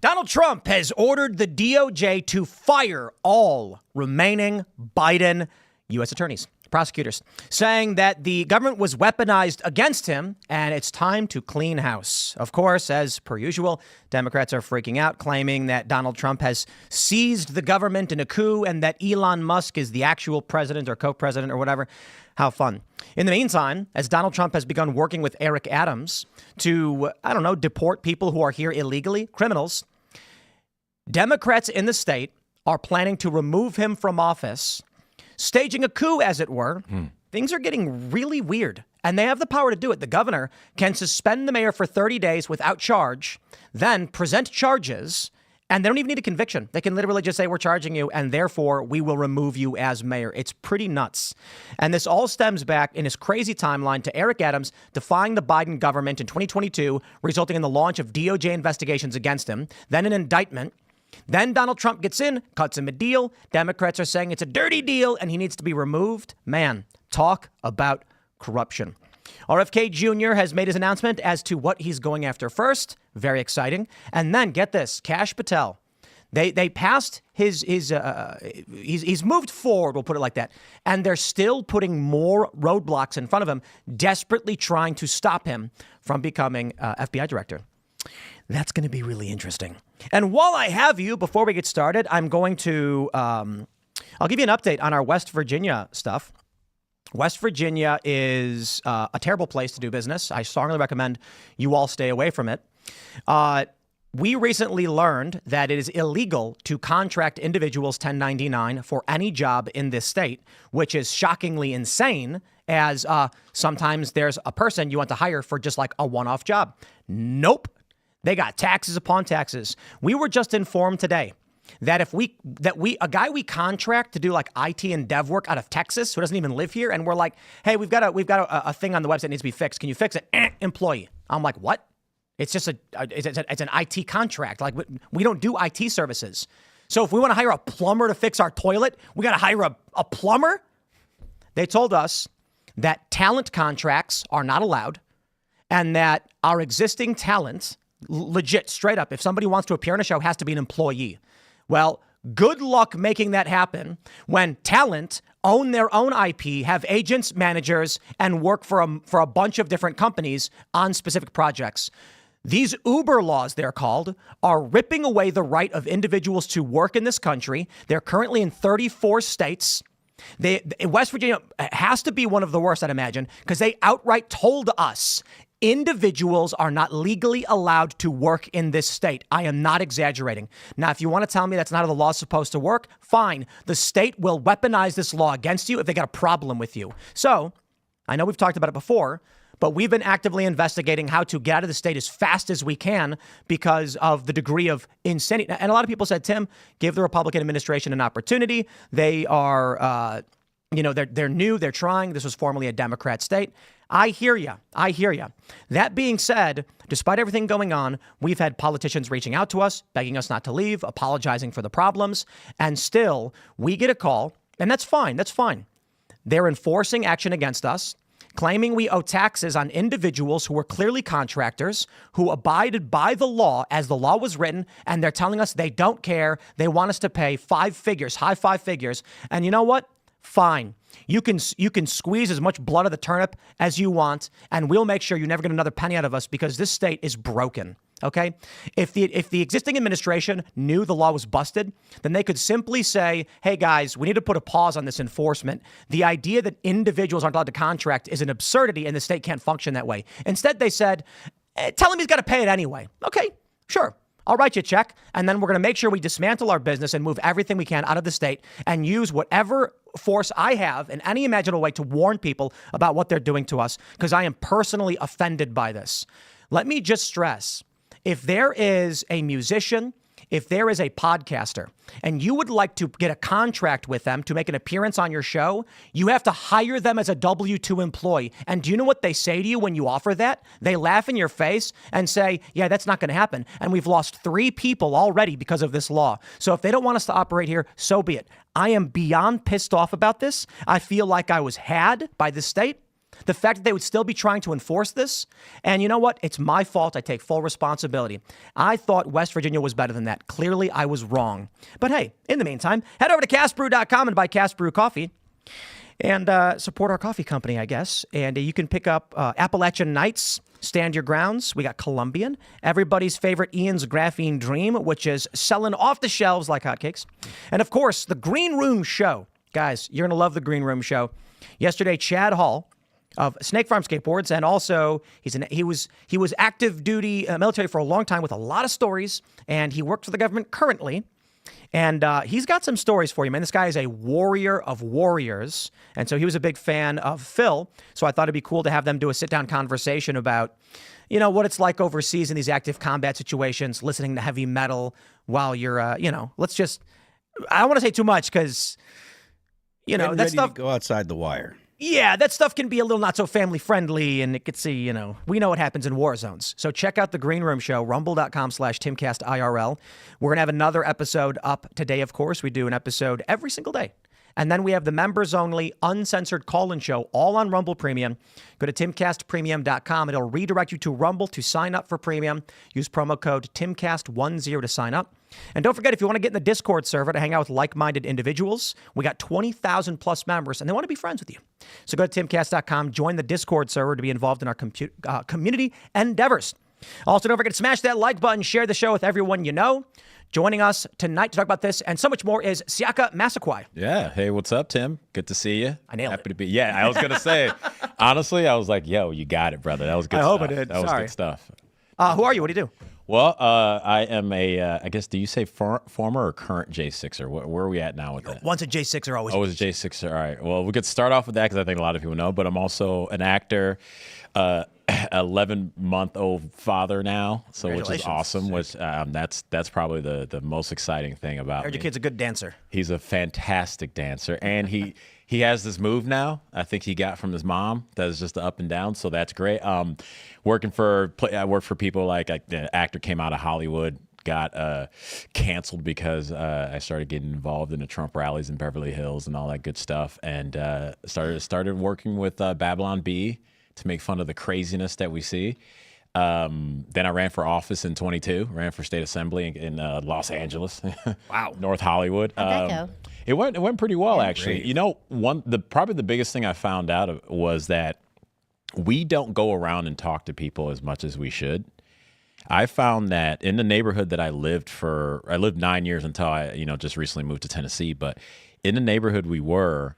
Donald Trump has ordered the DOJ to fire all remaining Biden U.S. attorneys, prosecutors, saying that the government was weaponized against him and it's time to clean house. Of course, as per usual, Democrats are freaking out, claiming that Donald Trump has seized the government in a coup and that Elon Musk is the actual president or co-president or whatever. How fun. In the meantime, as Donald Trump has begun working with Eric Adams to, deport people who are here illegally, criminals, Democrats in the state are planning to remove him from office, staging a coup, as it were. Things are getting really weird, and they have the power to do it. The governor can suspend the mayor for 30 days without charge, then present charges, and they don't even need a conviction. They can literally just say, we're charging you, and therefore we will remove you as mayor. It's pretty nuts. And this all stems back in his crazy timeline to Eric Adams defying the Biden government in 2022, resulting in the launch of DOJ investigations against him, then an indictment. Then Donald Trump gets in, cuts him a deal. Democrats are saying it's a dirty deal and he needs to be removed. Man, talk about corruption. RFK Jr. has made his announcement as to what he's going after first. Very exciting. And then get this, Kash Patel. They passed he's moved forward, we'll put it like that. And they're still putting more roadblocks in front of him, desperately trying to stop him from becoming FBI director. That's going to be really interesting. And while I have you, before we get started, I'm going to I'll give you an update on our West Virginia stuff. West Virginia is a terrible place to do business. I strongly recommend you all stay away from it. We recently learned that it is illegal to contract individuals 1099 for any job in this state, which is shockingly insane, as sometimes there's a person you want to hire for just like a one-off job. Nope. They got taxes upon taxes. We were just informed today that a guy we contract to do like IT and dev work out of Texas who doesn't even live here, and we're like, hey, we've got a thing on the website that needs to be fixed. Can you fix it? Employee. I'm like, what? It's just it's an IT contract. Like we don't do IT services. So if we want to hire a plumber to fix our toilet, we got to hire a plumber. They told us that talent contracts are not allowed, and that our existing talent, legit, straight up, if somebody wants to appear on a show, has to be an employee. Well, good luck making that happen when talent own their own IP, have agents, managers, and work for a bunch of different companies on specific projects. These Uber laws, they're called, are ripping away the right of individuals to work in this country. They're currently in 34 states. West Virginia has to be one of the worst, I'd imagine, because they outright told us individuals are not legally allowed to work in this state. I am not exaggerating. Now, if you want to tell me that's not how the law is supposed to work, fine. The state will weaponize this law against you if they got a problem with you. So I know we've talked about it before, but we've been actively investigating how to get out of the state as fast as we can because of the degree of insanity. And a lot of people said, Tim, give the Republican administration an opportunity. They are, they're new. They're trying. This was formerly a Democrat state. I hear you. That being said, despite everything going on, we've had politicians reaching out to us, begging us not to leave, apologizing for the problems, and still we get a call, and that's fine. They're enforcing action against us, claiming we owe taxes on individuals who were clearly contractors, who abided by the law as the law was written, and they're telling us they don't care. They want us to pay high five figures. And you know what? Fine. You can squeeze as much blood of the turnip as you want, and we'll make sure you never get another penny out of us because this state is broken. Okay? If the existing administration knew the law was busted, then they could simply say, hey guys, we need to put a pause on this enforcement. The idea that individuals aren't allowed to contract is an absurdity and the state can't function that way. Instead, they said, tell him he's got to pay it anyway. Okay, sure. I'll write you a check, and then we're going to make sure we dismantle our business and move everything we can out of the state and use whatever force I have in any imaginable way to warn people about what they're doing to us, because I am personally offended by this. Let me just stress, if there is a musician, if there is a podcaster, and you would like to get a contract with them to make an appearance on your show, you have to hire them as a W-2 employee. And do you know what they say to you when you offer that? They laugh in your face and say, yeah, that's not going to happen. And we've lost 3 people already because of this law. So if they don't want us to operate here, so be it. I am beyond pissed off about this. I feel like I was had by the state. The fact that they would still be trying to enforce this. And you know what? It's my fault. I take full responsibility. I thought West Virginia was better than that. Clearly, I was wrong. But hey, in the meantime, head over to castbrew.com and buy Cast Brew coffee. And support our coffee company, I guess. And you can pick up Appalachian Nights, Stand Your Grounds. We got Colombian. Everybody's favorite Ian's Graphene Dream, which is selling off the shelves like hotcakes. And of course, the Green Room Show. Guys, you're going to love the Green Room Show. Yesterday, Chad Hall of Snake Farm Skateboards, and also he was active duty military for a long time with a lot of stories, and he worked for the government currently. And he's got some stories for you, man. This guy is a warrior of warriors. And so he was a big fan of Phil. So I thought it'd be cool to have them do a sit-down conversation about, what it's like overseas in these active combat situations, listening to heavy metal while you're, I don't want to say too much because, that stuff. To go outside the wire. Yeah, that stuff can be a little not so family friendly, and it gets we know what happens in war zones. So check out the Green Room Show, rumble.com/Timcast IRL. We're going to have another episode up today, of course. We do an episode every single day. And then we have the members only uncensored call-in show all on Rumble Premium. Go to timcastpremium.com. It'll redirect you to Rumble to sign up for premium. Use promo code TIMCAST10 to sign up. And don't forget, if you want to get in the Discord server to hang out with like-minded individuals, we got 20,000 plus members and they want to be friends with you. So go to timcast.com, join the Discord server to be involved in our community endeavors. Also, don't forget to smash that like button, share the show with everyone you know. Joining us tonight to talk about this and so much more is Siaka Massaquoi. Yeah. Hey, what's up, Tim? Good to see you. I nailed Happy it. to be. Yeah, I was going to say, honestly, I was like, yo, you got it, brother. That was good I stuff. hope I did. That was Sorry. good stuff. Who are you? What do you do? Well, I am I guess, do you say former or current J6er? Where are we at now with that? Once a J6er, always. Always a J6er. All right. Well, we could start off with that because I think a lot of people know, but I'm also an actor, 11-month-old father now, so which is awesome. Which that's probably the most exciting thing about I heard me. your kid's a good dancer. He's a fantastic dancer, and he has this move now. I think he got from his mom that is just the up and down, so that's great. I work for people like the actor came out of Hollywood, got canceled because I started getting involved in the Trump rallies in Beverly Hills and all that good stuff, and started working with Babylon Bee to make fun of the craziness that we see. Then I ran for office in 22, ran for state assembly in Los Angeles. Wow. North Hollywood. How'd that go? It went pretty well, actually. Great. Probably the biggest thing I found out was that we don't go around and talk to people as much as we should. I found that in the neighborhood that I lived 9 years until I, just recently moved to Tennessee, but in the neighborhood we were,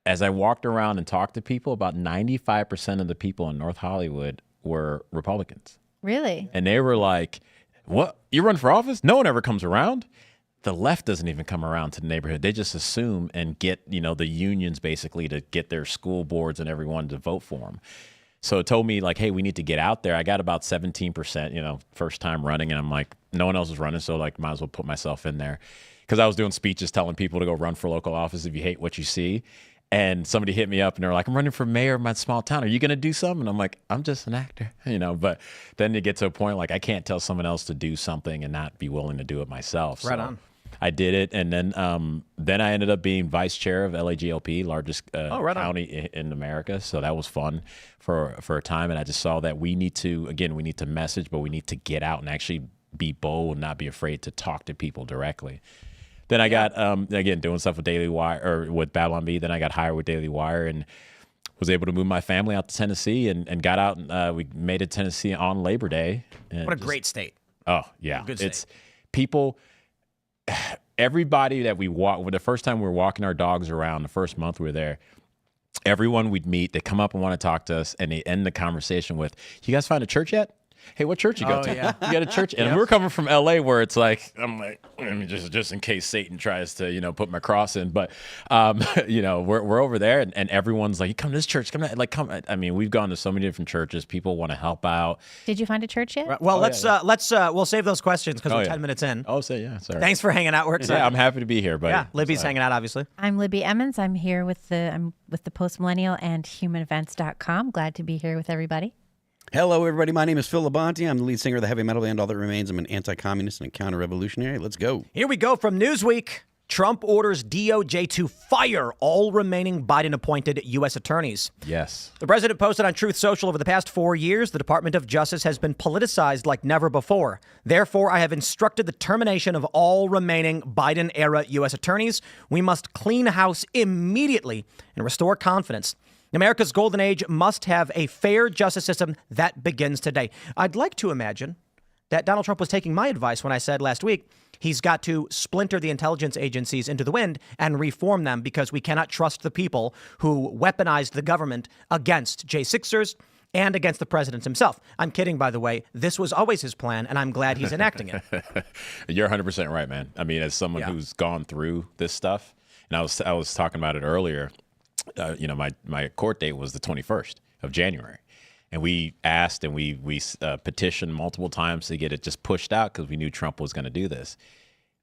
as I walked around and talked to people, about 95% of the people in North Hollywood were Republicans. Really? And they were like, what? You run for office? No one ever comes around. The left doesn't even come around to the neighborhood. They just assume and get, the unions basically to get their school boards and everyone to vote for them. So it told me like, hey, we need to get out there. I got about 17%, first time running. And I'm like, no one else is running. So like, might as well put myself in there. Because I was doing speeches telling people to go run for local office if you hate what you see. And somebody hit me up and they're like, I'm running for mayor of my small town. Are you going to do something? And I'm like, I'm just an actor, But then you get to a point like I can't tell someone else to do something and not be willing to do it myself. Right so on. I did it. And then I ended up being vice chair of LAGLP, largest county in America. So that was fun for a time. And I just saw that we need to message, but we need to get out and actually be bold and not be afraid to talk to people directly. Then I got, again, doing stuff with Daily Wire or with Babylon Bee. Then I got hired with Daily Wire and was able to move my family out to Tennessee and got out. And we made it to Tennessee on Labor Day. And What a great state. Oh, yeah. Good state. It's people, everybody that we walk, the first time we were walking our dogs around, the first month we were there, everyone we'd meet, they come up and want to talk to us, and they end the conversation with, you guys find a church yet? Hey, what church you go to? Yeah. You got a church? And we're coming from LA where it's like, I'm like, I mean, just in case Satan tries to, put my cross in. But, we're over there and everyone's like, you come to this church, come. I mean, we've gone to so many different churches. People want to help out. Did you find a church yet? Well, we'll save those questions because we're 10 minutes in. Oh, so yeah, sorry. Thanks for hanging out. We're excited. Yeah, I'm happy to be here, buddy. Yeah, Libby's hanging out, obviously. I'm Libby Emmons. I'm here with the Post Millennial and HumanEvents.com. Glad to be here with everybody. Hello, everybody. My name is Phil Labonte. I'm the lead singer of the heavy metal band All That Remains. I'm an anti-communist and a counter-revolutionary. Let's go. Here we go from Newsweek. Trump orders DOJ to fire all remaining Biden-appointed U.S. attorneys. Yes. The president posted on Truth Social, over the past 4 years, the Department of Justice has been politicized like never before. Therefore, I have instructed the termination of all remaining Biden-era U.S. attorneys. We must clean house immediately and restore confidence. America's golden age must have a fair justice system that begins today. I'd like to imagine that Donald Trump was taking my advice when I said last week he's got to splinter the intelligence agencies into the wind and reform them, because we cannot trust the people who weaponized the government against J6ers and against the president himself. I'm kidding, by the way. This was always his plan, and I'm glad he's enacting it. You're 100% right, man. I mean, as someone who's gone through this stuff, and I was talking about it earlier, my court date was the 21st of January. And we asked and we petitioned multiple times to get it just pushed out because we knew Trump was going to do this.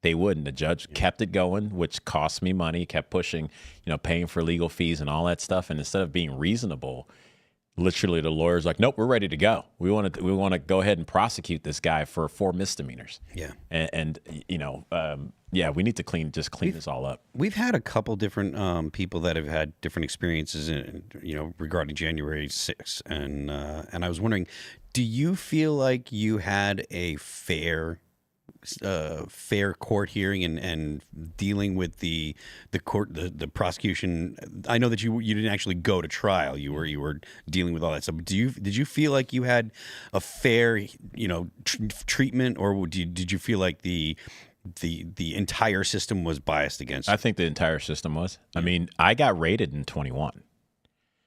They wouldn't. The judge kept it going, which cost me money, kept pushing, paying for legal fees and all that stuff. And instead of being reasonable, literally the lawyer's like, nope, we're ready to go. We want to go ahead and prosecute this guy for 4 misdemeanors. Yeah. We need to clean this all up. We've had a couple different people that have had different experiences, regarding January 6th, and I was wondering, do you feel like you had a fair court hearing and dealing with the the prosecution? I know that you didn't actually go to trial. You were dealing with all that stuff. Did you feel like you had a fair treatment, or did you feel like the entire system was biased against you? I think the entire system was. I mean, I got raided in 21.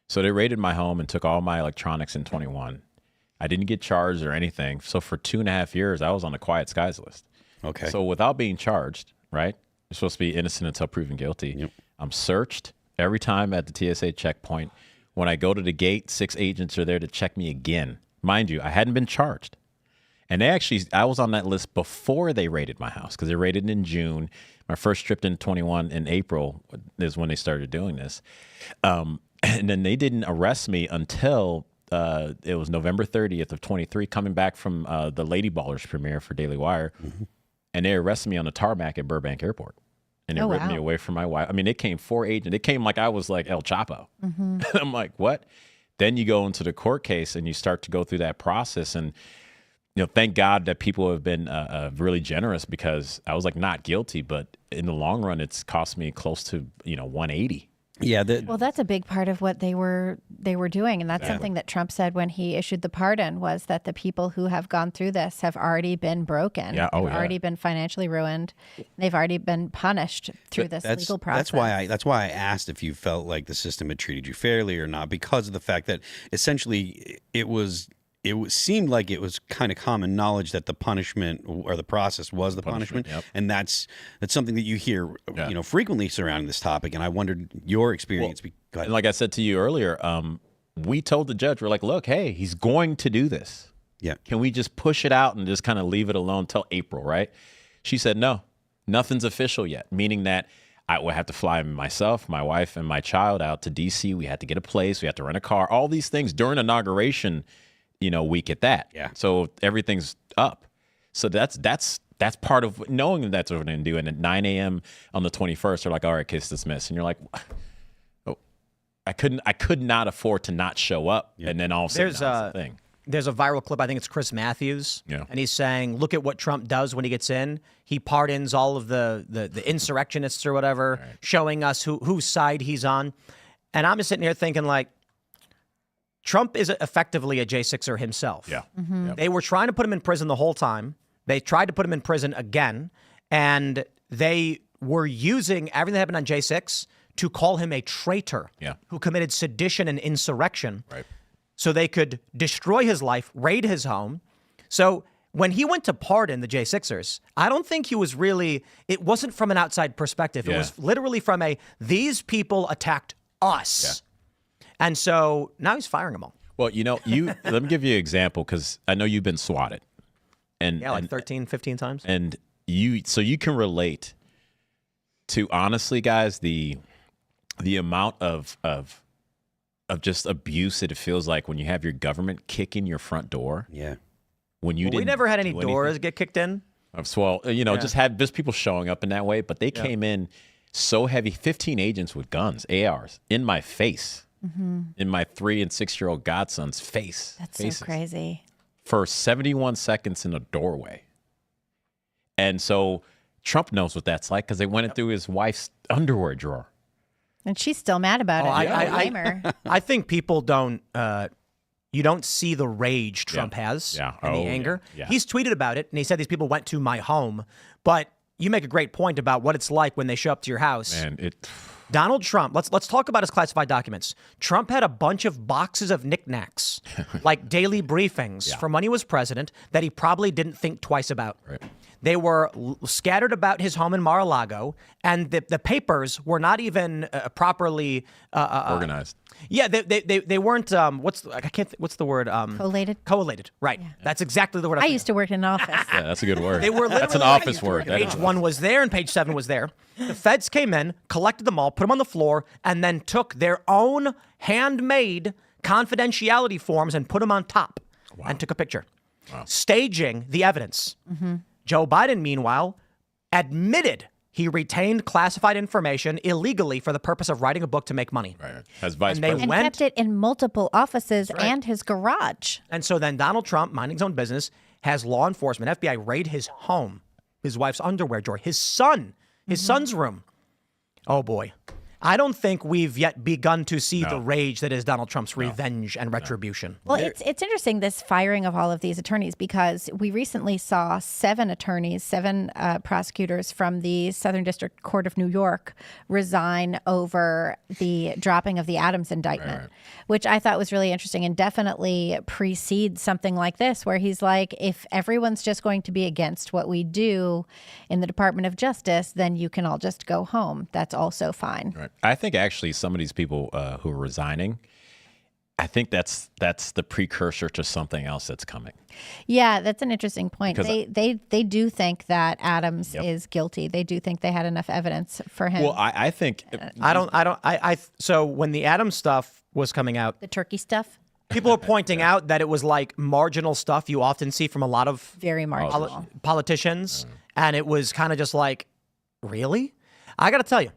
So they raided my home and took all my electronics in 21. I didn't get charged or anything. So for 2.5 years, I was on the quiet skies list. Okay. So without being charged, right? You're supposed to be innocent until proven guilty. Yep. I'm searched every time at the TSA checkpoint. When I go to the gate, 6 agents are there to check me again. Mind you, I hadn't been charged. And I was on that list before they raided my house, because they raided in June. My first trip in 21 in April is when they started doing this. And then they didn't arrest me until it was November 30th of 23, coming back from the Lady Ballers premiere for Daily Wire. Mm-hmm. And they arrested me on the tarmac at Burbank Airport. And they ripped me away from my wife. I mean, they came 4 agents. They came like I was like El Chapo. Mm-hmm. I'm like, what? Then you go into the court case and you start to go through that process. And thank God that people have been really generous, because I was like not guilty, but in the long run, it's cost me close to 180. Yeah. Well, that's a big part of what they were doing, and that's something that Trump said when he issued the pardon, was that the people who have gone through this have already been broken. Yeah. They've already been financially ruined. They've already been punished through this legal process. That's why I asked if you felt like the system had treated you fairly or not, because of the fact that essentially it seemed like it was kind of common knowledge that the punishment or the process was the punishment. Yep. And that's something that you hear frequently surrounding this topic. And I wondered your experience. And like I said to you earlier, we told the judge, we're like, look, hey, he's going to do this. Yeah. Can we just push it out and just kind of leave it alone till April, right? She said, no, nothing's official yet, meaning that I would have to fly myself, my wife, and my child out to D.C. We had to get a place. We had to rent a car, all these things during inauguration week at that. Yeah. So everything's up. So that's part of knowing that that's what we're going to do. And at 9 a.m. on the 21st, they're like, all right, case dismissed. And you're like, oh, I could not afford to not show up. Yeah. And then all of a sudden, that's the thing. There's a viral clip. I think it's Chris Matthews. Yeah. And he's saying, look at what Trump does when he gets in. He pardons all of the insurrectionists or whatever, right, showing us whose side he's on. And I'm just sitting here thinking, like, Trump is effectively a J6er himself. Yeah. Mm-hmm. Yep. They were trying to put him in prison the whole time. They tried to put him in prison again. And they were using everything that happened on J6 to call him a traitor who committed sedition and insurrection. Right. So they could destroy his life, raid his home. So when he went to pardon the J6ers, I don't think he was really, it wasn't from an outside perspective. It was literally from these people attacked us. Yeah. And so now he's firing them all. Well, let me give you an example, because I know you've been swatted. Like 13, 15 times. And so you can relate to, honestly, guys, the amount of just abuse that it feels like when you have your government kicking your front door. Yeah. When you we never had any doors get kicked in. Just people showing up in that way, but they came in so heavy, 15 agents with guns, ARs, in my face, in my 3 and 6-year-old godson's face. That's so crazy. For 71 seconds in a doorway. And so Trump knows what that's like because they went through his wife's underwear drawer. And she's still mad about it. I don't blame her. I think people don't. You don't see the rage Trump has and the anger. Yeah. He's tweeted about it, and he said these people went to my home. But you make a great point about what it's like when they show up to your house. And Donald Trump, let's talk about his classified documents. Trump had a bunch of boxes of knickknacks, like daily briefings from when he was president that he probably didn't think twice about. Right. They were scattered about his home in Mar-a-Lago, and the papers were not even properly organized. Yeah, they weren't. What's the word? Collated. Collated. Right. Yeah. That's exactly the word. I used to work in an office. Yeah, that's a good word. They were that's an office word. Page 1 was there, and page 7 was there. The feds came in, collected them all, put them on the floor, and then took their own handmade confidentiality forms and put them on top, and took a picture, staging the evidence. Mm-hmm. Joe Biden, meanwhile, admitted he retained classified information illegally for the purpose of writing a book to make money. Right. As vice and they president. And kept it in multiple offices and his garage. And so then Donald Trump, minding his own business, has law enforcement, FBI, raid his home, his wife's underwear drawer, his son's room. Oh, boy. I don't think we've yet begun to see the rage that is Donald Trump's revenge and retribution. Well, it's interesting, this firing of all of these attorneys, because we recently saw 7 prosecutors from the Southern District Court of New York resign over the dropping of the Adams indictment, which I thought was really interesting and definitely precedes something like this, where he's like, if everyone's just going to be against what we do in the Department of Justice, then you can all just go home. That's also fine. Right. I think actually some of these people who are resigning, I think that's the precursor to something else that's coming. Yeah, that's an interesting point. They do think that Adams is guilty. They do think they had enough evidence for him. Well, I think So when the Adams stuff was coming out, the turkey stuff. People are pointing out that it was like marginal stuff you often see from a lot of very marginal politicians, and it was kind of just like, really? I got to tell you.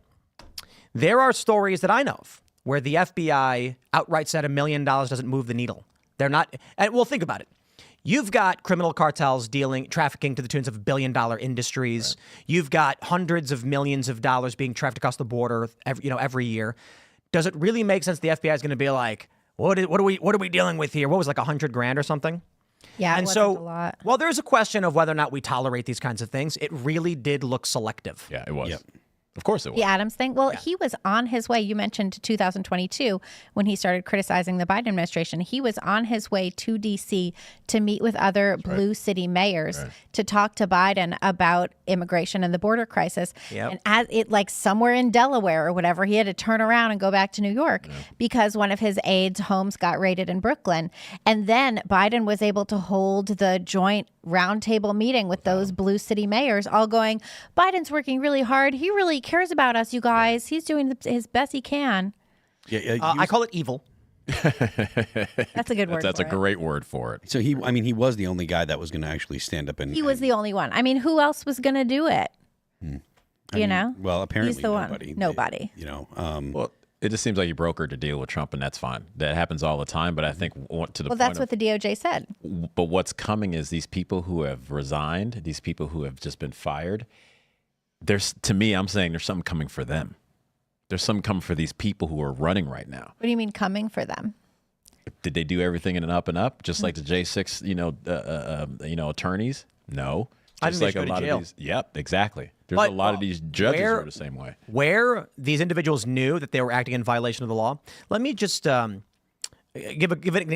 There are stories that I know of where the FBI outright said $1 million doesn't move the needle. They're not. And well, think about it. You've got criminal cartels trafficking to the tunes of $1 billion industries. Right. You've got hundreds of millions of dollars being trafficked across the border every year. Does it really make sense the FBI is going to be like, what are we dealing with here? What was like $100,000 or something? Yeah, and it so, wasn't a lot. Well, there's a question of whether or not we tolerate these kinds of things. It really did look selective. Yeah, it was. Yep. Of course it was. The Adams thing. Well, he was on his way. You mentioned 2022 when he started criticizing the Biden administration. He was on his way to D.C. to meet with other blue city mayors to talk to Biden about immigration and the border crisis. Yep. And as it like somewhere in Delaware or whatever, he had to turn around and go back to New York because one of his aides' homes got raided in Brooklyn. And then Biden was able to hold the joint roundtable meeting with those blue city mayors, all going, Biden's working really hard. He really cares about us, you guys. He's doing his best he can. Yeah, I call it evil. That's a good word. That's a great word for it. So he was the only guy that was going to actually stand up and. He was the only one. I mean, who else was going to do it? Well, apparently he's the nobody. one. Nobody. Well, it just seems like you brokered a deal with Trump, and that's fine. That happens all the time. But I think that's what the DOJ said. But what's coming is these people who have resigned, these people who have just been fired. To me, I'm saying there's something coming for them. There's something coming for these people who are running right now. What do you mean coming for them? Did they do everything in an up and up, just like the J6, attorneys? No. I Just think they like should a go to lot jail. of these. Yep, exactly. There's But, a lot of these judges who are the same way. Where these individuals knew that they were acting in violation of the law. Let me just I'll give you an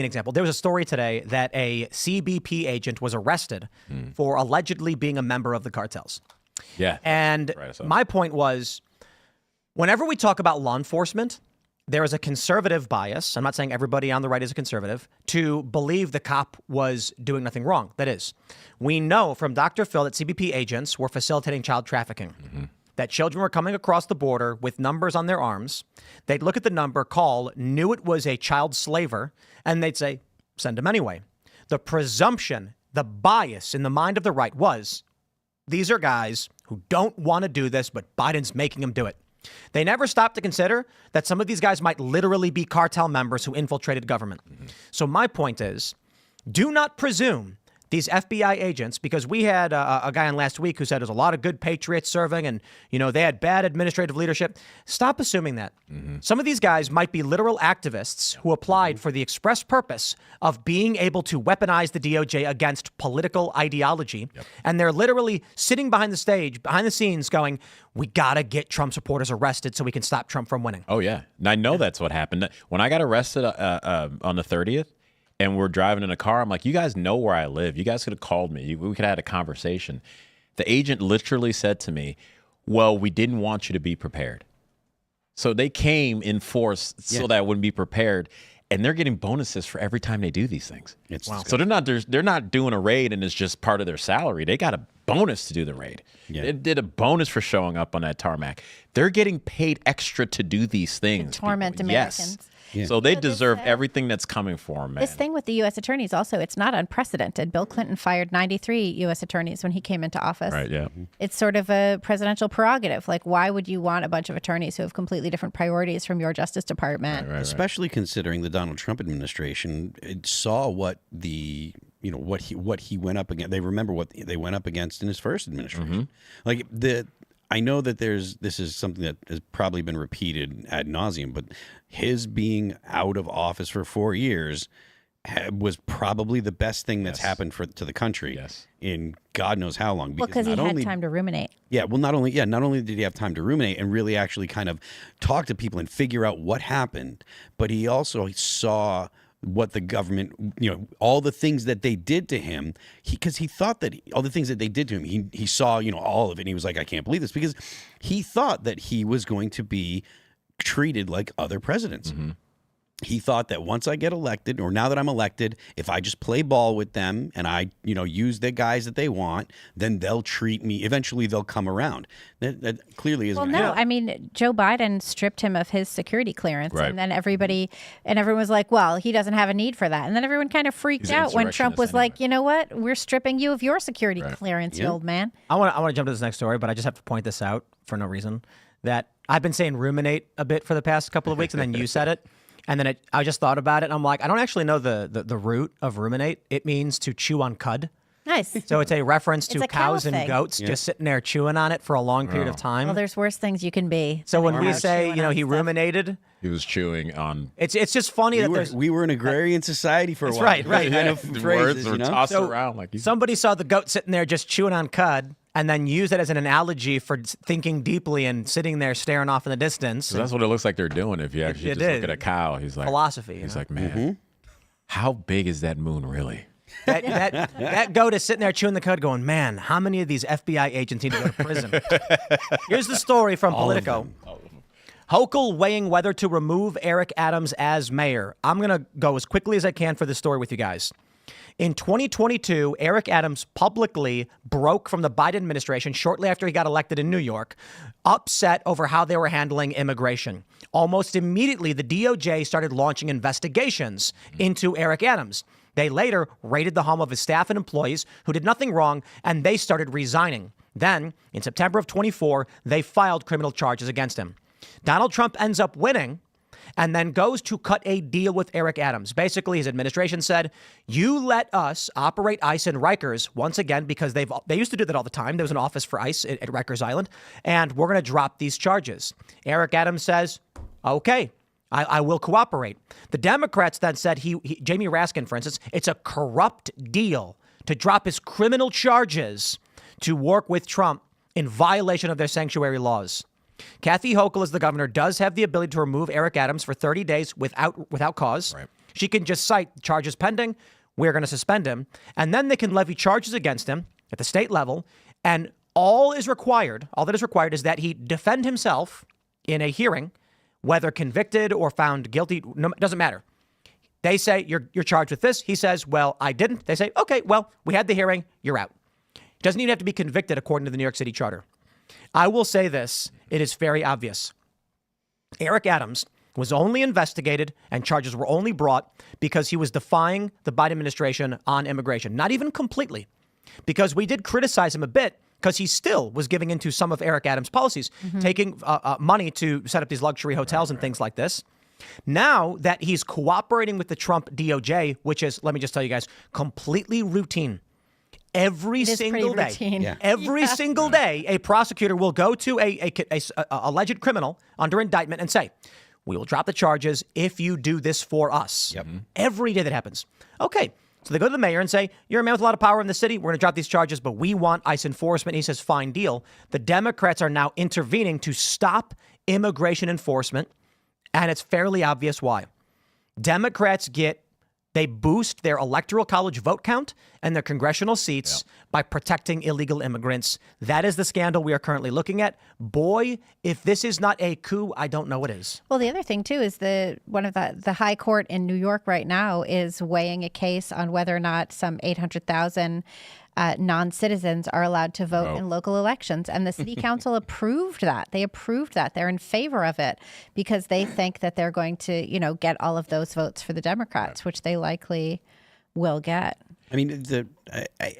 example. There was a story today that a CBP agent was arrested for allegedly being a member of the cartels. Yeah. And my point was, whenever we talk about law enforcement, there is a conservative bias. I'm not saying everybody on the right is a conservative, to believe the cop was doing nothing wrong. That is, we know from Dr. Phil that CBP agents were facilitating child trafficking, that children were coming across the border with numbers on their arms. They'd look at the number, call, knew it was a child slaver, and they'd say, send him anyway. The presumption the bias in the mind of the right was, these are guys who don't want to do this, but Biden's making them do it. They never stopped to consider that some of these guys might literally be cartel members who infiltrated government. So my point is, do not presume these FBI agents, because we had a guy on last week who said there's a lot of good patriots serving and, they had bad administrative leadership. Stop assuming that. Some of these guys might be literal activists who applied for the express purpose of being able to weaponize the DOJ against political ideology. Yep. And they're literally sitting behind the scenes going, we got to get Trump supporters arrested so we can stop Trump from winning. Oh, yeah. And I know that's what happened. When I got arrested on the 30th, and we're driving in a car, I'm like, you guys know where I live. You guys could have called me. We could have had a conversation. The agent literally said to me, well, we didn't want you to be prepared. So they came in force so that I wouldn't be prepared. And they're getting bonuses for every time they do these things. Wow. So they're not doing a raid and it's just part of their salary. They got a bonus to do the raid. Yeah. They did a bonus for showing up on that tarmac. They're getting paid extra to do these things. To torment Americans. Yes. Yeah. So they deserve everything that's coming for them, man. This thing with the U.S. attorneys also, it's not unprecedented. Bill Clinton fired 93 U.S. attorneys when he came into office. Right, yeah. It's sort of a presidential prerogative. Like, why would you want a bunch of attorneys who have completely different priorities from your Justice Department? Right. Especially considering the Donald Trump administration saw what the what he went up against. They remember what they went up against in his first administration. Like I know that this is something that has probably been repeated ad nauseum, but his being out of office for 4 years was probably the best thing that's happened to the country in God knows how long. Because he had time to ruminate. Yeah, well, not only did he have time to ruminate and really actually kind of talk to people and figure out what happened, but he also saw what the government, all the things that they did to him, because he thought that all the things that they did to him, he saw, all of it, and he was like, I can't believe this, because he thought that he was going to be treated like other presidents. He thought that once I get elected, or now that I'm elected, if I just play ball with them and I, use the guys that they want, then they'll treat me. Eventually, they'll come around. That clearly isn't. Well, no, I mean, Joe Biden stripped him of his security clearance, and then everyone was like, "Well, he doesn't have a need for that." And then everyone kind of freaked out when Trump was like, "You know what? We're stripping you of your security clearance, you old man." I want to jump to this next story, but I just have to point this out for no reason. That I've been saying ruminate a bit for the past couple of weeks, and then you said it. And then I just thought about it, and I'm like, I don't actually know the root of ruminate. It means to chew on cud. Nice. So it's a reference to cows and thing. Goats just sitting there chewing on it for a long period of time. Well, there's worse things you can be. So when we say, he ruminated, he was chewing on. It's just funny we were an agrarian society for a while. Right. Kind of phrases, words were tossed around like somebody saw the goat sitting there just chewing on cud, and then use it as an analogy for thinking deeply and sitting there staring off in the distance. So that's what it looks like they're doing. If you actually just look at a cow, he's like philosophy. He's like, man, how big is that moon really? That goat is sitting there chewing the cud, going, man, how many of these FBI agents need to go to prison? Here's the story from Politico. Hochul weighing whether to remove Eric Adams as mayor. I'm going to go as quickly as I can for this story with you guys. In 2022, Eric Adams publicly broke from the Biden administration shortly after he got elected in New York, upset over how they were handling immigration. Almost immediately, the DOJ started launching investigations into Eric Adams. They later raided the home of his staff and employees who did nothing wrong, and they started resigning. Then, in September of 24, they filed criminal charges against him. Donald Trump ends up winning and then goes to cut a deal with Eric Adams. Basically, his administration said, you let us operate ICE in Rikers once again, because they used to do that all the time. There was an office for ICE at Rikers Island, and we're going to drop these charges. Eric Adams says, okay, I will cooperate. The Democrats then said Jamie Raskin, for instance, it's a corrupt deal to drop his criminal charges to work with Trump in violation of their sanctuary laws. Kathy Hochul, as the governor, does have the ability to remove Eric Adams for 30 days without cause. Right. She can just cite charges pending. We're going to suspend him. And then they can levy charges against him at the state level. And all that is required is that he defend himself in a hearing, whether convicted or found guilty. No, it doesn't matter. They say, you're charged with this. He says, well, I didn't. They say, okay, well, we had the hearing. You're out. Doesn't even have to be convicted according to the New York City Charter. I will say this. It is very obvious. Eric Adams was only investigated and charges were only brought because he was defying the Biden administration on immigration. Not even completely, because we did criticize him a bit because he still was giving into some of Eric Adams' policies, taking money to set up these luxury hotels and things like this. Now that he's cooperating with the Trump DOJ, which is, let me just tell you guys, completely routine. Every single day, every single day, a prosecutor will go to a alleged criminal under indictment and say, we will drop the charges if you do this for us. Every day that happens. Okay. So they go to the mayor and say, you're a man with a lot of power in the city. We're going to drop these charges, but we want ICE enforcement. He says, fine deal. The Democrats are now intervening to stop immigration enforcement. And it's fairly obvious why. Democrats they boost their electoral college vote count and their congressional seats by protecting illegal immigrants. That is the scandal we are currently looking at. Boy, if this is not a coup, I don't know what is. Well, the other thing, too, is one of the high court in New York right now is weighing a case on whether or not some 800,000 non-citizens are allowed to vote in local elections. And the city council approved that. They approved that. They're in favor of it because they think that they're going to, get all of those votes for the Democrats, which they likely will get. I mean,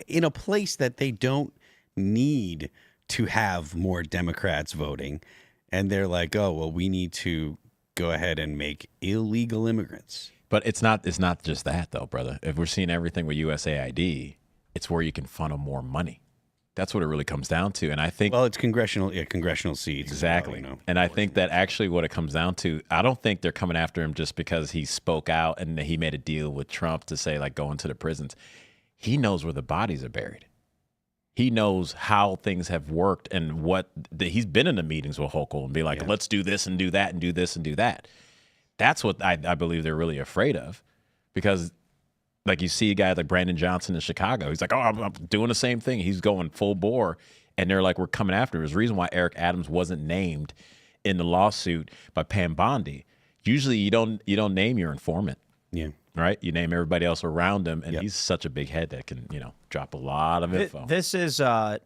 in a place that they don't need to have more Democrats voting, and they're like, oh, well, we need to go ahead and make illegal immigrants. But it's not just that, though, brother. If we're seeing everything with USAID, it's where you can funnel more money. That's what it really comes down to. And I think, well, it's congressional seats. Exactly. Well, and I think that actually what it comes down to, I don't think they're coming after him just because he spoke out and he made a deal with Trump to say, like, go into the prisons. He knows where the bodies are buried. He knows how things have worked and he's been in the meetings with Hochul and be like, let's do this and do that and do this and do that. That's what I believe they're really afraid of, because like you see a guy like Brandon Johnson in Chicago. He's like, oh, I'm doing the same thing. He's going full bore. And they're like, we're coming after him. There's a reason why Eric Adams wasn't named in the lawsuit by Pam Bondi. Usually you don't name your informant. Yeah. Right? You name everybody else around him. And he's such a big head that can, drop a lot of info. This is an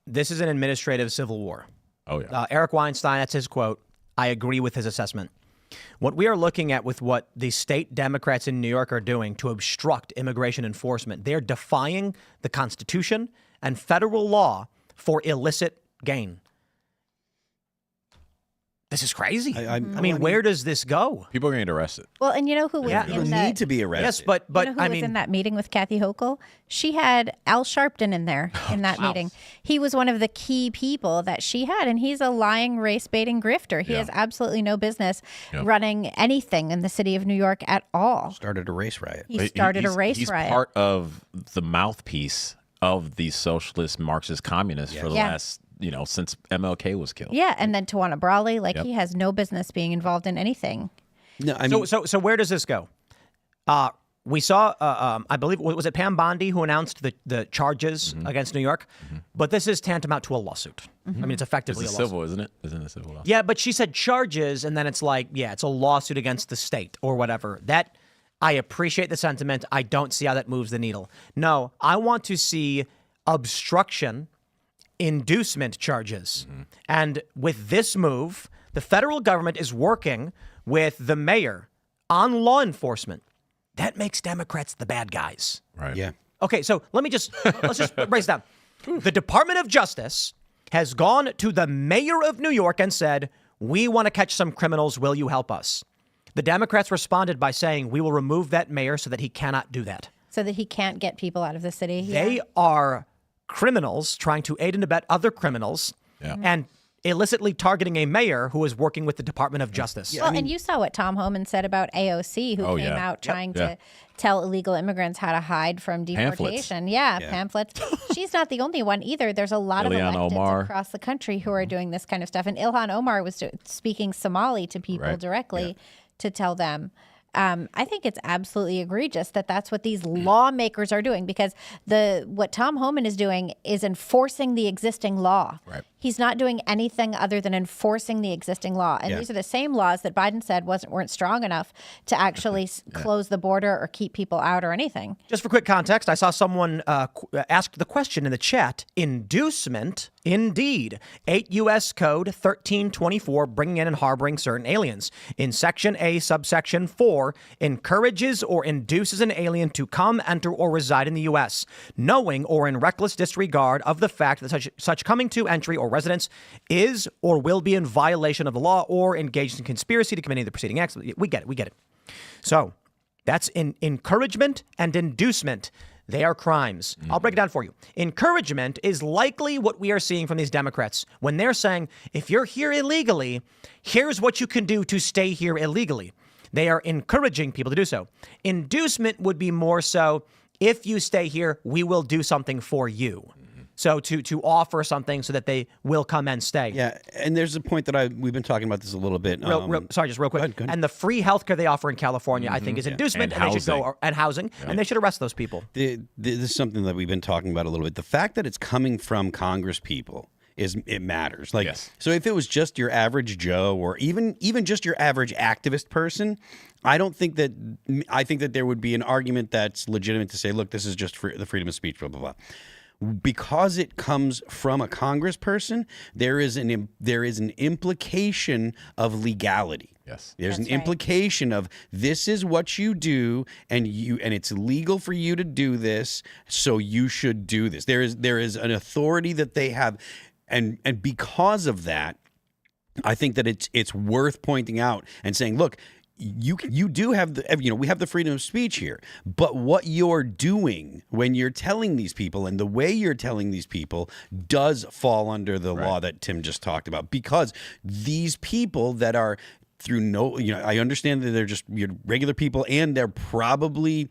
administrative civil war. Oh, yeah. Eric Weinstein, that's his quote. I agree with his assessment. What we are looking at with what the state Democrats in New York are doing to obstruct immigration enforcement, they're defying the Constitution and federal law for illicit gain. This is crazy. I mean, where does this go? People are going to get arrested. Well, and you know who was in that? Need to be arrested. Yes, but who was in that meeting with Kathy Hochul? She had Al Sharpton in there in that meeting. He was one of the key people that she had, and he's a lying, race-baiting grifter. He has absolutely no business running anything in the city of New York at all. Started a race riot. He started a race riot. He's part of the mouthpiece of these socialist, Marxist, communists for the last, since MLK was killed. Yeah, and then Tawana Brawley, he has no business being involved in anything. No, I mean, so where does this go? We saw, I believe, was it Pam Bondi who announced the charges against New York? But this is tantamount to a lawsuit. I mean, it's effectively it's a lawsuit. Civil, isn't it? Isn't it a civil lawsuit? Yeah, but she said charges, and then it's like, it's a lawsuit against the state or whatever. That, I appreciate the sentiment. I don't see how that moves the needle. No, I want to see obstruction, inducement charges. And with this move, the federal government is working with the mayor on law enforcement. That makes Democrats the bad guys. Right. Yeah. Okay, so let's just break it down. The Department of Justice has gone to the mayor of New York and said, we want to catch some criminals. Will you help us? The Democrats responded by saying, we will remove that mayor so that he cannot do that. So that he can't get people out of the city. They are criminals trying to aid and abet other criminals and illicitly targeting a mayor who is working with the Department of Justice. Well, and you saw what Tom Homan said about AOC, who came out trying to tell illegal immigrants how to hide from deportation. Pamphlets. She's not the only one either. There's a lot of electeds across the country who are doing this kind of stuff. And Ilhan Omar was speaking Somali to people directly to tell them. I think it's absolutely egregious that that's what these lawmakers are doing, because what Tom Homan is doing is enforcing the existing law. Right. He's not doing anything other than enforcing the existing law. And these are the same laws that Biden said weren't strong enough to actually close the border or keep people out or anything. Just for quick context, I saw someone ask the question in the chat. Inducement, indeed. 8 U.S. Code 1324, bringing in and harboring certain aliens. In Section A, subsection 4, encourages or induces an alien to come, enter, or reside in the U.S., knowing or in reckless disregard of the fact that such coming to, entry, or residence is or will be in violation of the law or engaged in conspiracy to commit any of the preceding acts. We get it. So that's encouragement and inducement. They are crimes. I'll break it down for you. Encouragement is likely what we are seeing from these Democrats when they're saying, if you're here illegally, here's what you can do to stay here illegally. They are encouraging people to do so. Inducement would be more so, if you stay here, we will do something for you. So to offer something so that they will come and stay. Yeah, and there's a point that we've been talking about this a little bit. Sorry, just real quick. Go ahead. And the free healthcare they offer in California, I think, is inducement, And they should go housing. and housing, and they should arrest those people. This is something that we've been talking about a little bit. The fact that it's coming from Congress people it matters. Like, so if it was just your average Joe or even just your average activist person, I think that there would be an argument that's legitimate to say, look, this is just the freedom of speech, blah, blah, blah. Because it comes from a congressperson, there is an implication of legality. Yes. There's an implication of this is what you do, and it's legal for you to do this, so you should do this. There is an authority that they have, and because of that, I think that it's worth pointing out and saying, look, you do have we have the freedom of speech here, but what you're doing when you're telling these people and the way you're telling these people does fall under the law that Tim just talked about, because these people that are I understand that they're just regular people and they're probably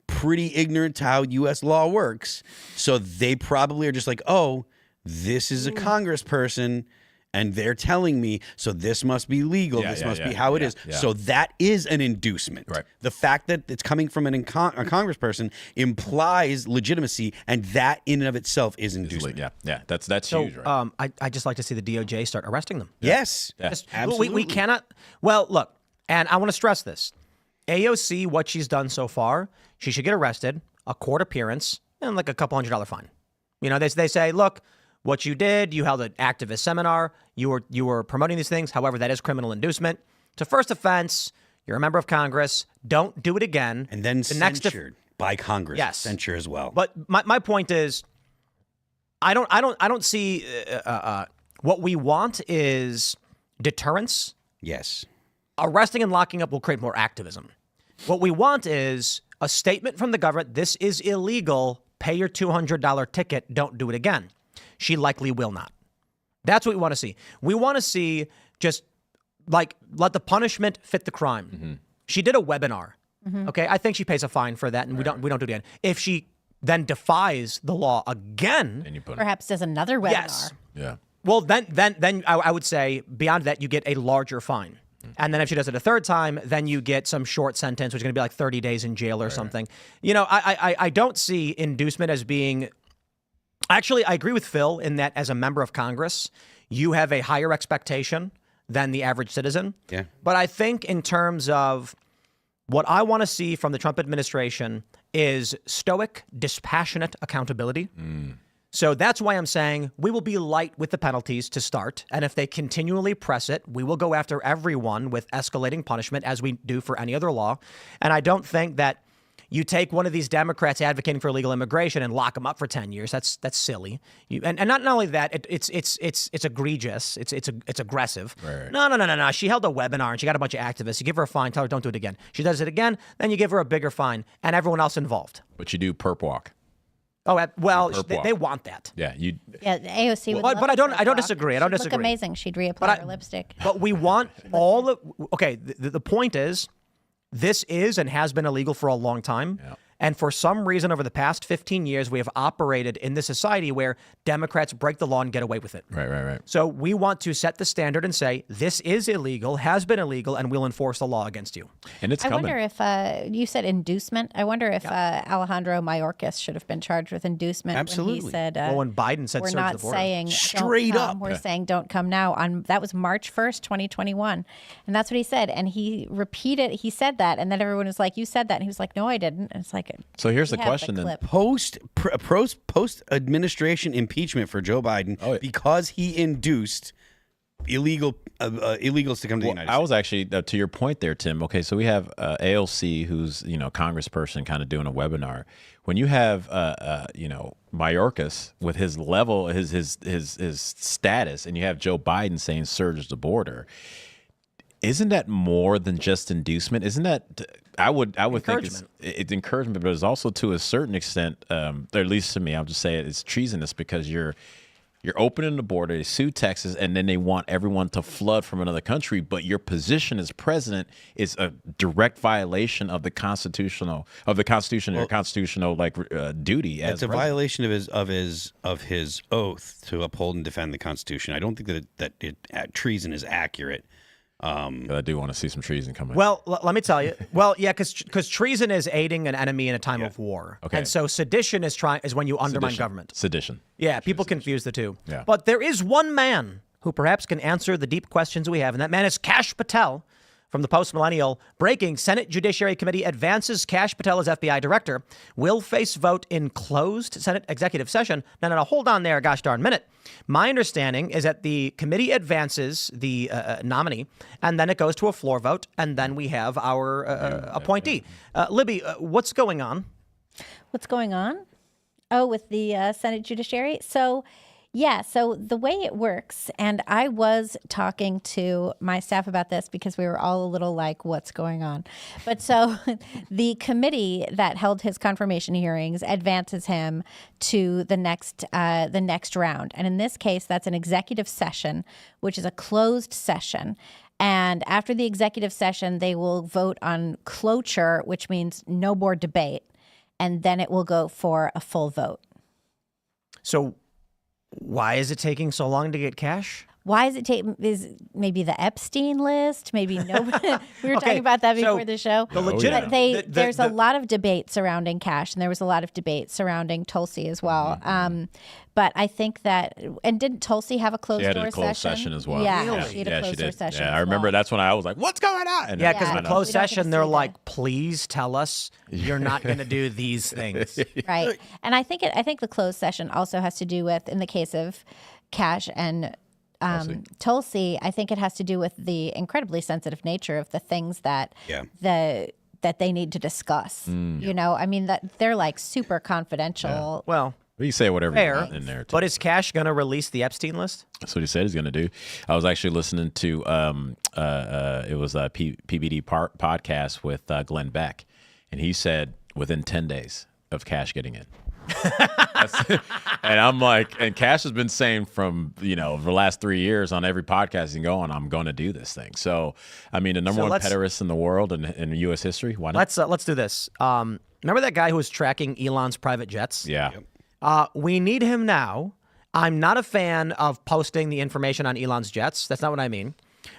pretty ignorant to how U.S. law works. So they probably are just like, oh, this is a congressperson and they're telling me, so this must be legal. This must be how it is. So that is an inducement. Right. The fact that it's coming from a congressperson implies legitimacy, and that in and of itself is inducement. Yeah. That's huge. Right? I just like to see the DOJ start arresting them. Yes. Absolutely. We cannot. Well, look, and I want to stress this. AOC, what she's done so far, she should get arrested, a court appearance, and like a couple $100 fine. They say, look, what you did, you held an activist seminar, you were promoting these things. However, that is criminal inducement. It's a first offense. You're a member of Congress. Don't do it again. And then censured by Congress. Yes. Censure as well. But my point is, I don't see what we want is deterrence. Yes. Arresting and locking up will create more activism. What we want is a statement from the government. This is illegal. Pay your $200 ticket. Don't do it again. She likely will not. That's what we want to see. We want to see just like let the punishment fit the crime. Mm-hmm. She did a webinar. Mm-hmm. Okay, I think she pays a fine for that, and we don't do it again. If she then defies the law again, perhaps does another webinar. Yes. Yeah. Well, then I would say beyond that you get a larger fine. And then if she does it a third time, then you get some short sentence, which is going to be like 30 days in jail or something. I don't see inducement as being. Actually, I agree with Phil in that as a member of Congress, you have a higher expectation than the average citizen. Yeah. But I think in terms of what I want to see from the Trump administration is stoic, dispassionate accountability. So that's why I'm saying we will be light with the penalties to start. And if they continually press it, we will go after everyone with escalating punishment as we do for any other law. And I don't think that you take one of these Democrats advocating for illegal immigration and lock them up for 10 years. That's silly. And not only that, it's egregious. It's aggressive. Right. No. She held a webinar and she got a bunch of activists. You give her a fine, tell her don't do it again. She does it again, then you give her a bigger fine and everyone else involved. But you do perp walk. Oh, well, they want that. Yeah, the AOC would. But I don't disagree. I don't She'd disagree. Look amazing. She'd reapply her lipstick. But we want all the. Okay, the point is, this is and has been illegal for a long time. Yeah. And for some reason, over the past 15 years, we have operated in this society where Democrats break the law and get away with it. Right. So we want to set the standard and say, this is illegal, has been illegal, and we'll enforce the law against you. And it's I coming. wonder if you said inducement. I wonder if Alejandro Mayorkas should have been charged with inducement. Absolutely. When he said, Well, when Biden said we're surge not the border. saying Straight don't come. up. We're saying don't come now. That was March 1st, 2021. And that's what he said. And he repeated, he said that. And then everyone was like, you said that. And he was like, no, I didn't. And it's like, So here's the we have question then. clip. Post administration impeachment for Joe Biden because he induced illegals to come to the United States. I was actually to your point there, Tim. Okay, so we have AOC, who's congressperson, kind of doing a webinar. When you have Mayorkas with his level, his status, and you have Joe Biden saying surge the border, isn't that more than just inducement? Isn't that I would think it's encouragement, but it's also to a certain extent, or at least to me, I'll just say it's treasonous because you're opening the border, they sue Texas, and then they want everyone to flood from another country. But your position as president is a direct violation of the Constitution or constitutional duty. It's a violation of his oath to uphold and defend the Constitution. I don't think that treason is accurate. I do want to see some treason coming. Well, let me tell you. Well, yeah, because treason is aiding an enemy in a time of war. Okay. And so sedition is when you undermine government. Sedition. Yeah, people confuse the two. Yeah. But there is one man who perhaps can answer the deep questions we have, and that man is Kash Patel from the Post-Millennial. Breaking: Senate Judiciary Committee advances Kash Patel as FBI director. Will face vote in closed Senate executive session. No, hold on there, gosh darn minute. My understanding is that the committee advances the nominee, and then it goes to a floor vote, and then we have our appointee. Libby, what's going on? What's going on? Oh, with the Senate Judiciary? So the way it works, and I was talking to my staff about this because we were all a little like, what's going on? But so the committee that held his confirmation hearings advances him to the next round. And in this case, that's an executive session, which is a closed session. And after the executive session, they will vote on cloture, which means no more debate. And then it will go for a full vote. So why is it taking so long to get Kash? Why is it taking? Is maybe the Epstein list? Maybe nobody. We were talking about that before the show. There's a lot of debate surrounding Kash, and there was a lot of debate surrounding Tulsi as well. But I think that, and didn't Tulsi have a closed door session? She had a closed session as well. Yeah, she had a closed door session. Yeah, I remember that's when I was like, what's going on? And because in a closed session, they're like, please tell us you're not going to do these things. Right. And I think the closed session also has to do with, in the case of Kash and Tulsi, I think it has to do with the incredibly sensitive nature of the things that that they need to discuss. I mean, that they're like super confidential. Yeah. Well, you say whatever you want in there. But is Kash going to release the Epstein list? That's what he said he's going to do. I was actually listening to it was a PBD podcast with Glenn Beck, and he said within 10 days of Kash getting in. And I'm like, and Kash has been saying from the last 3 years on every podcast he's going, I'm going to do this thing. So I mean, the number one pederast in the world and in U.S. history. Why not? Let's do this. Remember that guy who was tracking Elon's private jets? Yeah. We need him now. I'm not a fan of posting the information on Elon's jets. That's not what I mean.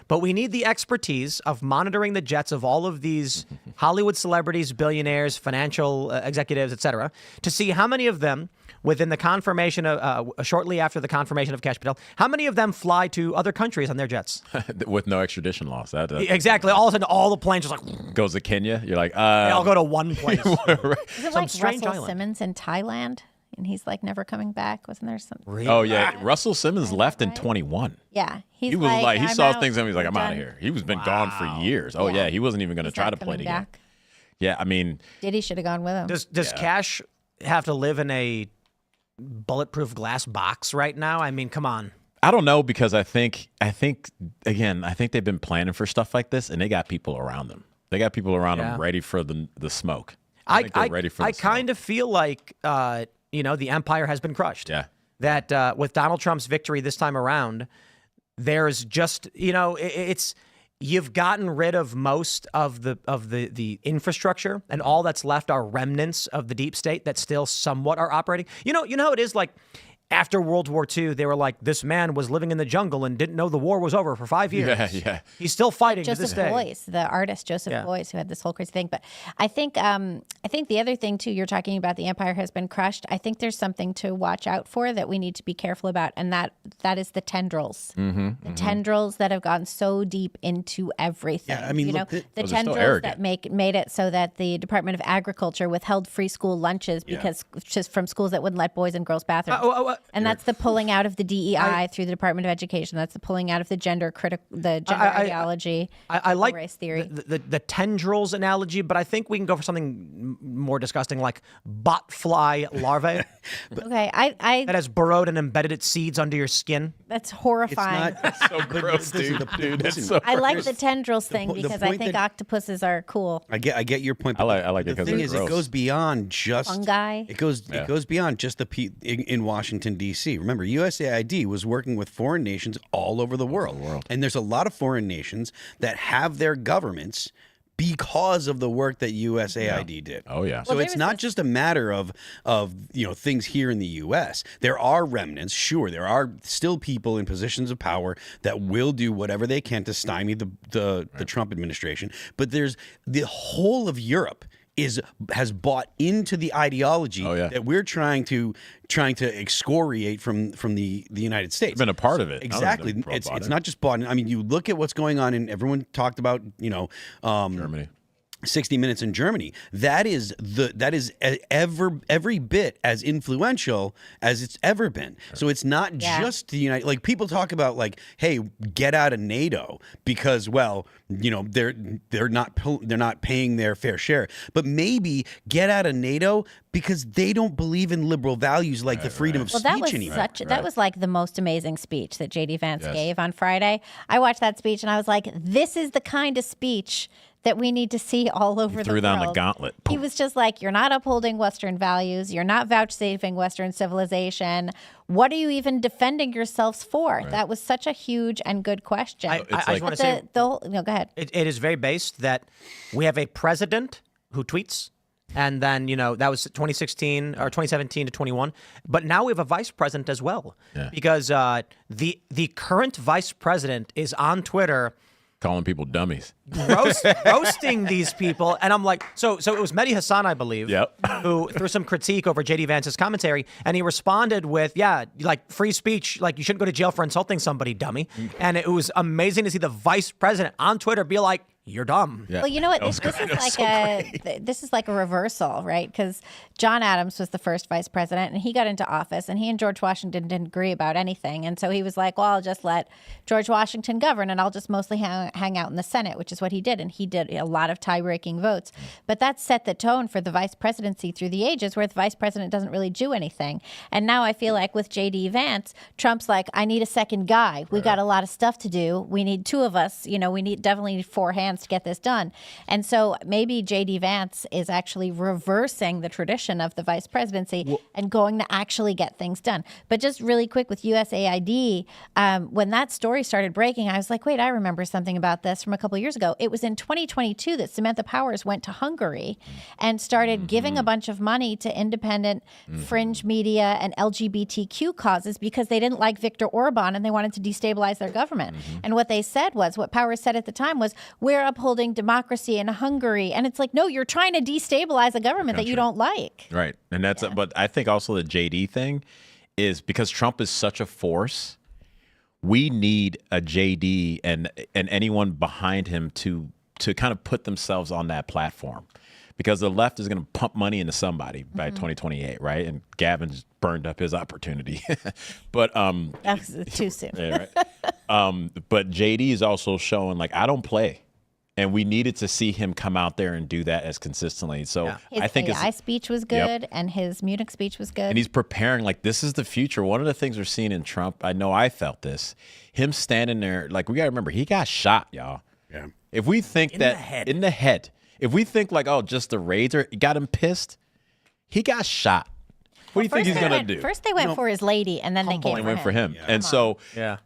But we need the expertise of monitoring the jets of all of these Hollywood celebrities, billionaires, financial executives, etc., to see how many of them, within the confirmation of shortly after the confirmation of Kash Patel, how many of them fly to other countries on their jets with no extradition laws. Exactly. All of a sudden, all the planes just like goes to Kenya. You're like, they all go to one place. Is it like Russell Simmons in Thailand? And he's like never coming back. Wasn't there some? Really? Oh yeah, Russell Simmons left in 21. Yeah, he was like he saw things and he was like, I'm out of here. He was been gone for years. Oh yeah, he wasn't even going to try to play it again. Yeah, I mean, Diddy should have gone with him. Does Kash have to live in a bulletproof glass box right now? I mean, come on. I don't know, because I think they've been planning for stuff like this, and they got people around them. They got people around them ready for the smoke. I think they're ready for the smoke. I kind of feel like the empire has been crushed. Yeah. That with Donald Trump's victory this time around, there's just, you've gotten rid of most of the infrastructure, and all that's left are remnants of the deep state that still somewhat are operating. You know how it is, like after World War II, they were like, this man was living in the jungle and didn't know the war was over for 5 years. Yeah. He's still fighting to this Joseph day. Beuys, the artist Joseph Beuys, who had this whole crazy thing. But I think the other thing too, you're talking about the empire has been crushed. I think there's something to watch out for that we need to be careful about, and that is the tendrils. The tendrils that have gone so deep into everything. Yeah, I mean, you know, look, the they're still tendrils arrogant. that made it so that the Department of Agriculture withheld free school lunches because just from schools that wouldn't let boys and girls bathrooms. And that's the pulling out of the DEI through the Department of Education. That's the pulling out of the gender ideology. I like race theory. the tendrils analogy, but I think we can go for something more disgusting, like botfly larvae Okay, I that has burrowed and embedded its seeds under your skin. that's horrifying. So gross, dude. That's so I like the tendrils thing the because I point think that- octopuses are cool. I get your point. I but like it the 'cause thing they're is, it gross. goes beyond just Fungi. It goes beyond just in Washington D.C. Remember, USAID was working with foreign nations all over the world, and there's a lot of foreign nations that have their governments because of the work that USAID did. Oh, yeah. So Well, it's not just a matter of things here in the U.S. There are remnants. Sure, there are still people in positions of power that will do whatever they can to stymie the Trump administration. But there's the whole of Europe has bought into the ideology that we're trying to excoriate from the United States. Been a part of it. Exactly. It's not just bought in. I mean, you look at what's going on, and everyone talked about Germany. 60 Minutes in Germany. That is every bit as influential as it's ever been. So it's not just the United. Like, people talk about, like, hey, get out of NATO because, they're not paying their fair share. But maybe get out of NATO because they don't believe in liberal values like the freedom of Well, speech anymore. That was like the most amazing speech that JD Vance gave on Friday. I watched that speech and I was like, this is the kind of speech that we need to see all over the world. Threw down the gauntlet. He was just like, you're not upholding Western values. You're not vouchsafing Western civilization. What are you even defending yourselves for? Right. That was such a huge and good question. I just want to say, go ahead. It is very based that we have a president who tweets. And then, that was 2016 or 2017 to 21. But now we have a vice president as well. Yeah. Because the current vice president is on Twitter calling people dummies, roasting these people. And I'm like, so it was Mehdi Hassan, I believe, who threw some critique over JD Vance's commentary. And he responded with, like, free speech, like, you shouldn't go to jail for insulting somebody, dummy. And it was amazing to see the vice president on Twitter be like, you're dumb. Yeah. Well, you know what? This is like a reversal, right? Because John Adams was the first vice president, and he got into office, and he and George Washington didn't agree about anything. And so he was like, well, I'll just let George Washington govern, and I'll just mostly hang out in the Senate, which is what he did. And he did a lot of tie-breaking votes. But that set the tone for the vice presidency through the ages, where the vice president doesn't really do anything. And now I feel like with J.D. Vance, Trump's like, I need a second guy. We got a lot of stuff to do. We need two of us. We definitely need four hands to get this done. And so maybe J.D. Vance is actually reversing the tradition of the vice presidency and going to actually get things done. But just really quick with USAID, when that story started breaking, I was like, wait, I remember something about this from a couple of years ago. It was in 2022 that Samantha Powers went to Hungary and started giving a bunch of money to independent fringe media and LGBTQ causes because they didn't like Viktor Orban and they wanted to destabilize their government. And what they said was, what Powers said at the time was, we're upholding democracy in Hungary. And it's like, no, you're trying to destabilize a government that you don't like. Right. And that's, but I think also the JD thing is because Trump is such a force, we need a JD and anyone behind him to kind of put themselves on that platform, because the left is going to pump money into somebody by 2028, right? And Gavin's burned up his opportunity. But that was too soon. Yeah, right. But JD is also showing, like, I don't play. And we needed to see him come out there and do that as consistently. So his I think AI speech was good, and his Munich speech was good. And he's preparing, like, this is the future. One of the things we're seeing in Trump, I know I felt this, him standing there, like, we got to remember, he got shot, y'all. Yeah. If we think in the head, if we think like, oh, just the raids got him pissed, he got shot. What do you think he's going to do? First they went for his lady, and then they came Went for him. Yeah. And so Yeah.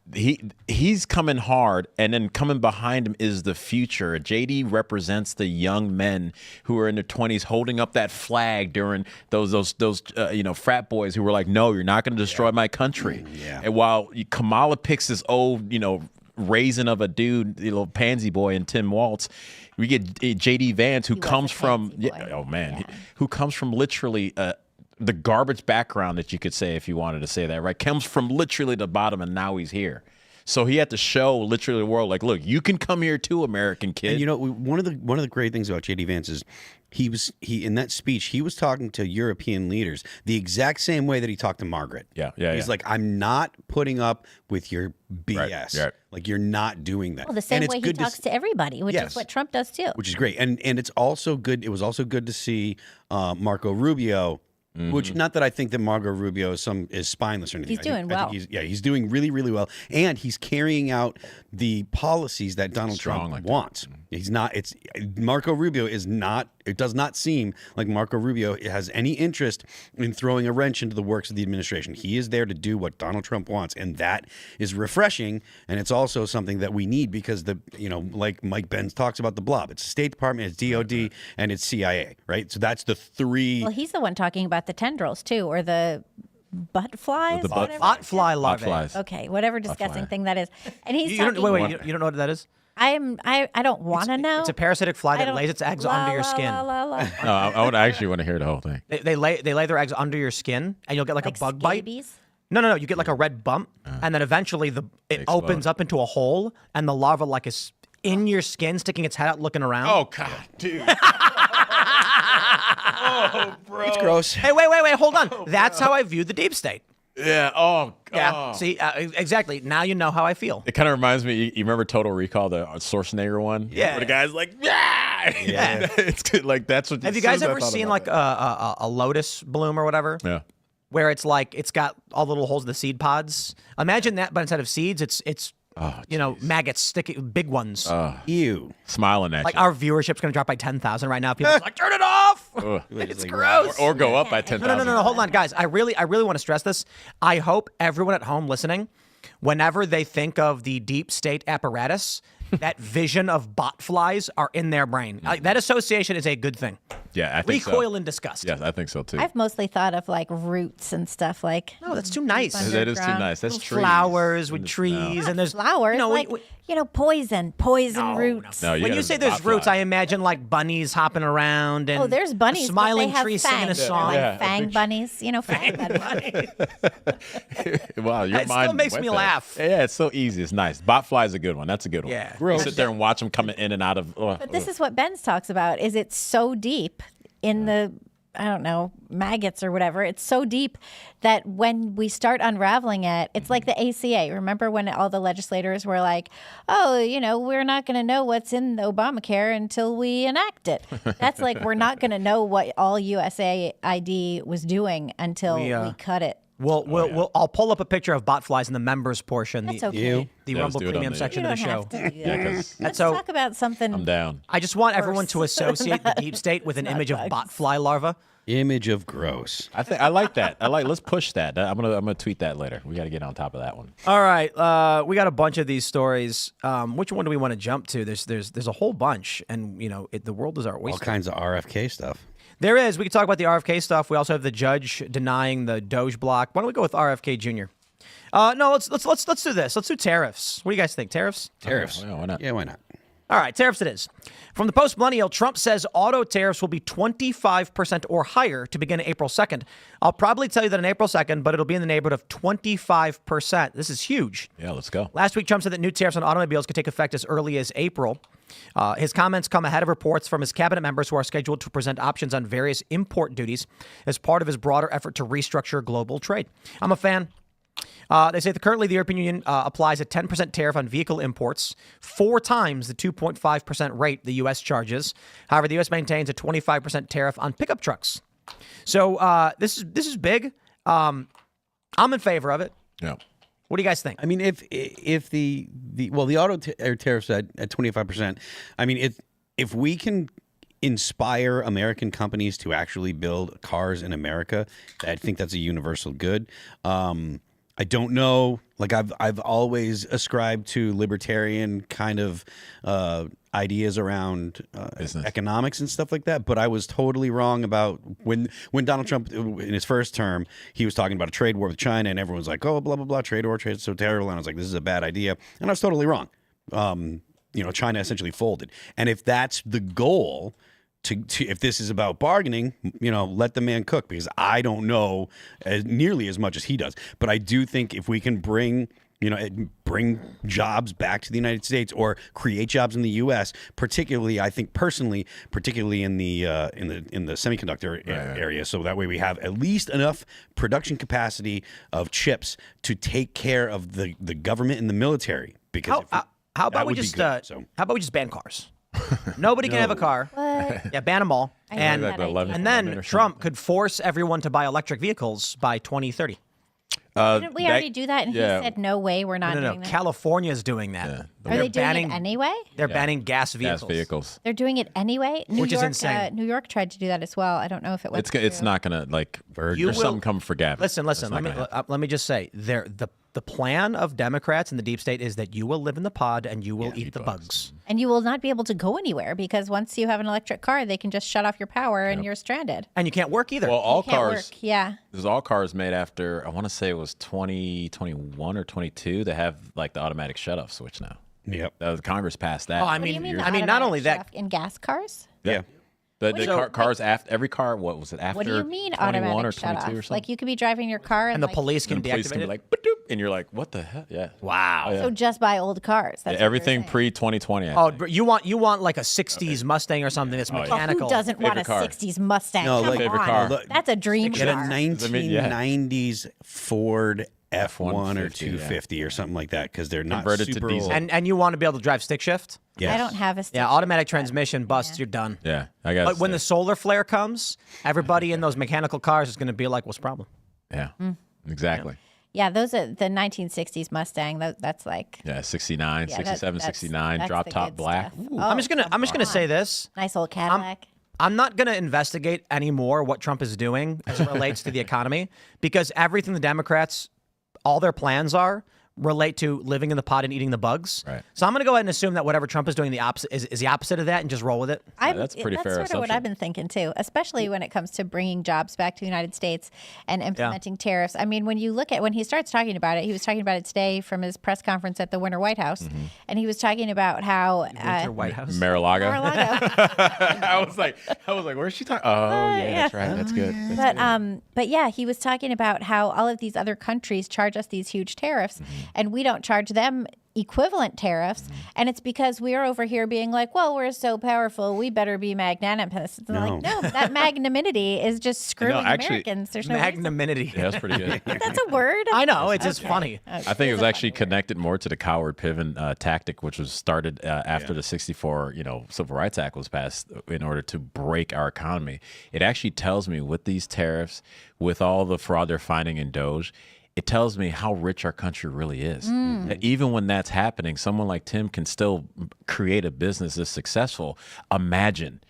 he's coming hard, and then coming behind him is the future. JD represents the young men who are in their 20s holding up that flag during those frat boys who were like, no, you're not going to destroy my country. Yeah. And while Kamala picks this old, raisin of a dude, the little pansy boy in Tim Waltz, we get JD Vance, who comes from who comes from literally the garbage background that you could say, if you wanted to say that, right? Comes from literally the bottom, and now he's here. So he had to show literally the world, like, look, you can come here too, American kid. And one of the great things about JD Vance is he in that speech he was talking to European leaders the exact same way that he talked to Margaret. He's like, I'm not putting up with your BS. Right. Like, you're not doing that. Well, the same way he talks to everybody, which is what Trump does too. Which is great, and it's also good. It was also good to see Marco Rubio. Which, not that I think that Marco Rubio is spineless or anything. He's doing well. He's doing really, really well, and he's carrying out the policies that Donald Trump wants. He's not. It's Marco Rubio is not. It does not seem like Marco Rubio has any interest in throwing a wrench into the works of the administration. He is there to do what Donald Trump wants, and that is refreshing. And it's also something that we need because like Mike Benz talks about the blob. It's the State Department, it's DOD, and it's CIA, right? So that's the three. Well, he's the one talking about the tendrils too, or the butt flies. Bot fly larvae. Flies. Okay, whatever disgusting thing that is. And he's You talking. don't, wait, you don't know what that is? I don't want to know. It's a parasitic fly I that lays its eggs under your skin. No, I would actually want to hear the whole thing. They lay their eggs under your skin, and you'll get like a bug scabies? bite. No. You get like a red bump, and then eventually it opens up into a hole, and the larva is in your skin, sticking its head out, looking around. Oh God, dude. Oh, bro. It's gross. Hey, wait, hold on. That's how I view the deep state. Yeah. Oh, God. Yeah. See, exactly. Now you know how I feel. It kind of reminds me. You remember Total Recall, the Schwarzenegger one? Yeah. Where the guy's like, yeah. It's good. Like that's what. Have you guys ever seen like a lotus bloom or whatever? Yeah. Where it's like it's got all the little holes in the seed pods. Imagine that, but instead of seeds, it's maggots, sticking big ones. Ew. Smiling at Like you. our viewership's going to drop by 10,000 right now. People are like, turn it off. It's gross. Or go up by 10,000. No. Hold on, guys. I really want to stress this. I hope everyone at home listening, whenever they think of the deep state apparatus, that vision of bot flies are in their brain. That association is a good thing. Yeah, I think Recoil so. in disgust. Yes, I think so too. I've mostly thought of like roots and stuff like. No, that's too nice. That is too nice. That's trees. Flowers with trees, and there's Flowers, poison roots. No, when you say there's roots, I imagine like bunnies hopping around and there's bunnies, a smiling but they have tree fangs. singing a song. Like fang bunnies, fang bunnies. Wow, your It mind still makes went me there. laugh. Yeah, it's so easy. It's nice. Botfly is a good one. That's a good one. Yeah. You sit there and watch them coming in and out of. But this is what Benz talks about. Is it's so deep in the maggots or whatever. It's so deep that when we start unraveling it, it's like the ACA. Remember when all the legislators were like, oh, we're not going to know what's in Obamacare until we enact it. That's like, we're not going to know what all USAID was doing until we cut it. I'll pull up a picture of bot flies in the members portion. That's okay. The Rumble Premium section You of the don't show. have to do that. Let's So- talk about something. I'm down. I just want everyone to associate the deep state with an image of bot fly larva. Image of gross. I like that. Let's push that. I'm gonna tweet that later. We got to get on top of that one. All right, we got a bunch of these stories. Which one do we want to jump to? There's a whole bunch, and the world is our oyster. All kinds of RFK stuff. There is. We can talk about the RFK stuff. We also have the judge denying the DOJ block. Why don't we go with RFK Jr.? No, let's do this. Let's do tariffs. What do you guys think? Tariffs? Tariffs. Yeah, why not? Yeah, why not? All right, tariffs it is. From the post-millennial, Trump says auto tariffs will be 25% or higher to begin April 2nd. I'll probably tell you that on April 2nd, but it'll be in the neighborhood of 25%. This is huge. Yeah, let's go. Last week, Trump said that new tariffs on automobiles could take effect as early as April. His comments come ahead of reports from his cabinet members who are scheduled to present options on various import duties as part of his broader effort to restructure global trade. I'm a fan. They say that currently the European Union applies a 10% tariff on vehicle imports, 4 times the 2.5% rate the U.S. charges. However, the U.S. maintains a 25% tariff on pickup trucks. So this is big. I'm in favor of it. Yeah. What do you guys think? I mean, if the auto tariffs at 25%. I mean, if we can inspire American companies to actually build cars in America. I think that's a universal good. I don't know. Like I've always ascribed to libertarian kind of ideas around economics and stuff like that, but I was totally wrong about when Donald Trump in his first term, he was talking about a trade war with China, and everyone's like, oh, blah blah blah, trade is so terrible, and I was like, this is a bad idea, and I was totally wrong. China essentially folded, and if that's the goal. If this is about bargaining, let the man cook, because I don't know nearly as much as he does. But I do think if we can bring jobs back to the United States or create jobs in the U.S., particularly, I think personally, particularly in the semiconductor area, so that way we have at least enough production capacity of chips to take care of the government and the military. Because how about we just ban cars? Nobody can have a car. What? Yeah, ban them all. And then Trump could force everyone to buy electric vehicles by 2030. Didn't we already do that? And he said, no way, we're not doing that. California's doing that. Yeah. Are they doing it anyway? They're banning gas vehicles. They're doing it anyway? Which is insane. New York tried to do that as well. I don't know if it went It's not going to, there's something coming for Gavin. Listen. Let me just say, the plan of Democrats and the deep state is that you will live in the pod and you will eat the bugs. And you will not be able to go anywhere, because once you have an electric car, they can just shut off your power and you're stranded. And you can't work either. Well, all cars. Yeah. There's all cars made after, I want to say it was 2021 or 22 that have the automatic shut-off switch now. Yep. Congress passed that. Oh, I mean, not only that. In gas cars? Yeah. The cars after every car. What was it after? What do you mean 21 automatic or shut 22 off? or something? Like you could be driving your car and the police can Police deactivate can be it. like, "Ba-doop," and you're like, what the hell? Yeah. Wow. Oh, yeah. So just buy old cars. That's what Everything you're saying. pre 2020. But you want like a '60s Mustang or something that's mechanical. Who doesn't want a car. 60s Mustang? No, Come favorite on. car. That's a dream Get a car. 1990s Ford F1 or 150, 250 or something like that, because they're not Converted to super diesel. old. And you want to be able to drive stick shift? Yes. I don't have a stick Yeah, shift, automatic but- transmission busts, you're done. Yeah, I got. But when the solar flare comes, everybody in those mechanical cars is going to be like, what's the problem? Yeah, exactly. Yeah, those are the 1960s Mustang. That's like 69, Yeah, 67, that's 69, the drop good top black. stuff. Ooh. I'm just gonna say this. nice old Cadillac. I'm not going to investigate anymore what Trump is doing as it relates to the economy, because everything the Democrats, all their plans relate to living in the pod and eating the bugs. Right. So I'm going to go ahead and assume that whatever Trump is doing is the opposite of that, and just roll with it. That's pretty fair That's sort of what assumption. I've been thinking too, especially when it comes to bringing jobs back to the United States and implementing tariffs. I mean, when you look at when he starts talking about it, he was talking about it today from his press conference at the Winter White House, and he was talking about how White House. Mar-a-Lago. Mar-a-Lago. I was like, where's she talking? Oh, yeah, that's right. That's good. But yeah, he was talking about how all of these other countries charge us these huge tariffs, and we don't charge them equivalent tariffs, and it's because we're over here being like, well, we're so powerful, we better be magnanimous. And like, no, that magnanimity is just screwing Americans. There's no reason. Magnanimity. Yeah, that's pretty good. That's a word. I know, it's just funny. I think it was actually connected more to the Coward Piven tactic, which was started after the '64, Civil Rights Act was passed in order to break our economy. It actually tells me with these tariffs, with all the fraud they're finding in DOJ, it tells me how rich our country really is. That even when that's happening, someone like Tim can still create a business that's successful. Imagine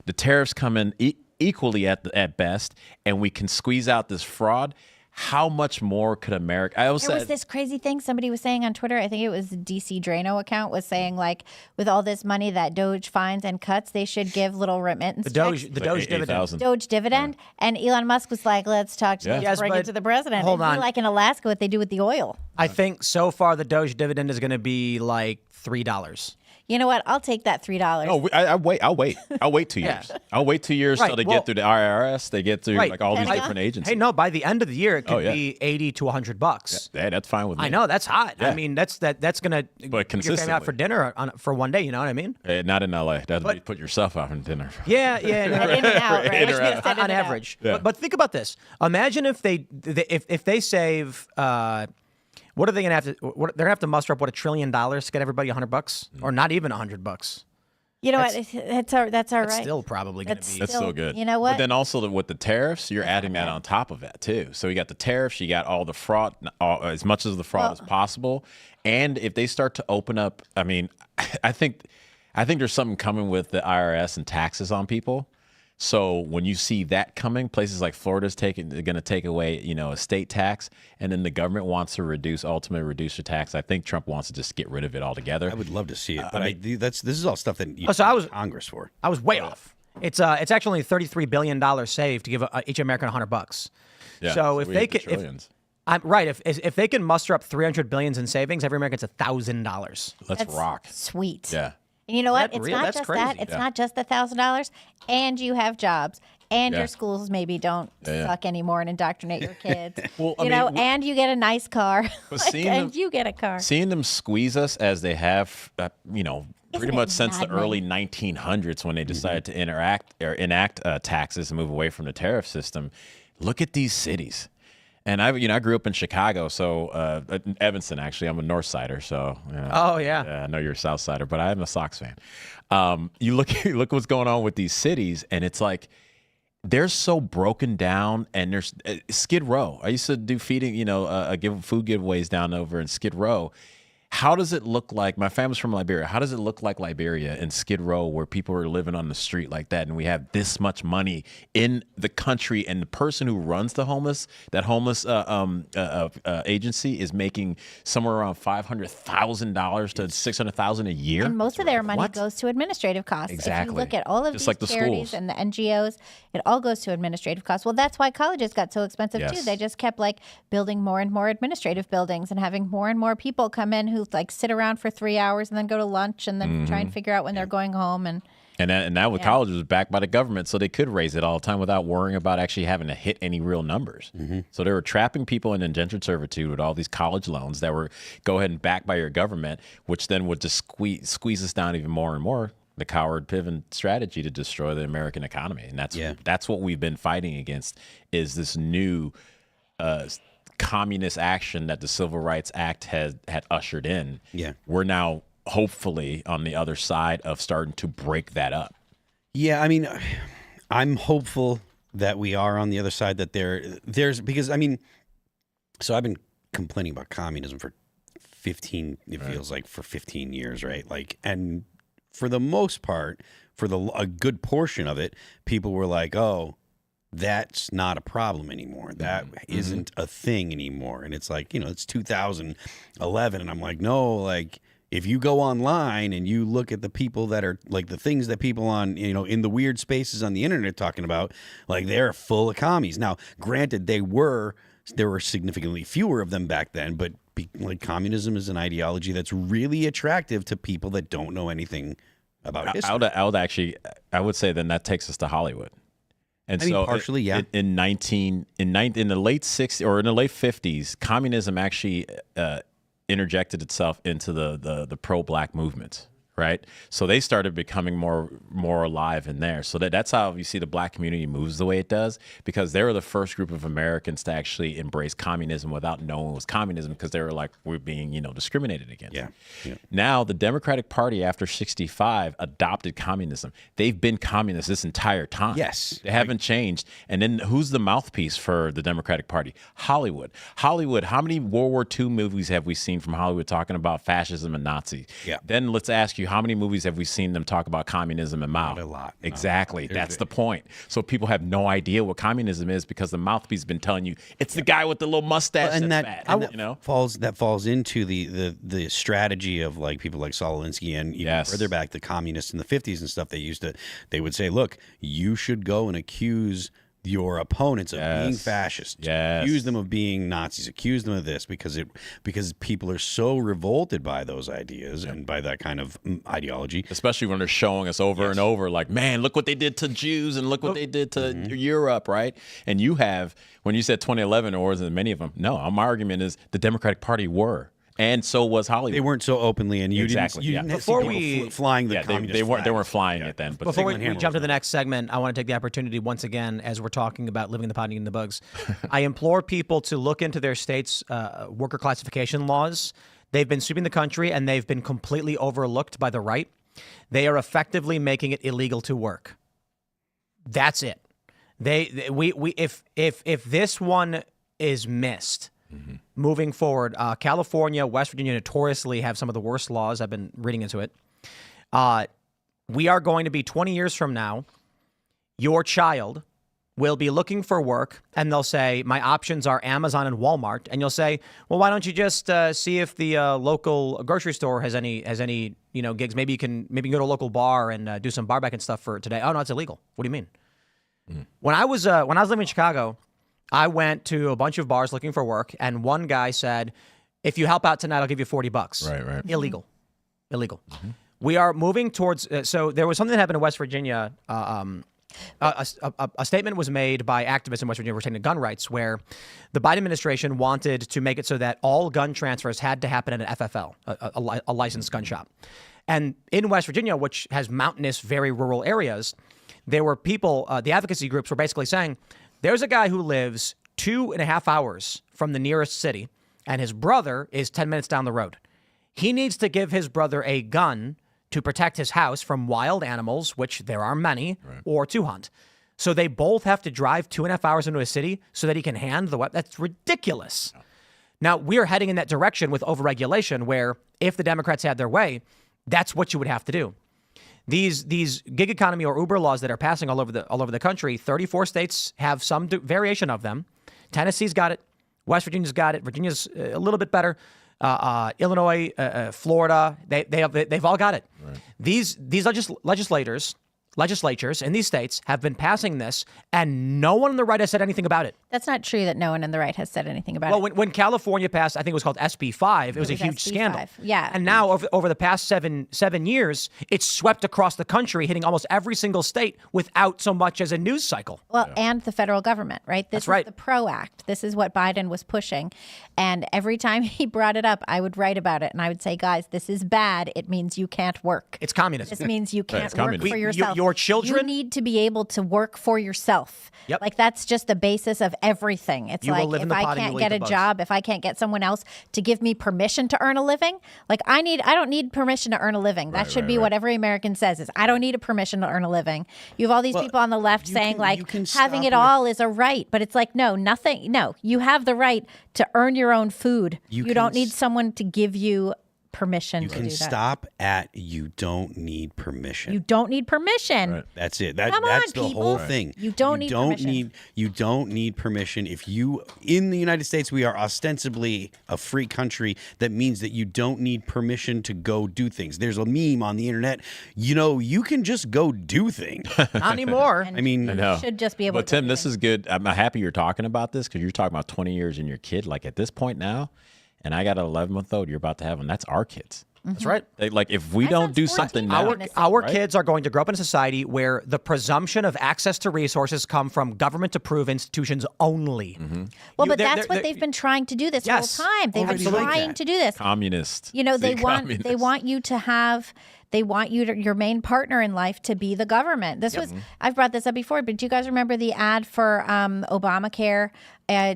the tariffs come in equally at best, and we can squeeze out this fraud. How much more could America? There was this crazy thing somebody was saying on Twitter. I think it was the DC Drano account was saying, like, with all this money that Doge finds and cuts, they should give little remittance checks. The Doge dividend. Doge dividend. And Elon Musk was like, let's talk to Yeah. let's bring it to the president. Hold It'd be on. like in Alaska, what they do with the oil. I think so far the Doge dividend is going to be like $3. You know what? I'll take that $3. Oh, I'll wait 2 years. I'll wait 2 years Right, till they well- get through the IRS. They get through Right. like all these Pentagon? different agencies. Hey, no, by the end of the year, it could yeah. be $80 to $100. Yeah, that's fine with me. I know, that's hot. I Yeah. mean, that's gonna But get your family out consistently. for dinner for one day. You know what I mean? Not in LA. That'd be put yourself out for dinner. Yeah. In and out, right? In or I out. just said in On and out. average. Yeah. But think about this. Imagine if they save. What are they gonna have to? They're gonna have to muster up $1 trillion to get everybody $100, or not even $100. You know what? That's all That's right. still probably gonna That's be. That's Still, so good. you know what? But then also with the tariffs, you're adding that on top of that too. So you got the tariffs, you got all the fraud, as much as the fraud as possible. And if they start to open up, I mean, I think I think there's something coming with the IRS and taxes on people. So when you see that coming, places like Florida's they're going to take away, a state tax, and then the government wants to ultimately reduce the tax. I think Trump wants to just get rid of it altogether. I would love to see it, but this is all stuff that you Congress for. I was way off. It's actually $33 billion saved to give each American $100. Yeah, so if they could, if they can muster up $300 billion in savings, every American gets $1,000. Let's rock. Sweet. Yeah. And you know what? That's Not just crazy. that. It's not just the $1,000, and you have jobs, and your schools maybe don't suck anymore and indoctrinate your kids. Well, and you get a nice car, you get a car. Seeing them squeeze us as they have, pretty much since the early 1900s when they decided to enact taxes and move away from the tariff system. Look at these cities. And I grew up in Chicago, so Evanston actually. I'm a North Sider, so Oh yeah. I know you're a South Sider, but I'm a Sox fan. You look what's going on with these cities, and it's like they're so broken down. And there's Skid Row. I used to do feeding, give food giveaways down over in Skid Row. How does it look like? My family's from Liberia. How does it look like Liberia and Skid Row, where people are living on the street like that, and we have this much money in the country, and the person who runs the homeless agency is making somewhere around $500,000 to $600,000 a year? And most of their money goes to administrative costs. Exactly. If you look at all of Just these like the charities schools. and the NGOs, it all goes to administrative costs. Well, that's why colleges got so expensive too. Yes. They just kept building more and more administrative buildings and having more and more people come in who sit around for 3 hours and then go to lunch and then try and figure out when they're going home. And now with colleges was backed by the government, so they could raise it all the time without worrying about actually having to hit any real numbers. So they were trapping people in indentured servitude with all these college loans that were go ahead and backed by your government, which then would just squeeze us down even more and more. The Coward Piven strategy to destroy the American economy, and that's what we've been fighting against. Is this new communist action that the Civil Rights Act had ushered in? Yeah, we're now hopefully on the other side of starting to break that up. Yeah, I mean, I'm hopeful that we are on the other side, that there's because so I've been complaining about communism for 15 years, right? And for the most part, for a good portion of it, people were like, oh, that's not a problem anymore. That isn't a thing anymore. And it's it's 2011. And I'm like, no, if you go online and you look at the people that are the things that people on, in the weird spaces on the internet talking about, they're full of commies. Now, granted, there were significantly fewer of them back then, but communism is an ideology that's really attractive to people that don't know anything about history. I would say then that takes us to Hollywood. And partially, yeah. In the late 60s or in the late 50s, communism actually interjected itself into the pro-black movement, right? So they started becoming more alive in there. So that's how you see the black community moves the way it does, because they were the first group of Americans to actually embrace communism without knowing it was communism, because they were we're being discriminated against. Yeah. Now the Democratic Party after 65 adopted communism. They've been communist this entire time. Yes. They haven't changed. And then who's the mouthpiece for the Democratic Party? Hollywood. How many World War II movies have we seen from Hollywood talking about fascism and Nazis? Yeah. Then let's ask you, how many movies have we seen them talk about communism and Mao? Not a lot. No. Exactly. That's the point. So people have no idea what communism is because the mouthpiece has been telling you it's the guy with the little mustache that falls into the strategy of people like Saul Alinsky and even further back, the communists in the 50s and stuff. They would say, look, you should go and accuse your opponents of being fascist. Yes. Accuse them of being Nazis. Accuse them of this because people are so revolted by those ideas and by that kind of ideology. Especially when they're showing us over and over, man, look what they did to Jews and look what they did to Europe, right? And you have, when you said 2011 or wasn't many of them, no, my argument is the Democratic Party were. And so was Hollywood. They weren't so openly, and you didn't Before see people flying the communist they weren't flag. flying it then. But before we jump to the next segment, I want to take the opportunity once again, as we're talking about living in the pod and eating the bugs. I implore people to look into their state's worker classification laws. They've been sweeping the country, and they've been completely overlooked by the right. They are effectively making it illegal to work. That's it. If this one is missed. Moving forward, California, West Virginia notoriously have some of the worst laws. I've been reading into it. we are going to be 20 years from now, your child will be looking for work and they'll say, my options are Amazon and Walmart. And you'll say, well, why don't you just see if the local grocery store has any gigs? Maybe you can go to a local bar and do some barback and stuff for today. Oh, no, it's illegal. What do you mean? When I was living in Chicago, I went to a bunch of bars looking for work. And one guy said, if you help out tonight, I'll give you $40. Right. Illegal. We are moving towards. So there was something that happened in West Virginia. A statement was made by activists in West Virginia pertaining to gun rights, where the Biden administration wanted to make it so that all gun transfers had to happen at an FFL, a licensed gun shop. And in West Virginia, which has mountainous, very rural areas, there were people, the advocacy groups were basically saying, there's a guy who lives 2.5 hours from the nearest city, and his brother is 10 minutes down the road. He needs to give his brother a gun to protect his house from wild animals, which there are many, or to hunt. So they both have to drive 2.5 hours into a city so that he can hand the weapon. That's ridiculous. Now, we're heading in that direction with overregulation, where if the Democrats had their way, that's what you would have to do. These gig economy or Uber laws that are passing all over the country, 34 states have some variation of them. Tennessee's got it. West Virginia's got it. Virginia's a little bit better. Illinois, Florida, they've all got it. Right. These legislatures in these states have been passing this, and no one on the right has said anything about it. That's not true that no one on the right has said anything about it. Well, when California passed, I think it was called SB 5, it was a huge scandal. Yeah. And now over the past seven years, it's swept across the country, hitting almost every single state without so much as a news cycle. Well, and the federal government, right? This That's right. is the PRO Act. This is what Biden was pushing. And every time he brought it up, I would write about it. And I would say, guys, this is bad. It means you can't work. It's communism. This means you can't work communism. for yourself. Your children? You need to be able to work for yourself. Yep. Like, that's just the basis of everything. It's You will like, live in if the I pot and can't you'll eat get the a bugs. job, if I can't get someone else to give me permission to earn a living, like I don't need permission to earn a living. That should be what every American says is, I don't need a permission to earn a living. You have all these people on the left saying having it all is a right, but it's like, no, you have the right to earn your own food. You don't need someone to give you permission to do that. You can stop at you don't need permission. You don't need permission. Right. That's it. Come That's on, the people. whole thing. You don't need permission. You don't need permission. If you, in the United States, we are ostensibly a free country. That means that you don't need permission to go do things. There's a meme on the internet. You can just go do things. Not anymore. I mean, You should just be able But to. Tim, this is good. I'm happy you're talking about this because you're talking about 20 years in your kid. Like at this point now, and I got an 11-month-old, you're about to have one. That's our kids. That's right. Like if we My don't son's do 14 something now. now, Our kids are going to grow up in a society where the presumption of access to resources come from government-approved institutions only. Well, but that's what they've been trying to do this whole time. They've been trying to do this. communist. They want you to have. They want your main partner in life to be the government. This was, I've brought this up before, but do you guys remember the ad for Obamacare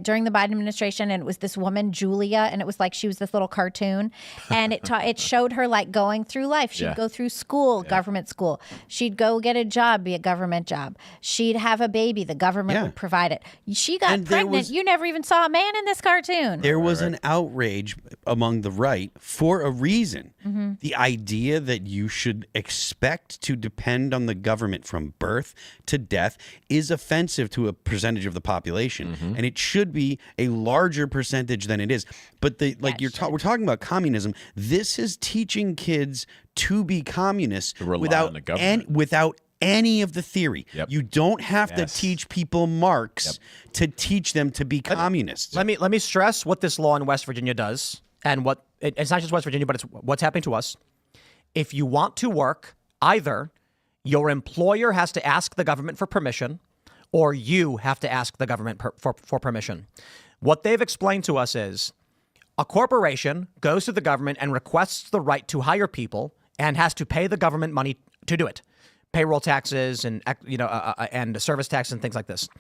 during the Biden administration? And it was this woman, Julia, and it was like she was this little cartoon. And it showed her like going through life. She'd go through school, government school. She'd go get a job, be a government job. She'd have a baby, the government would provide it. She got pregnant. You never even saw a man in this cartoon. There was an outrage among the right for a reason. The idea that you should expect to depend on the government from birth to death is offensive to a percentage of the population, and it should be a larger percentage than it is. But we're talking about communism. This is teaching kids to be communists without any of the theory. You don't have to teach people Marx to teach them to be communists. Let me stress what this law in West Virginia does, and it's not just West Virginia, but it's what's happening to us. If you want to work, either your employer has to ask the government for permission, or you have to ask the government for permission. What they've explained to us is a corporation goes to the government and requests the right to hire people and has to pay the government money to do it. Payroll taxes and service tax and things like this.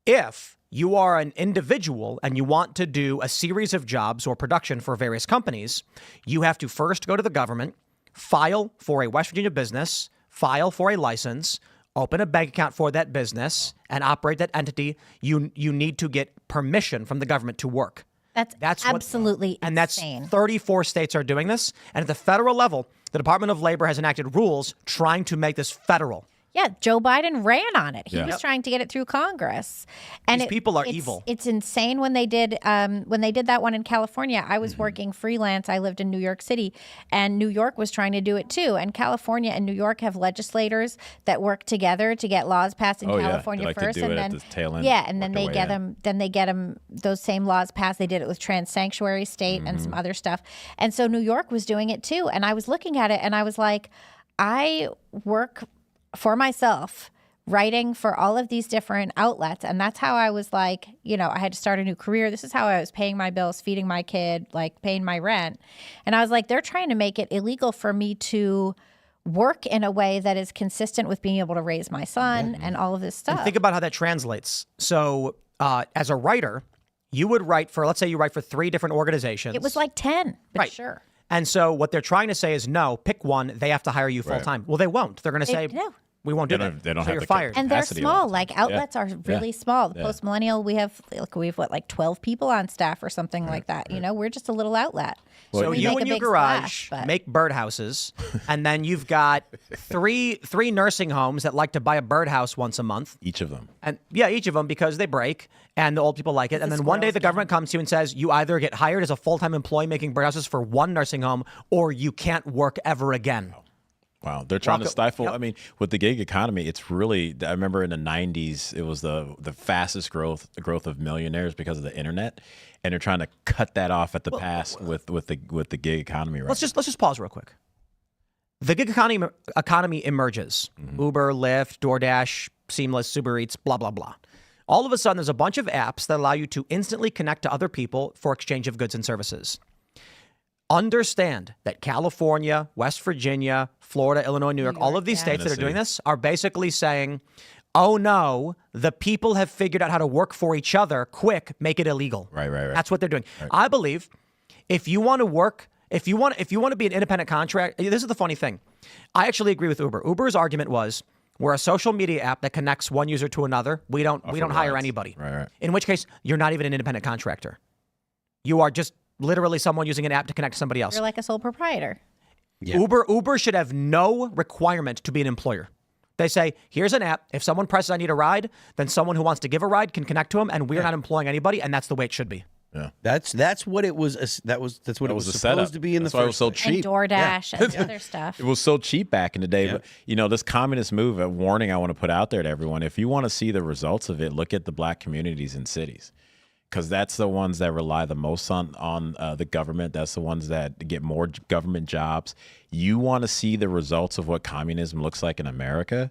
If you are an individual and you want to do a series of jobs or production for various companies, you have to first go to the government, file for a West Virginia business, file for a license, open a bank account for that business, and operate that entity. You need to get permission from the government to work. That's absolutely and insane. that's 34 states are doing this. And at the federal level, the Department of Labor has enacted rules trying to make this federal. Yeah, Joe Biden ran on it. He Yeah. was trying to get it through Congress. And These people are evil. It's insane when they did that one in California. I was working freelance. I lived in New York City, and New York was trying to do it too. And California and New York have legislators that work together to get laws passed in Oh, yeah. California They like to first, do and it at then the tail end, and then work their they way get in. them. Then they get them those same laws passed. They did it with trans sanctuary state and some other stuff. And so New York was doing it too. And I was looking at it, and I was like, I work for myself, writing for all of these different outlets. And that's how I was like, I had to start a new career. This is how I was paying my bills, feeding my kid, like paying my rent. And I was like, they're trying to make it illegal for me to work in a way that is consistent with being able to raise my son and all of this stuff. And think about how that translates. So as a writer, you would write for, let's say you write for 3 different organizations. It was like 10, but Right. sure. And so what they're trying to say is, no, pick one. They have to hire you full time. Well, they won't. They're going to say, no. we won't do They that. don't- they don't so have you're the fired. And they're capacity a lot small. of Like times. outlets are really small. The Yeah. Post Millennial, we have like 12 people on staff or something like that. We're just a little outlet. So we you make and a your big garage splash, but- make birdhouses, and then you've got three nursing homes that like to buy a birdhouse once a month. Each of them. And yeah, each of them because they break and the old people like it. And then one day the government comes to you and says, you either get hired as a full-time employee making birdhouses for one nursing home or you can't work ever again. Wow, they're trying to stifle. I mean, with the gig economy, it's really. I remember in the '90s, it was the fastest growth of millionaires because of the internet, and they're trying to cut that off at the pass with the gig economy. Right. Let's just pause real quick. The gig economy emerges. Uber, Lyft, DoorDash, Seamless, Uber Eats, blah, blah, blah. All of a sudden, there's a bunch of apps that allow you to instantly connect to other people for exchange of goods and services. Understand that California, West Virginia, Florida, Illinois, New York, all of these states that are doing this are basically saying, oh no, the people have figured out how to work for each other. Quick, make it illegal. Right. That's what they're doing. I believe if you want to work, if you want to be an independent contractor, this is the funny thing. I actually agree with Uber. Uber's argument was, we're a social media app that connects one user to another. We don't hire anybody. Right. In which case, you're not even an independent contractor. You are just literally someone using an app to connect to somebody else. You're like a sole proprietor. Yeah. Uber should have no requirement to be an employer. They say, here's an app. If someone presses I need a ride, then someone who wants to give a ride can connect to him, and we're not employing anybody, and that's the way it should be. Yeah. That's what it was. That's what it was the supposed setup. to be in That's the why first it was so place. cheap. And DoorDash and other stuff. It was so cheap back in the day. Yeah. But, this communist move, a warning I want to put out there to everyone. If you want to see the results of it, look at the black communities in cities. Because that's the ones that rely the most on the government. That's the ones that get more government jobs. You want to see the results of what communism looks like in America.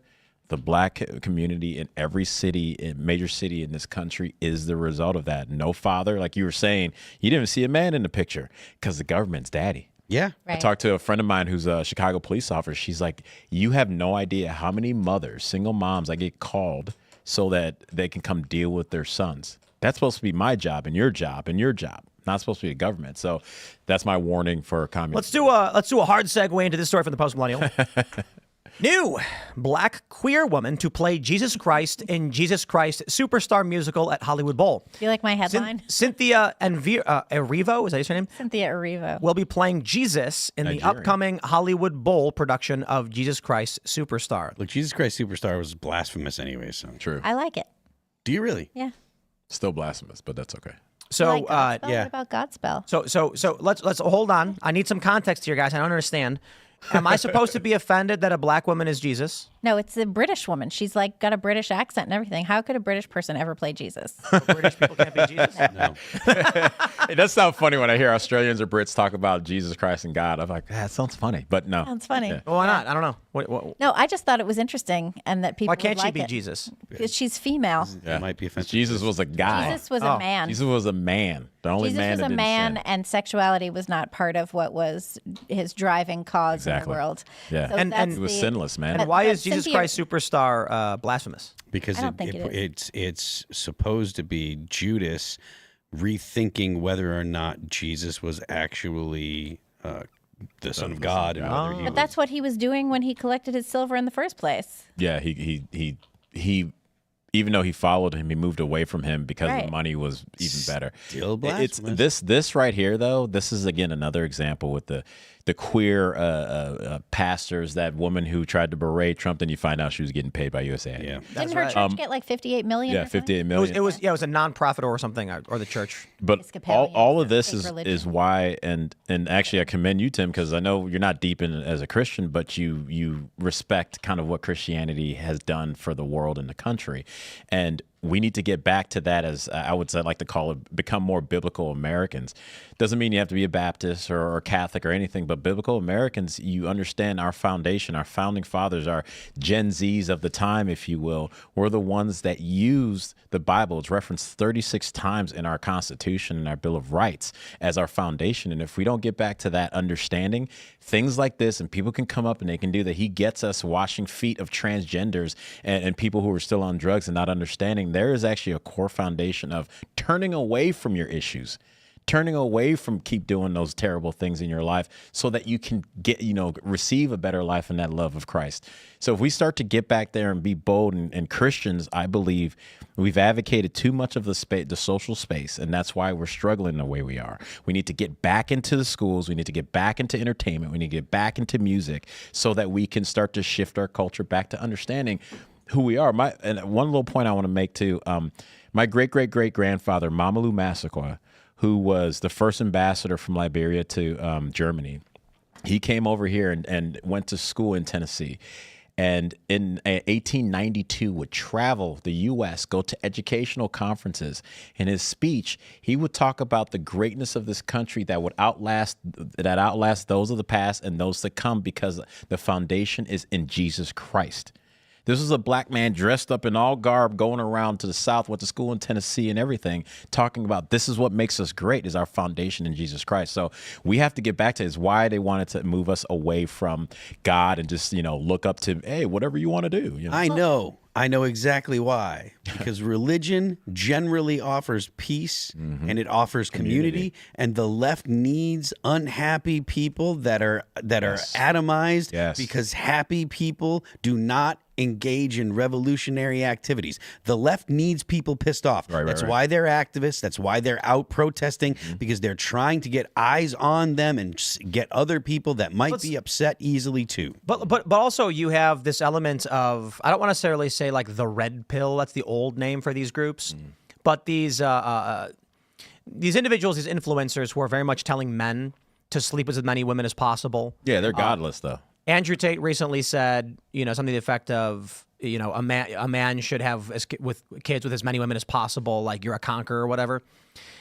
The black community in every city, in major city in this country, is the result of that. No father, like you were saying, you didn't see a man in the picture because the government's daddy. Yeah. Right. I talked to a friend of mine who's a Chicago police officer. She's like, you have no idea how many mothers, single moms, I get called so that they can come deal with their sons. That's supposed to be my job and your job and your job. Not supposed to be the government. So that's my warning for communism. Let's do a hard segue into this story from the Post Millennial. New black queer woman to play Jesus Christ in Jesus Christ Superstar musical at Hollywood Bowl. Do you like my headline? Cynthia Erivo, is that your name? Cynthia Erivo. Will be playing Jesus in the Nigerian. upcoming Hollywood Bowl production of Jesus Christ Superstar. Look, Jesus Christ Superstar was blasphemous anyway. So True. I like it. do you really? Yeah. Still blasphemous, but that's okay. So You like Godspell? yeah. What about Godspell? So let's hold on. I need some context here, guys. I don't understand. Am I supposed to be offended that a black woman is Jesus? No, it's a British woman. She's like got a British accent and everything. How could a British person ever play Jesus? British people can't be Jesus. No. It does sound funny when I hear Australians or Brits talk about Jesus Christ and God. I'm like, that sounds funny, but no. Sounds funny. Yeah. Well, why not? I don't know. What, No, I just thought it was interesting and that people why can't would she like be it. Jesus? Because she's female. Yeah. It might be offensive. Jesus was a guy. Jesus was a man. Jesus was a man. The only Jesus man was that a didn't man, sin. and sexuality was not part of what was his driving cause in the Exactly. world. Yeah. So And- that's He was the- sinless, man. but- Why but is Jesus Cynthia- Christ Superstar blasphemous? Because I don't think it it's supposed to be Judas rethinking whether or not Jesus was actually the Son of God, and whether he But was, that's what he was doing when he collected his silver in the first place. Yeah, he even though he followed him, he moved away from him because Right. the money was even better. Still It's blasphemous. this right here, though. This is again another example with the queer pastors. That woman who tried to berate Trump, then you find out she was getting paid by USAID. Yeah. Didn't her church get like 58 million? Yeah, or something? 58 It million. was it was a nonprofit or something, or the church. But Episcopalian, all of so this fake is religion. why, and actually I commend you, Tim, because I know you're not deep in it as a Christian, but you respect kind of what Christianity has done for the world and the country, and we need to get back to that, as I would say, I like to call it, become more biblical Americans. Doesn't mean you have to be a Baptist or Catholic or anything, but biblical Americans, you understand our foundation, our founding fathers, our Gen Zs of the time, if you will, were the ones that used the Bible. It's referenced 36 times in our Constitution and our Bill of Rights as our foundation. And if we don't get back to that understanding, things like this, and people can come up and they can do that. He gets us washing feet of transgenders and people who are still on drugs and not understanding. There is actually a core foundation of turning away from your issues, turning away from keep doing those terrible things in your life so that you can get, receive a better life in that love of Christ. So if we start to get back there and be bold and Christians, I believe we've advocated too much of the social space, and that's why we're struggling the way we are. We need to get back into the schools. We need to get back into entertainment. We need to get back into music so that we can start to shift our culture back to understanding who we are. And one little point I want to make too, my great-great-great-grandfather, Mamadou Massaquoi, who was the first ambassador from Liberia to Germany, he came over here and went to school in Tennessee. And in 1892 would travel the U.S., go to educational conferences. In his speech, he would talk about the greatness of this country that would outlast those of the past and those to come, because the foundation is in Jesus Christ. This was a black man dressed up in all garb going around to the South, went to school in Tennessee and everything, talking about this is what makes us great, is our foundation in Jesus Christ. So we have to get back to is why they wanted to move us away from God and just, look up to, hey, whatever you want to do. I know exactly why. Because religion generally offers peace and it offers community, and the left needs unhappy people that are atomized, Yes. because happy people do not engage in revolutionary activities. The left needs people pissed off. That's why they're activists. That's why they're out protesting, because they're trying to get eyes on them and get other people that might be upset easily too. But also you have this element of, I don't want to necessarily say like the red pill. That's the old name for these groups. But these individuals, these influencers who are very much telling men to sleep with as many women as possible. Yeah, they're godless, though. Andrew Tate recently said, something to the effect of, a man should have with kids with as many women as possible, like you're a conqueror or whatever.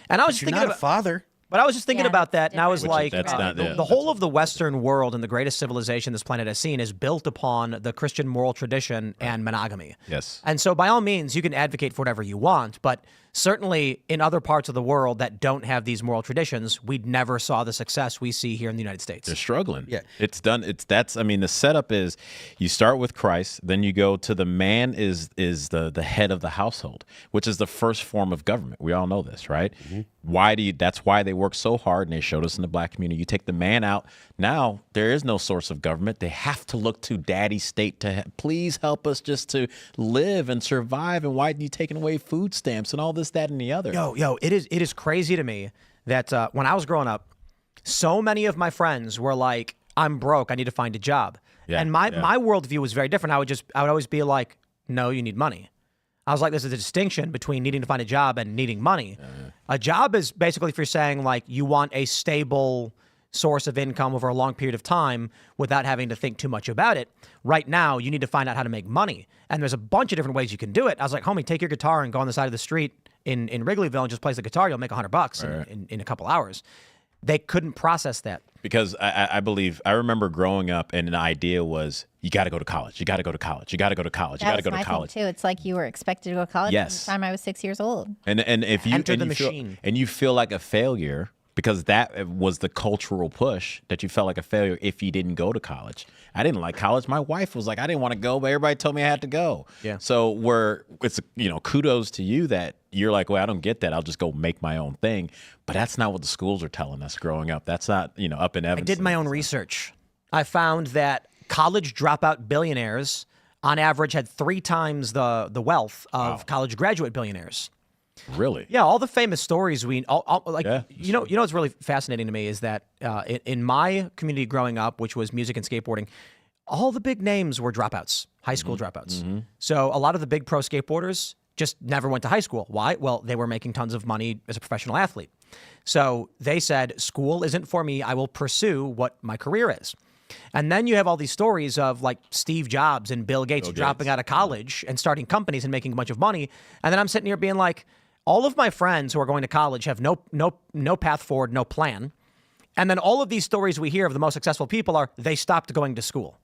And I was just You're thinking not a father. But I was just thinking Yeah, about that, that's and I was different. like, That's not- the whole of the Western world and the greatest civilization this planet has seen is built upon the Christian moral tradition and monogamy. Yes. And so by all means, you can advocate for whatever you want, but certainly in other parts of the world that don't have these moral traditions, we never saw the success we see here in the United States. They're struggling. Yeah. The setup is you start with Christ, then you go to the man is the head of the household, which is the first form of government. We all know this, right? That's why they work so hard, and they showed us in the black community. You take the man out, now there is no source of government. They have to look to daddy state to please help us just to live and survive. And why are you taking away food stamps and all this, that, and the other? Yo, it is crazy to me that when I was growing up, so many of my friends were like, I'm broke, I need to find a job. Yeah, and my worldview was very different. I would always be like, no, you need money. I was like, there's a distinction between needing to find a job and needing money. A job is basically if you're saying like you want a stable source of income over a long period of time without having to think too much about it. Right now, you need to find out how to make money. And there's a bunch of different ways you can do it. I was like, homie, take your guitar and go on the side of the street in Wrigleyville and just play the guitar. You'll make $100 in a couple hours. They couldn't process that. Because I believe, I remember growing up and the idea was, you got to go to college. You got to go to college. You got to go to college. You got to go to college. Too. It's like you were expected to go to college Yes. from the time I was 6 years old. And if you Enter the you feel, machine. and you feel like a failure, because that was the cultural push, that you felt like a failure if you didn't go to college. I didn't like college. My wife was like, I didn't want to go, but everybody told me I had to go. Yeah. So it's kudos to you that you're like, well, I don't get that. I'll just go make my own thing. But that's not what the schools are telling us growing up. That's not, up in Evanston. I did my own research. I found that college dropout billionaires on average, had 3 times the wealth of college graduate billionaires. Really? Yeah, all the famous stories Yeah, you know what's really fascinating to me is that in my community growing up, which was music and skateboarding, all the big names were dropouts, high school dropouts. So a lot of the big pro skateboarders just never went to high school. Why? Well, they were making tons of money as a professional athlete. So they said, school isn't for me. I will pursue what my career is. And then you have all these stories of like Steve Jobs and Bill Gates dropping out of college and starting companies and making a bunch of money. And then I'm sitting here being like, all of my friends who are going to college have no path forward, no plan. And then all of these stories we hear of the most successful people are they stopped going to school.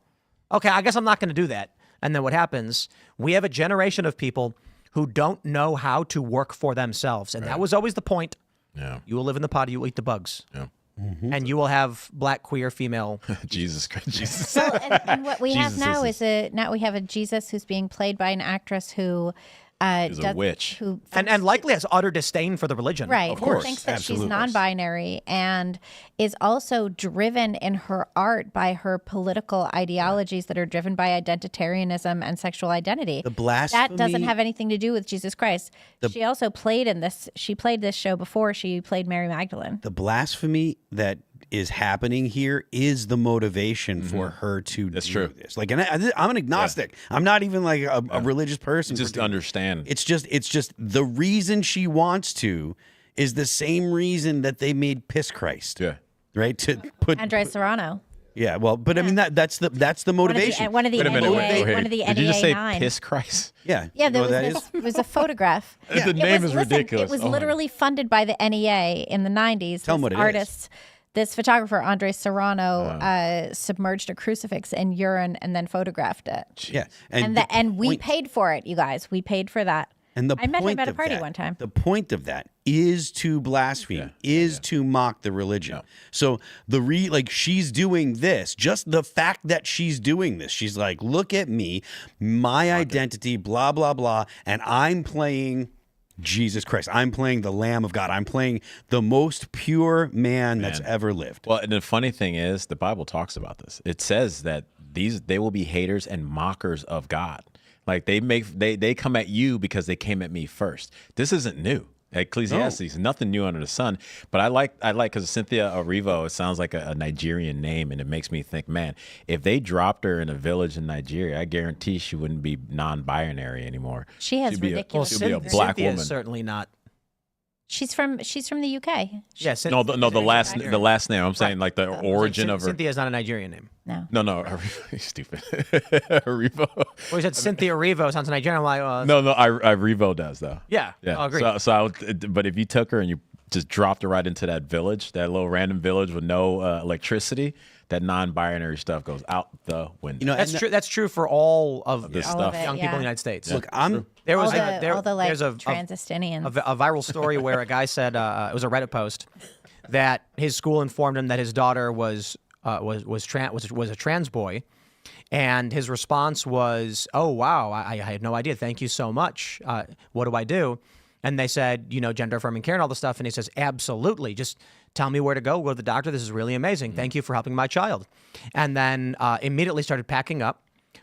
Okay, I guess I'm not going to do that. And then what happens? We have a generation of people who don't know how to work for themselves. And that was always the point. Yeah. You will live in the pod, you will eat the bugs. Yeah. And you will have black, queer, female. Jesus Christ. Jesus. Well, and what we have Jesus now is- is now we have a Jesus who's being played by an actress who Is a witch. who And likely has utter disdain for the religion. right, Of who course, thinks that absolutely. she's non-binary and is also driven in her art by her political ideologies that are driven by identitarianism and sexual identity. The blasphemy. That doesn't have anything to do with Jesus Christ. She also played in this. She played this show before. She played Mary Magdalene. The blasphemy that is happening here is the motivation for her to do true. this. Like, and I'm an agnostic. I'm not even like a religious person. Just understand. It's just the reason she wants to is the same reason that they made Piss Christ. Yeah. Right? To put Andre Serrano. Yeah, well, but I mean that's the motivation. One of the Wait a minute. NEA, Wait, one of the Did you just NEA say 9. piss Christ? Yeah. Yeah, you know there what was that this, it was a photograph. The name is ridiculous. It was Oh my- literally funded by the NEA in the 90s. Tell 'em what it is. artist, This photographer, Andre Serrano, submerged a crucifix in urine and then photographed it. Yeah. And we point- paid for it, you guys. We paid for that. And the I met him point at a of party that- one time. The point of that is to blaspheme, to mock the religion. So like she's doing this, just the fact that she's doing this, she's like, look at me, my identity, blah, blah, blah, and I'm playing Jesus Christ. I'm playing the Lamb of God. I'm playing the most pure man that's ever lived. Well, and the funny thing is, the Bible talks about this. It says that they will be haters and mockers of God. Like they come at you because they came at me first. This isn't new. Ecclesiastes, nothing new under the sun. But I like because Cynthia Erivo, it sounds like a Nigerian name, and it makes me think, man, if they dropped her in a village in Nigeria, I guarantee she wouldn't be non-binary anymore. She has She'd be ridiculous. she'd be a black Cynthia woman. is certainly not. She's from the UK. Yeah, No, the last name. I'm saying like the origin of her. Cynthia is not a Nigerian name. No. No, you're stupid. Erivo. Well, you said Cynthia Erivo sounds Nigerian. I'm like, No, Erivo does though. yeah, Yeah. I agree. But if you took her and you just dropped her right into that village, that little random village with no electricity, that non-binary stuff goes out the window. You know, That's and true. That's true for all of this young stuff. it, people in the yeah. United States. look, I'm There was all the like there's a Transistinians. a viral story where a guy said it was a Reddit post that his school informed him that his daughter was a trans boy, and his response was, "Oh wow, I had no idea. Thank you so much. What do I do?" And they said, gender affirming care and all this stuff, and he says, "Absolutely, just tell me where to go. Go to the doctor. This is really amazing. Thank you for helping my child." And then immediately started packing up.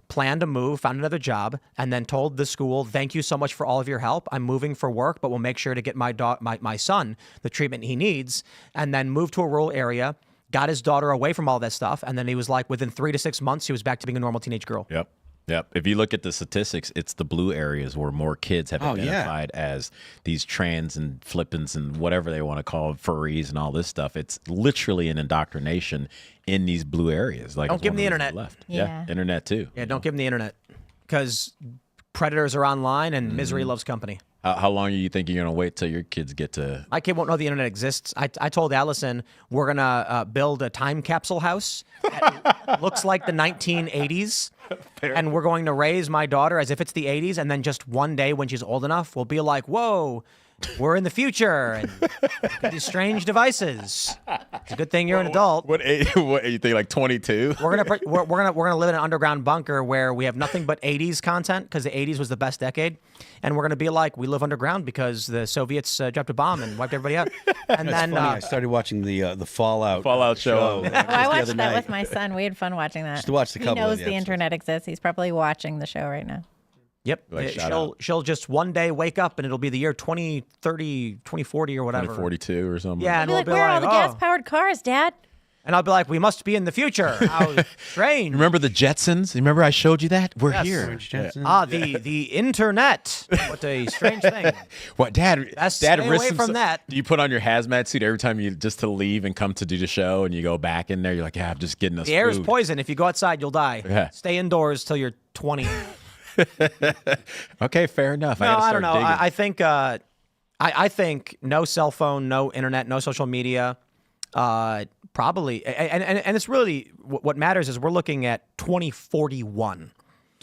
Planned to move, found another job, and then told the school, "Thank you so much for all of your help. I'm moving for work, but we'll make sure to get my son the treatment he needs." And then moved to a rural area, got his daughter away from all that stuff, and then he was like, within 3 to 6 months, he was back to being a normal teenage girl. Yep. If you look at the statistics, it's the blue areas where more kids have Oh, yeah. identified as these trans and flippants and whatever they want to call it, furries and all this stuff. It's literally an indoctrination in these blue areas. Like Don't it's give one them the of those internet. Left. Yeah. Internet too. Yeah, don't give them the internet, because predators are online and misery loves company. How long do you think you're gonna wait till your kids get to? My kid won't know the internet exists. I told Allison we're gonna build a time capsule house that looks like the 1980s, and we're going to raise my daughter as if it's the 80s, and then just one day when she's old enough, we'll be like, "Whoa, we're in the future and these strange devices." It's a good thing you're an adult. What age? What you think? Like 22? We're gonna live in an underground bunker where we have nothing but 80s content because the 80s was the best decade, and we're gonna be like we live underground because the Soviets dropped a bomb and wiped everybody out. And then Funny, I started watching the Fallout show. I watched that with my son. We had fun watching that. Just to watch the couple He knows of the episodes. internet exists. He's probably watching the show right now. Yep. Like, shout She'll just one day wake up and it'll be the year 2030, 2040 or whatever. 42 or something. Yeah, I'll and be we'll like, be where are all like, the oh. gas-powered cars, Dad? And I'll be like, we must be in the future. How strange. Remember the Jetsons? Remember I showed you that? We're Yes. here. The internet. What a strange thing. What, Dad? Best Dad stay risks away from himself- that. Do you put on your hazmat suit every time you just to leave and come to do the show, and you go back in there? You're like, yeah, I'm just getting us The air is food. poison. If you go outside, you'll die. Yeah. Stay indoors till you're 20. Okay, fair enough. No, gotta I don't start know. digging. I think no cell phone, no internet, no social media. Probably, and it's really what matters is we're looking at 2041.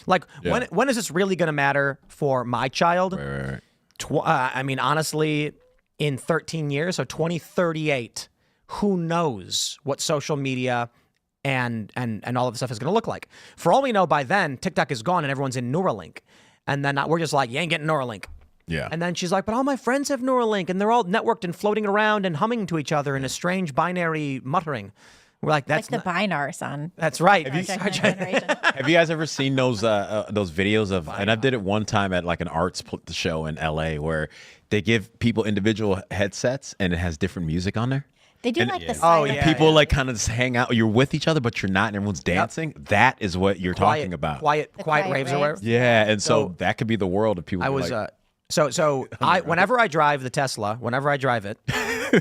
Like Yeah. when is this really going to matter for my child? Right. I mean, honestly, in 13 years, so 2038. Who knows what social media and all of the stuff is going to look like? For all we know, by then TikTok is gone and everyone's in Neuralink, and then we're just like, you ain't getting Neuralink. Yeah. And then she's like, but all my friends have Neuralink and they're all networked and floating around and humming to each other in a strange binary muttering. We're like, that's Like the binars on that's right. Star Trek Next Generation. Have you guys ever seen those videos of? And I did it one time at like an arts show in LA where they give people individual headsets and it has different music on there. They do And- like the Oh, silent yeah. People like kind of just hang out. You're with each other, but you're not, and everyone's dancing. That is what you're talking about. Quiet quiet raves or whatever. raves. Yeah, and so So- that could be the world of people. I be was like, whenever I drive the Tesla, whenever I drive it,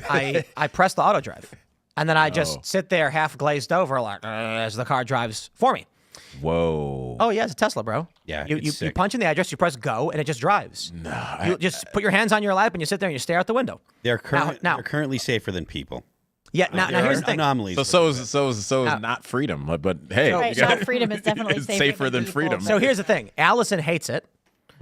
I press the auto drive. And then I just sit there half glazed over like as the car drives for me. whoa. Oh yeah, it's a Tesla, bro. Yeah, You it's sick. punch in the address, you press go, and it just drives. You just put your hands on your lap and you sit there and you stare out the window. They're Now- they're currently safer than people. Yeah, now There here's are the thing. anomalies. So is not freedom, but hey, Right, you got- not freedom is definitely it's safer than than freedom. So here's the thing. Allison hates it.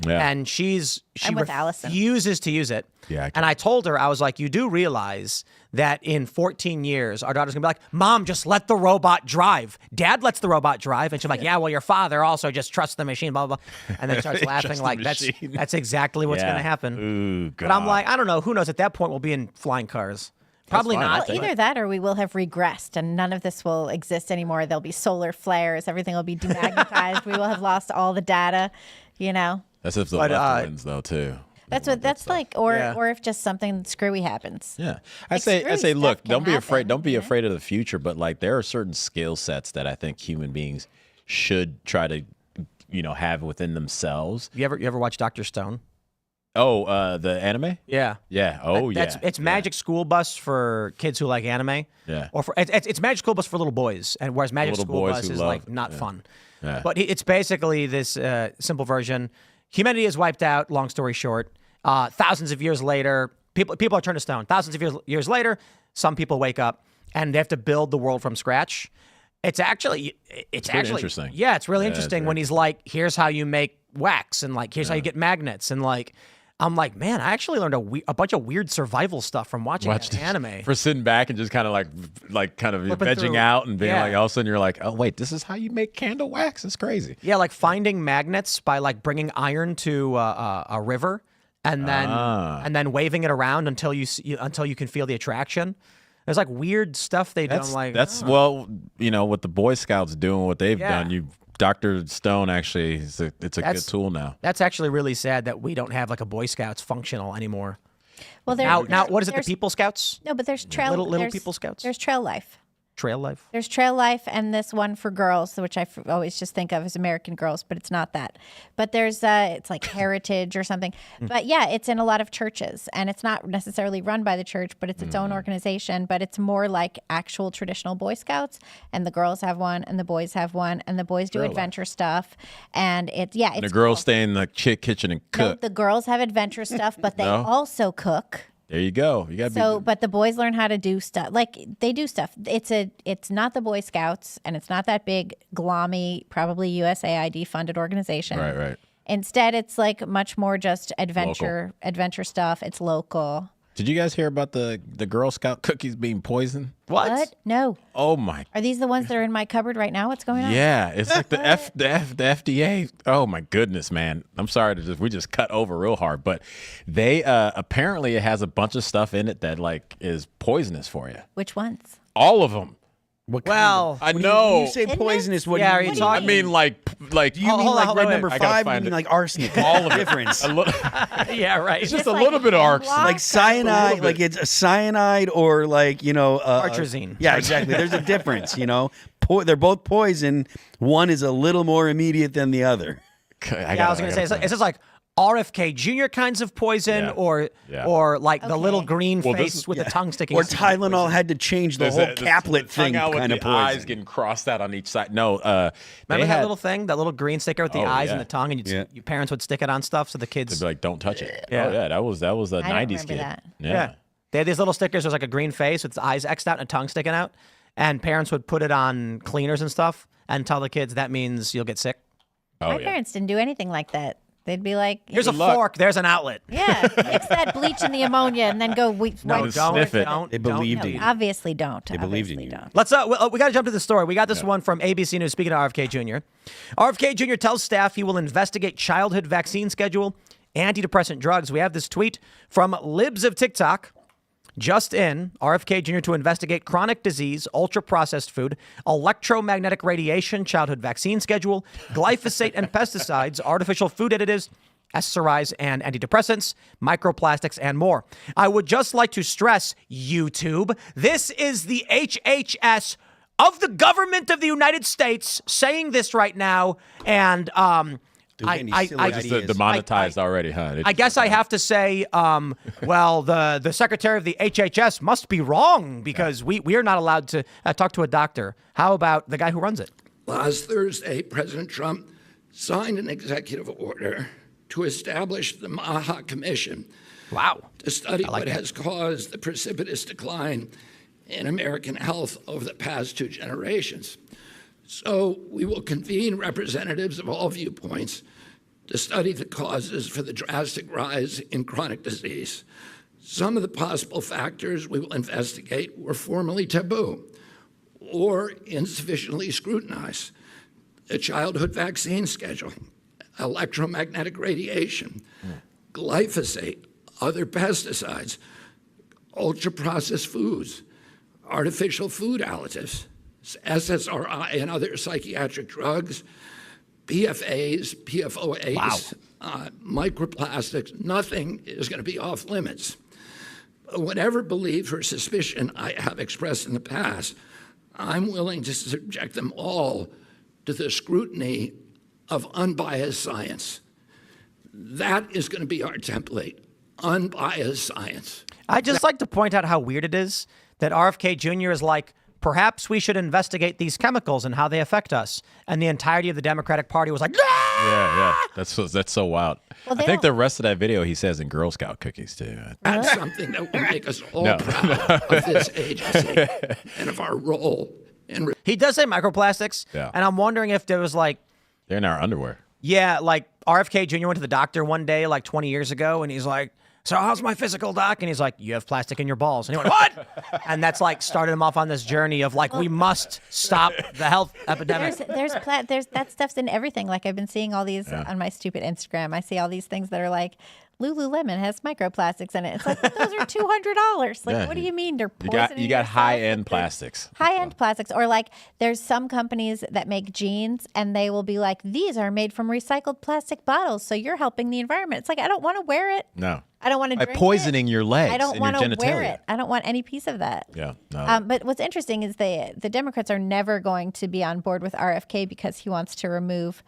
Yeah. And she I'm with Allison. refuses to use it. Yeah, I get and I told her, I was like, you do realize that in 14 years, our daughter's gonna be like, Mom, just let the robot drive. Dad lets the robot drive. And she's like, yeah, well, your father also just trusts the machine, blah, blah, blah. And then starts laughing Trust the like, machine. that's exactly what's Yeah. gonna happen. Ooh, God. But I'm like, I don't know. Who knows? At that point, we'll be in flying cars. Probably fine. not. Well, either that or we will have regressed and none of this will exist anymore. There'll be solar flares. Everything will be demagnetized. We will have lost all the data, you know. That's if the But, left wins, though, too. That's like, or Yeah. or if just something screwy happens. Yeah, I Like, say, screwy look, stuff can don't be afraid. happen, Don't be you know? afraid of the future. But like, there are certain skill sets that I think human beings should try to, have within themselves. You ever watch Dr. Stone? Oh, the anime? Yeah. Yeah. Oh, yeah. It's Magic School Bus for kids who like anime. Yeah. Or it's Magic School Bus for little boys, and whereas Magic Little School boys Bus who is love like it. not Yeah. fun. Yeah. But it's basically this simple version. Humanity is wiped out. Long story short, thousands of years later, people are turned to stone. Thousands of years later, some people wake up and they have to build the world from scratch. It's actually interesting. Yeah, it's really Yeah, it's interesting very when he's like, "Here's how you make wax," and like, "Here's how you get magnets," and like. I'm like, man, I actually learned a bunch of weird survival stuff from watching that anime. For sitting back and just kind of like kind of Flipping vegging through. out and being Yeah. like, all of a sudden you're like, oh wait, this is how you make candle wax. It's crazy. Yeah, like finding magnets by like bringing iron to a river and then waving it around until you can feel the attraction. There's like weird stuff they do. I'm like, Well, what the Boy Scouts doing, what they've Yeah. done. Dr. Stone actually, it's a good tool now. That's actually really sad that we don't have like a Boy Scouts functional anymore. Well, Now what is it? The there's- People Scouts? No, but there's trail. Little there's- People Scouts? There's Trail Life. Trail Life. There's Trail Life and this one for girls, which I always just think of as American Girls, but it's not that. But there's it's like Heritage or something. But yeah, it's in a lot of churches, and it's not necessarily run by the church, but it's its own organization. But it's more like actual traditional Boy Scouts, and the girls have one, and the boys have one, and the boys do adventure stuff, and it's And the girls stay in the kitchen and No, cook. the girls have adventure stuff, but they No? also cook. There you go. You got So, but the boys learn how to do stuff. Like they do stuff. It's not the Boy Scouts, and it's not that big, glommy, probably USAID funded organization. Right. Instead, it's like much more just adventure stuff. It's local. Did you guys hear about the Girl Scout cookies being poisoned? What? No. Oh my! Are these the ones that are in my cupboard right now? What's going on? Yeah, it's like the FDA. Oh my goodness, man! I'm sorry to we just cut over real hard, but they apparently it has a bunch of stuff in it that like is poisonous for you. Which ones? All of them. Well, I When know. you say Isn't it? poisonous, what Yeah, do are you you mean? talking- I mean, like Do you mean Hold on, like hold red on, number I gotta 5? You find mean it. like arsenic? All of difference. a little, yeah, right. it's just Just a like little bit of arson. block- Like cyanide, bit. like it's a cyanide or like, Atrazine. Yeah, exactly. There's a difference, They're both poison. One is a little more immediate than the other. I was going to say, is this like RFK Jr. kinds of poison Yeah. or like the Okay. little green Well, this face is- with the tongue sticking Or out? Tylenol had to change the whole caplet thing out with kind of the eyes poison. getting crossed out on each side. No, Remember they that had, little thing, that little green sticker with the Oh, eyes yeah. and the tongue, and Yeah. your parents would stick it on stuff so the They'd kids. be like, "Don't touch it." Yeah. Oh yeah, that was a I don't '90s remember kid. that. Yeah. They had these little stickers. There's like a green face with its eyes X'd out and a tongue sticking out. And parents would put it on cleaners and stuff and tell the kids that means you'll get sick. Oh My yeah. parents didn't do anything like that. They'd be like, Here's a luck. fork. There's an outlet. yeah, mix that bleach in the ammonia and then go No, wipe. don't. sniff it. Don't. They don't. believed No, in you. obviously don't. They believed in Obviously you. don't. Let's we got to jump to the story. We got this one from ABC News. Speaking of RFK Jr., RFK Jr. tells staff he will investigate childhood vaccine schedule, antidepressant drugs. We have this tweet from Libs of TikTok. Just in, RFK Jr. to investigate chronic disease, ultra-processed food, electromagnetic radiation, childhood vaccine schedule, glyphosate and pesticides, artificial food additives, SSRIs and antidepressants, microplastics, and more. I would just like to stress, YouTube, this is the HHS of the government of the United States saying this right now, and any silly Just ideas. demonetized already, huh? I guess I have to say, well, the secretary of the HHS must be wrong because we are not allowed to talk to a doctor. How about the guy who runs it? Last Thursday, President Trump signed an executive order to establish the MAHA Commission Wow. to study what has caused the precipitous decline in American health over the past 2 generations. So we will convene representatives of all viewpoints to study the causes for the drastic rise in chronic disease. Some of the possible factors we will investigate were formerly taboo or insufficiently scrutinized. The childhood vaccine schedule, electromagnetic radiation, glyphosate, other pesticides, ultra-processed foods, artificial food additives, SSRI and other psychiatric drugs, PFAs, PFOAs, microplastics. Nothing is going to be off limits. Whatever belief or suspicion I have expressed in the past, I'm willing to subject them all to the scrutiny of unbiased science. That is going to be our template, unbiased science. I'd just like to point out how weird it is that RFK Jr. is like, perhaps we should investigate these chemicals and how they affect us. And the entirety of the Democratic Party was like, Yeah. That's so wild. Well, I they think don't- the rest of that video he says in Girl Scout cookies too. That's something that will make us all proud of this agency and of our role in he does say microplastics. Yeah. And I'm wondering if there was like, They're in our underwear. yeah, like RFK Jr. went to the doctor one day, like 20 years ago, and he's like, so how's my physical, doc? And he's like, you have plastic in your balls. And he went, what? And that's like started him off on this journey of like, we must stop the health epidemic. There's that stuff's in everything. Like I've been seeing all these on my stupid Instagram. I see all these things that are like Lululemon has microplastics in it. It's like, but those are $200. Like, Yeah. what do you mean they're You poisoning got yourself high with end this- plastics. High-end plastics, or like there's some companies that make jeans and they will be like, these are made from recycled plastic bottles, so you're helping the environment. It's like, I don't want to wear it. No. I don't want to By drink poisoning it. your legs I don't and want your to wear genitalia. it. I don't want any piece of that. Yeah. No. But what's interesting is the Democrats are never going to be on board with RFK because he wants to remove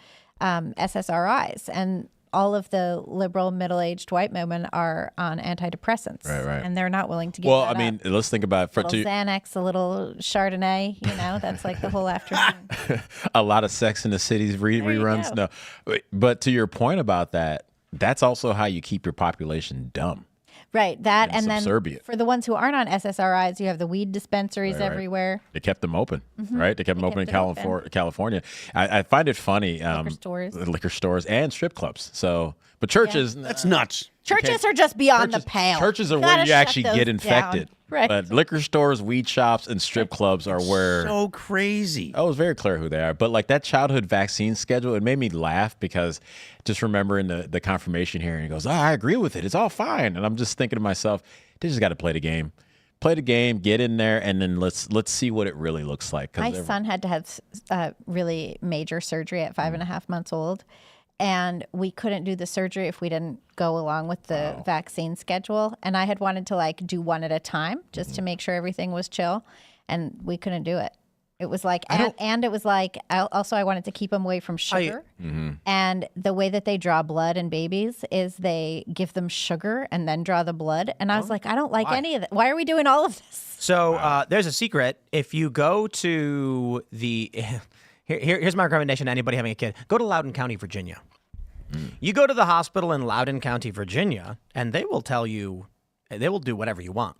SSRIs, and all of the liberal middle-aged white women are on antidepressants, Right. and they're not willing to give well, that I mean, up. let's think about A little Xanax, a little Chardonnay, that's like the whole afternoon. a lot of Sex in the City's you reruns. go. No, but to your point about that, that's also how you keep your population dumb. Right, that, And and then subservient. for the ones who aren't on SSRIs, you have the weed dispensaries Right. everywhere. They kept them open, right? They kept them open in kept it open. California. I find it funny. Stores. Liquor stores and strip clubs. So, but churches, That's nuts. Churches are just beyond the pale. Churches are You where gotta you shut actually those get down. infected. Right. But liquor stores, weed shops, and strip clubs are where. So crazy. Oh, it's very clear who they are. But like that childhood vaccine schedule, it made me laugh because just remembering the confirmation hearing, he goes, I agree with it. It's all fine. And I'm just thinking to myself, they just got to play the game. Play the game, get in there, and then let's see what it really looks like. My son had to have really major surgery at 5.5 months old. And we couldn't do the surgery if we didn't go along with the vaccine schedule. And I had wanted to like do one at a time just to make sure everything was chill. And we couldn't do it. It was like, and it was like, also I wanted to keep him away from sugar. And the way that they draw blood in babies is they give them sugar and then draw the blood. And I was like, I don't like any of that. Why are we doing all of this? So there's a secret. If you go to the here's my recommendation to anybody having a kid. Go to Loudoun County, Virginia. You go to the hospital in Loudoun County, Virginia, and they will tell you, they will do whatever you want.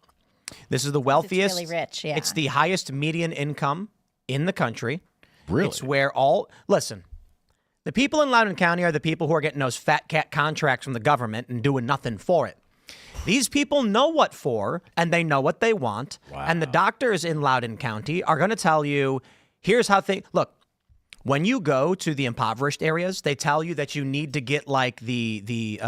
This is the wealthiest. It's really rich, yeah. It's the highest median income in the country. Really? It's where listen, the people in Loudoun County are the people who are getting those fat cat contracts from the government and doing nothing for it. These people know what for, and they know what they want. Wow. And the doctors in Loudoun County are going to tell you, here's how things look. When you go to the impoverished areas, they tell you that you need to get like the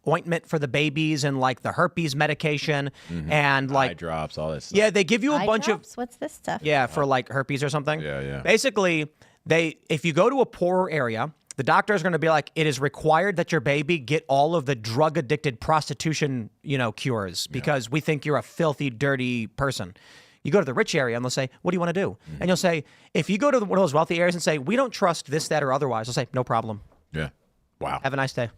ointment for the babies and like the herpes medication and like eye drops, all that stuff. Yeah, they give you a Eye bunch drops? What's this stuff? for like herpes or something. Yeah. Basically, if you go to a poorer area, the doctor is going to be like, it is required that your baby get all of the drug-addicted prostitution, cures because we think you're a filthy, dirty person. You go to the rich area and they'll say, what do you want to do? And you'll say, if you go to one of those wealthy areas and say, we don't trust this, that, or otherwise, they'll say, no problem. Yeah. Wow. Have a nice day.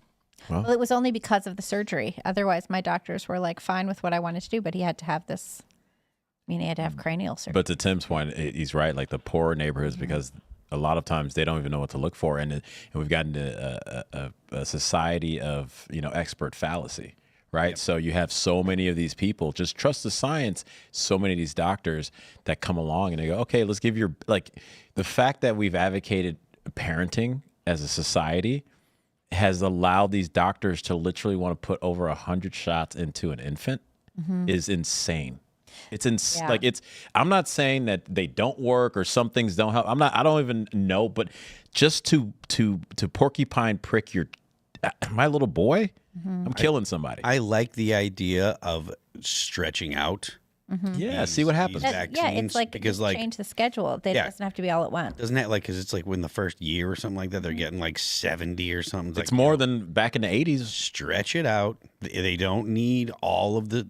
Well, it was only because of the surgery. Otherwise, my doctors were like fine with what I wanted to do, but he had to have this. I mean, he had to have cranial surgery. But to Tim's point, he's right. Like the poorer neighborhoods, because a lot of times they don't even know what to look for, and we've gotten to a society of expert fallacy. Right. Yep. So you have so many of these people, just trust the science. So many of these doctors that come along and they go, okay, let's give the fact that we've advocated parenting as a society has allowed these doctors to literally want to put over 100 shots into an infant is insane. It's like I'm not saying that they don't work or some things don't help. I don't even know, but just to porcupine prick my little boy, I'm killing somebody. I like the idea of stretching out. Yeah, see what happens. It's like because change the schedule. It doesn't have to be all at once. Doesn't that because it's like when the first year or something like that, they're getting like 70 or something. It's like, more than back in the 80s. Stretch it out. They don't need all of the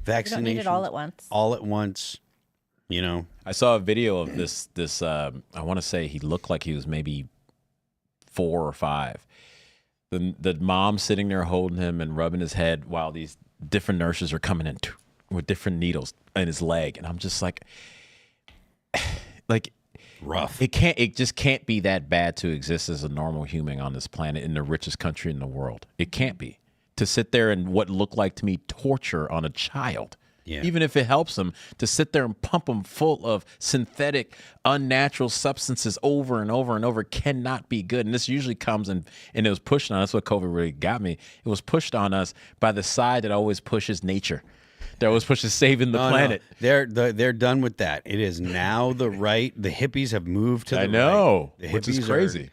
vaccinations. You don't need it all at once. All at once. I saw a video of this I want to say he looked like he was maybe 4 or 5. The mom sitting there holding him and rubbing his head while these different nurses are coming in with different needles in his leg, and I'm just like rough. It just can't be that bad to exist as a normal human on this planet in the richest country in the world. It can't be to sit there and what looked like to me torture on a child. Yeah. Even if it helps them to sit there and pump them full of synthetic, unnatural substances over and over and over cannot be good. And this usually comes and it was pushed on us. That's what COVID really got me. It was pushed on us by the side that always pushes nature. That always pushes saving the planet. No. They're done with that. It is now the right. The hippies have moved to the right. I know, The which is hippies crazy.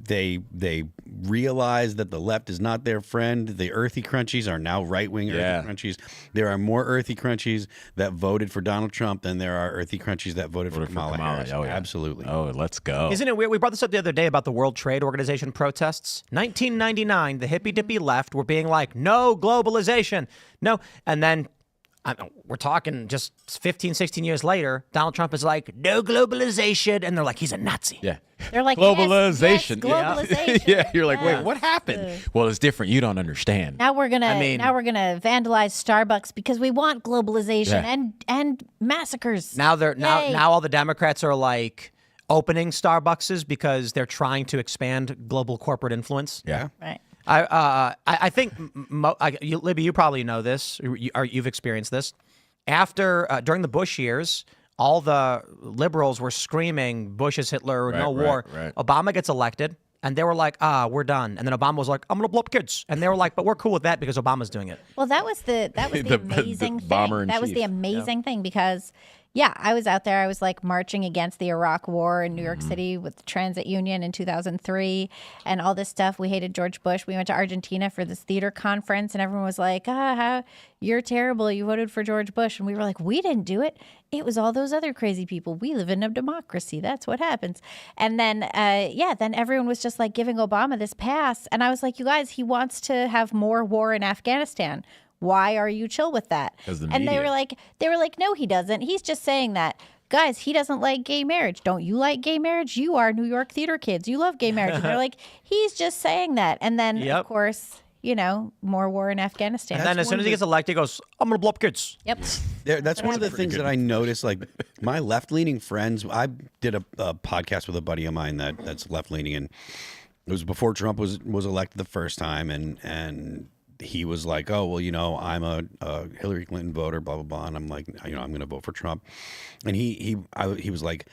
They realize that the left is not their friend. The earthy crunchies are now right-wing earthy crunchies. There are more earthy crunchies that voted for Donald Trump than there are earthy crunchies that voted for Kamala Harris. Oh, yeah. Absolutely. Oh, let's go. Isn't it weird? We brought this up the other day about the World Trade Organization protests. 1999, the hippy-dippy left were being like, no globalization. No. And then we're talking just 15, 16 years later, Donald Trump is like, no globalization. And they're like, he's a Nazi. Yeah. They're like, globalization. Yes, globalization. Yeah. You're like, wait, what happened? Well, it's different. You don't understand. Now we're gonna vandalize Starbucks because we want globalization and massacres. Now all the Democrats are like opening Starbuckses because they're trying to expand global corporate influence. Yeah. Right. I think, Libby, you probably know this, you've experienced this. During the Bush years, all the liberals were screaming, Bush is Hitler, no war. Right. Obama gets elected, And they were like, we're done. And then Obama was like, I'm going to blow up kids. And they were like, but we're cool with that because Obama's doing it. Well, that was the amazing thing. That was the amazing thing because, yeah, I was out there. I was like marching against the Iraq War in New York City with the Transit Union in 2003 and all this stuff. We hated George Bush. We went to Argentina for this theater conference and everyone was like, you're terrible. You voted for George Bush. And we were like, we didn't do it. It was all those other crazy people. We live in a democracy. That's what happens. And then, then everyone was just like giving Obama this pass. And I was like, you guys, he wants to have more war in Afghanistan. Why are you chill with that? And they were like, no, he doesn't. He's just saying that. Guys, he doesn't like gay marriage. Don't you like gay marriage? You are New York theater kids. You love gay marriage. And they're like, he's just saying that. And then, of course, more war in Afghanistan. And then as soon as he gets elected, he goes, I'm going to blow up kids. Yep. That's one of the things that I noticed. Like my left-leaning friends, I did a podcast with a buddy of mine that's left-leaning, and it was before Trump was elected the first time, and he was like, oh, well, I'm a Hillary Clinton voter, blah, blah, blah. And I'm like, I'm going to vote for Trump. And he was like,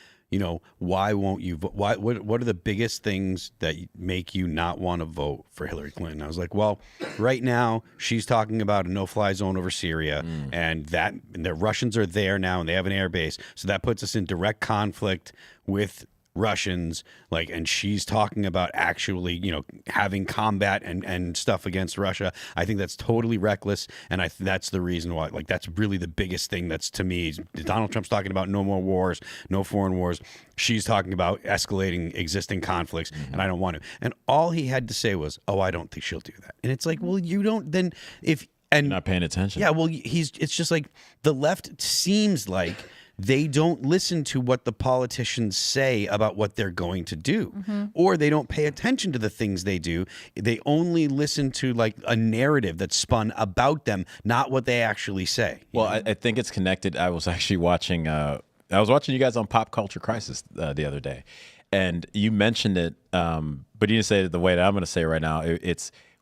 why won't you vote? What are the biggest things that make you not want to vote for Hillary Clinton? I was like, well, right now she's talking about a no-fly zone over Syria and the Russians are there now and they have an air base. So that puts us in direct conflict with Russians, and she's talking about actually, having combat and stuff against Russia. I think that's totally reckless, and that's the reason why. That's really the biggest thing. That's, to me, Donald Trump's talking about no more wars, no foreign wars. She's talking about escalating existing conflicts, and I don't want to. And all he had to say was, "Oh, I don't think she'll do that." And it's like, well, you don't. Then if and not paying attention. Yeah, well, it's just like the left seems like they don't listen to what the politicians say about what they're going to do, or they don't pay attention to the things they do. They only listen to a narrative that's spun about them, not what they actually say. Well, I think it's connected. I was actually watching you guys on Pop Culture Crisis the other day, and you mentioned it, but you didn't say it the way that I'm going to say it right now.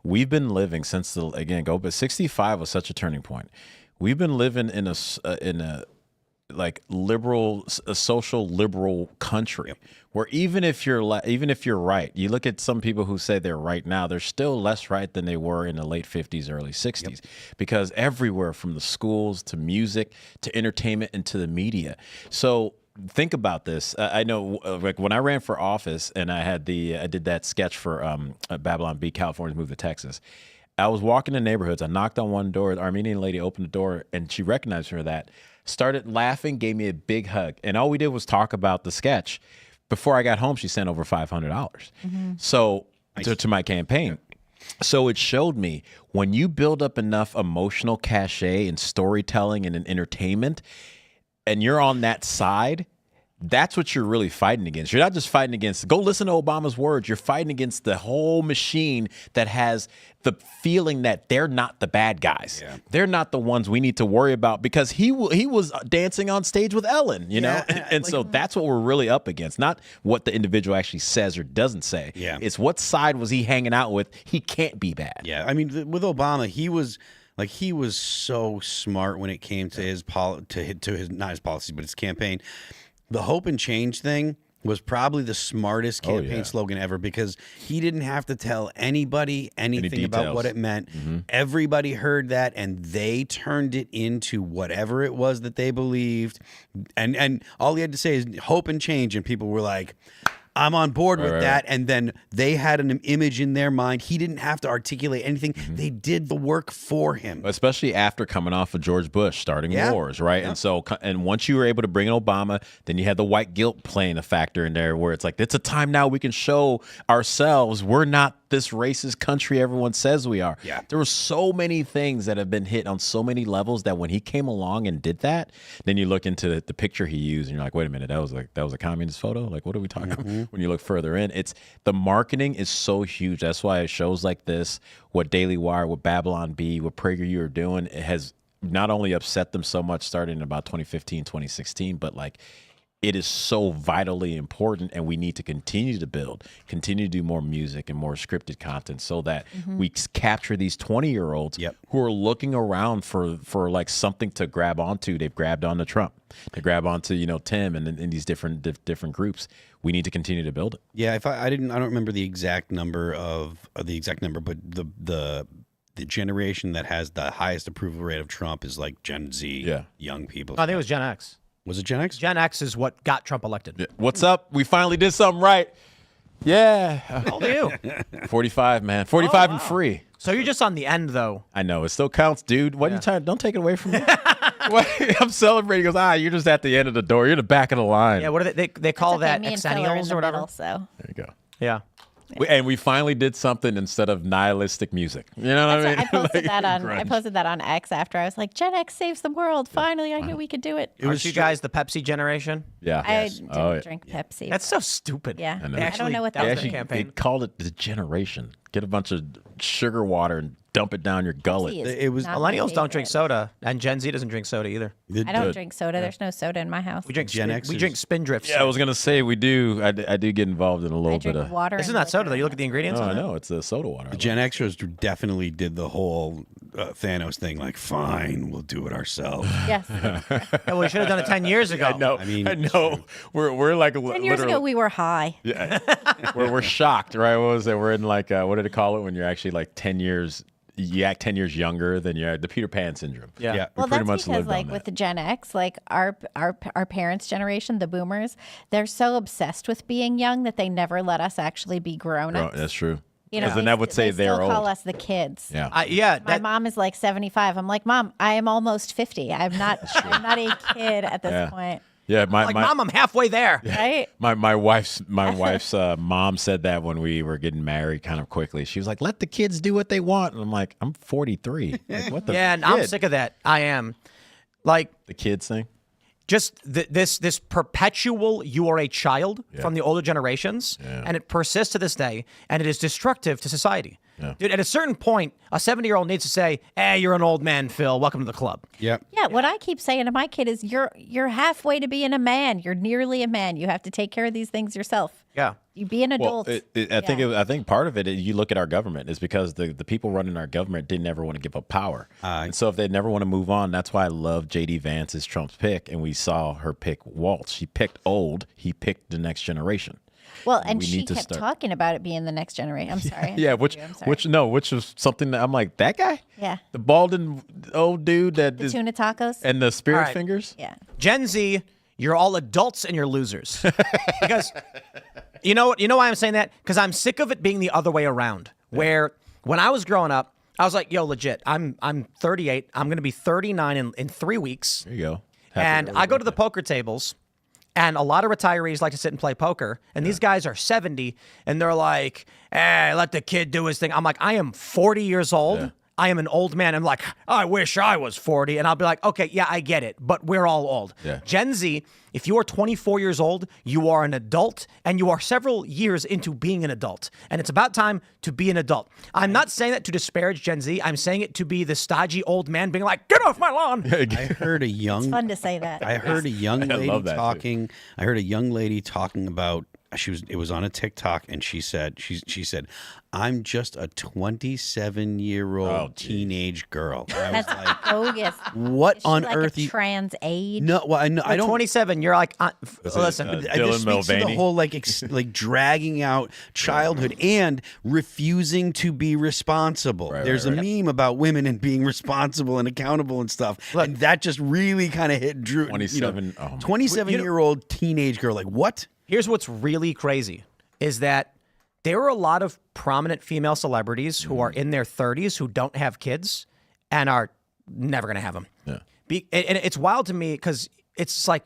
We've been living since but 65 was such a turning point. We've been living in a social liberal country where even if you're right, you look at some people who say they're right now, they're still less right than they were in the late 50s, early 60s, because everywhere from the schools to music to entertainment and to the media. So think about this. I know, when I ran for office and I did that sketch for Babylon Bee, California's Move to Texas. I was walking in neighborhoods. I knocked on one door. The Armenian lady opened the door, and she recognized me for that. Started laughing, gave me a big hug. And all we did was talk about the sketch. Before I got home, she sent over $500. So to my campaign. So it showed me when you build up enough emotional cachet and storytelling and entertainment, and you're on that side, that's what you're really fighting against. You're not just fighting against, go listen to Obama's words. You're fighting against the whole machine that has the feeling that they're not the bad guys. Yeah. They're not the ones we need to worry about, because he was dancing on stage with Ellen, know? And so that's what we're really up against, not what the individual actually says or doesn't say. Yeah. It's what side was he hanging out with. He can't be bad. Yeah. I mean, with Obama, he was so smart when it came to his not his policies, but his campaign. The hope and change thing was probably the smartest campaign slogan ever, because he didn't have to tell anybody anything about what it meant. Everybody heard that, and they turned it into whatever it was that they believed. And all he had to say is hope and change, and people were like, I'm on board with that. And then they had an image in their mind. He didn't have to articulate anything. They did the work for him. Especially after coming off of George Bush starting wars, right? Yeah. And once you were able to bring in Obama, then you had the white guilt playing a factor in there, where it's like, it's a time now we can show ourselves we're not this racist country everyone says we are. Yeah. There were so many things that have been hit on so many levels that when he came along and did that, then you look into the picture he used and you're like, wait a minute, that was a communist photo? Like, what are we talking about? When you look further in, it's the marketing is so huge. That's why shows like this, what Daily Wire, what Babylon Bee, what PragerU are doing, it has not only upset them so much starting in about 2015, 2016, but it is so vitally important, and we need to continue to build, continue to do more music and more scripted content so that we capture these 20-year-olds who are looking around for like something to grab onto. They've grabbed onto Trump. They grab onto, Tim and these different groups. We need to continue to build it. Yeah, if I don't remember the exact number but the generation that has the highest approval rate of Trump is like Gen Z, young people. I think it was Gen X. Was it Gen X? Gen X is what got Trump elected. Yeah. What's up? We finally did something right. Yeah. How old are you? 45, man. 45 and free. So you're just on the end, though. I know. It still counts, dude. What are you trying? Don't take it away from me. I'm celebrating. He goes, you're just at the end of the door. You're in the back of the line. Yeah, what do they call that? Me and Phil are in Exennials the or whatever? middle, so. There you go. Yeah. And we finally did something instead of nihilistic music. You know what I mean? I posted Like, that on grunge. I posted that on X after I was like, Gen X saves the world. Finally, I knew we could do it. Aren't you guys the Pepsi generation? Yeah. I didn't drink Pepsi. That's so stupid. Yeah. I know. I don't know what that They was that the actually campaign. they called it the generation. Get a bunch of sugar water and dump it down your gullet. It was Millennials don't drink soda, and Gen Z doesn't drink soda either. I don't drink soda. There's no soda in my house. We drink Gen X we is- drink Spindrift. Yeah, I was gonna say we do. I do get involved in a little I bit drink of. water. This is and not soda, though. liquor. You look at the ingredients Oh, on I it. know it's a soda water. The Gen Xers definitely did the whole Thanos thing. Like, fine, we'll do it ourselves. Yes. Yeah, well, we should have done it 10 years ago. No, I mean, I know. We're like 10 years literally- ago, we were high. Yeah, we're shocked, right? What was it? We're in like what did it call it when you're actually like 10 years? You act 10 years younger than you are. The Peter Pan syndrome. Yeah. we Well, pretty that's much because, lived like, on with that. the Gen X, like our parents' generation, the Boomers, they're so obsessed with being young that they never let us actually be grown Oh, ups. that's true. You know, Because then that would say they they're still call old. us the kids. Yeah. Yeah. My that- mom is like 75. I'm like, Mom, I am almost 50. I'm not a kid at this Yeah. point. Yeah, my Mom, I'm halfway there. Right? my wife's mom said that when we were getting married kind of quickly. She was like, "Let the kids do what they want." And I'm like, "I'm 43. Like, what the Yeah, and I'm kid? sick of that. I am. Like, The kids thing. just this perpetual you are a child from the older generations, and it persists to this day, and it is destructive to society. Yeah. Dude, at a certain point, a 70-year-old needs to say, "Hey, you're an old man, Phil. Welcome to the club." Yep. Yeah, what I keep saying to my kid is you're halfway to being a man. You're nearly a man. You have to take care of these things yourself. Yeah. You be an adult. I think part of it, you look at our government, is because the people running our government didn't ever want to give up power. And so if they never want to move on, that's why I love J.D. Vance as Trump's pick, and we saw her pick Waltz. She picked old. He picked the next generation. Well, and we she need to kept start- talking about it being the next generation. I'm sorry. Yeah, I'm sorry. which was something that I'm like, that guy? Yeah. The balding old dude that The is, tuna tacos. and the spirit All right. fingers? Yeah. Gen Z, you're all adults and you're losers. Because you know why I'm saying that? Because I'm sick of it being the other way around. Where when I was growing up, I was like, yo, legit, I'm 38. I'm gonna be 39 in 3 weeks. There you go. Happy And early I go to the birthday. poker tables, and a lot of retirees like to sit and play poker. And these guys are 70, and they're like, "Hey, let the kid do his thing." I'm like, I am 40 years old. Yeah. I am an old man. I'm like, I wish I was 40. And I'll be like, okay, yeah, I get it, but we're all old. Yeah. Gen Z, if you are 24 years old, you are an adult, and you are several years into being an adult. And it's about time to be an adult. I'm not saying that to disparage Gen Z. I'm saying it to be the stodgy old man being like, get off my lawn. I heard a young Fun to say that. I heard a young I lady love that, too. talking. I heard a young lady talking about it was on a TikTok, and she said I'm just a 27-year-old Oh, geez. teenage girl. And I was That's like, bogus. what Is she on like earth? a trans age? No, well, I know I At don't. 27, you're like, listen. Dylan This speaks to the Mulvaney. whole like dragging out childhood and refusing to be responsible. There's a meme about women and being responsible and accountable and stuff, and that just really kind of hit Drew. 27 oh my- 27-year-old teenage girl. Like what? Here's what's really crazy is that there are a lot of prominent female celebrities who are in their 30s who don't have kids and are never going to have them. Yeah. And it's wild to me because it's like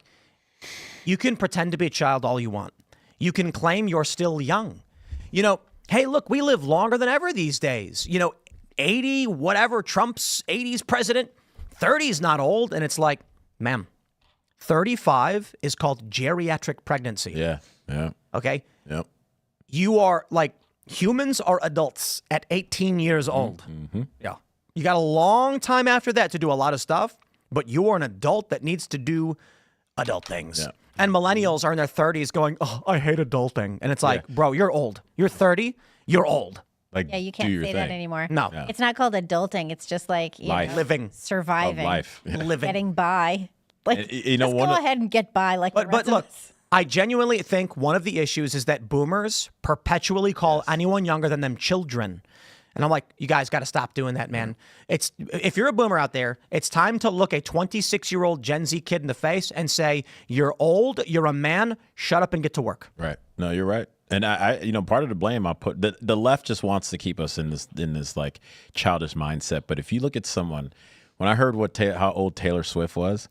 you can pretend to be a child all you want. You can claim you're still young. You know, hey, look, we live longer than ever these days. 80, whatever, Trump's 80s president, 30 is not old. And it's like, ma'am, 35 is called geriatric pregnancy. Yeah. Yeah. Okay? Yep. You are like, humans are adults at 18 years old. Yeah. You got a long time after that to do a lot of stuff, but you are an adult that needs to do adult things. Yeah. And millennials are in their 30s going, oh, I hate adulting. And it's like, bro, you're old. You're 30. You're old. Like, Yeah, you do can't your say that thing. anymore. No. Yeah. It's not called adulting. It's just like Life. Living. surviving, Of life. Living. getting by. Like, And, you know, just one go of- ahead and get by. Like, the But rest of look, us. I genuinely think one of the issues is that boomers perpetually call anyone younger than them children. And I'm like, you guys got to stop doing that, man. It's if you're a boomer out there, it's time to look a 26-year-old Gen Z kid in the face and say, you're old, you're a man, shut up and get to work. Right. No, you're right. And I part of the blame I put the left just wants to keep us in this like childish mindset. But if you look at someone, when I heard how old Taylor Swift was,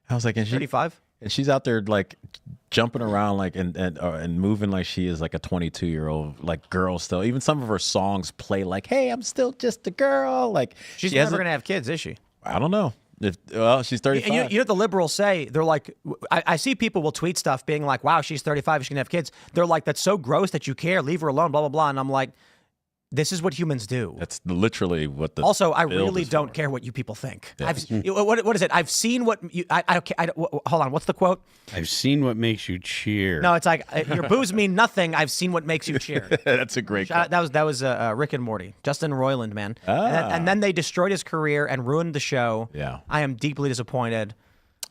I was like, and 35? And she's out there like jumping around like and moving like she is like a 22-year-old like girl still. Even some of her songs play like, "Hey, I'm still just a girl." Like She's she never hasn't- going to have kids, is she? I don't know. Well, she's 35. And you know what the liberals say? They're like, I see people will tweet stuff being like, wow, she's 35, she can have kids. They're like, that's so gross that you care. Leave her alone, blah, blah, blah. And I'm like, this is what humans do. That's literally what the Also, I build really is don't for. care what you people think. What is it? I've seen what you. Hold on. What's the quote? I've seen what makes you cheer. No, it's like your boos mean nothing. I've seen what makes you cheer. That's a great. That was Rick and Morty. Justin Roiland, man. And then they destroyed his career and ruined the show. Yeah. I am deeply disappointed.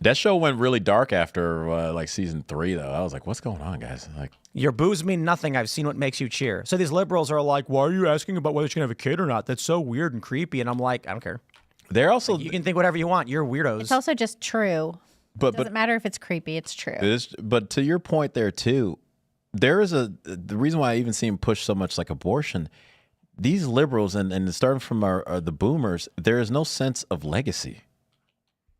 That show went really dark after like season 3, though. I was like, "What's going on, guys?" Like, Your boos mean nothing. I've seen what makes you cheer. So these liberals are like, why are you asking about whether she can have a kid or not? That's so weird and creepy. And I'm like, I don't care. they're also, You can think whatever you want. You're weirdos. It's also just true. but Doesn't matter if it's creepy. It's true. but to your point there too, there is the reason why I even see him push so much like abortion. These liberals and starting from the boomers, there is no sense of legacy.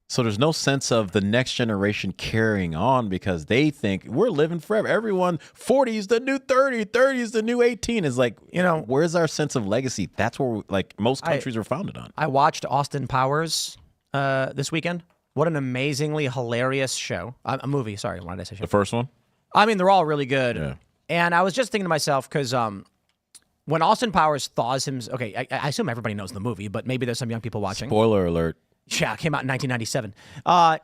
So there's no sense of the next generation carrying on because they think we're living forever. Everyone, 40 is the new 30, 30 is the new 18. Is like, where's our sense of legacy? That's where like most countries are founded on. I watched Austin Powers this weekend. What an amazingly hilarious show. A movie. Sorry, why did I say show? The first one? I mean, they're all really good. Yeah. And I was just thinking to myself, because when Austin Powers thaws him, okay, I assume everybody knows the movie, but maybe there's some young people watching. Spoiler alert. Yeah, it came out in 1997.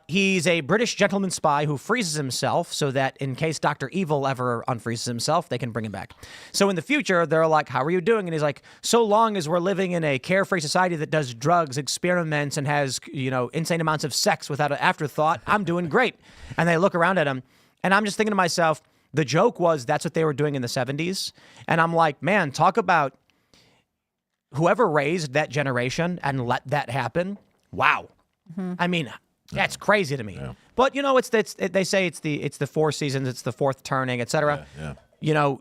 He's a British gentleman spy who freezes himself so that in case Dr. Evil ever unfreezes himself, they can bring him back. So in the future, they're like, how are you doing? And he's like, so long as we're living in a carefree society that does drugs, experiments, and has, insane amounts of sex without an afterthought, I'm doing great. And they look around at him, and I'm just thinking to myself, the joke was that's what they were doing in the 70s. And I'm like, man, talk about whoever raised that generation and let that happen. Wow. I mean, that's crazy to me. Yeah. But they say it's the 4 seasons, it's the 4th turning, etc. Yeah.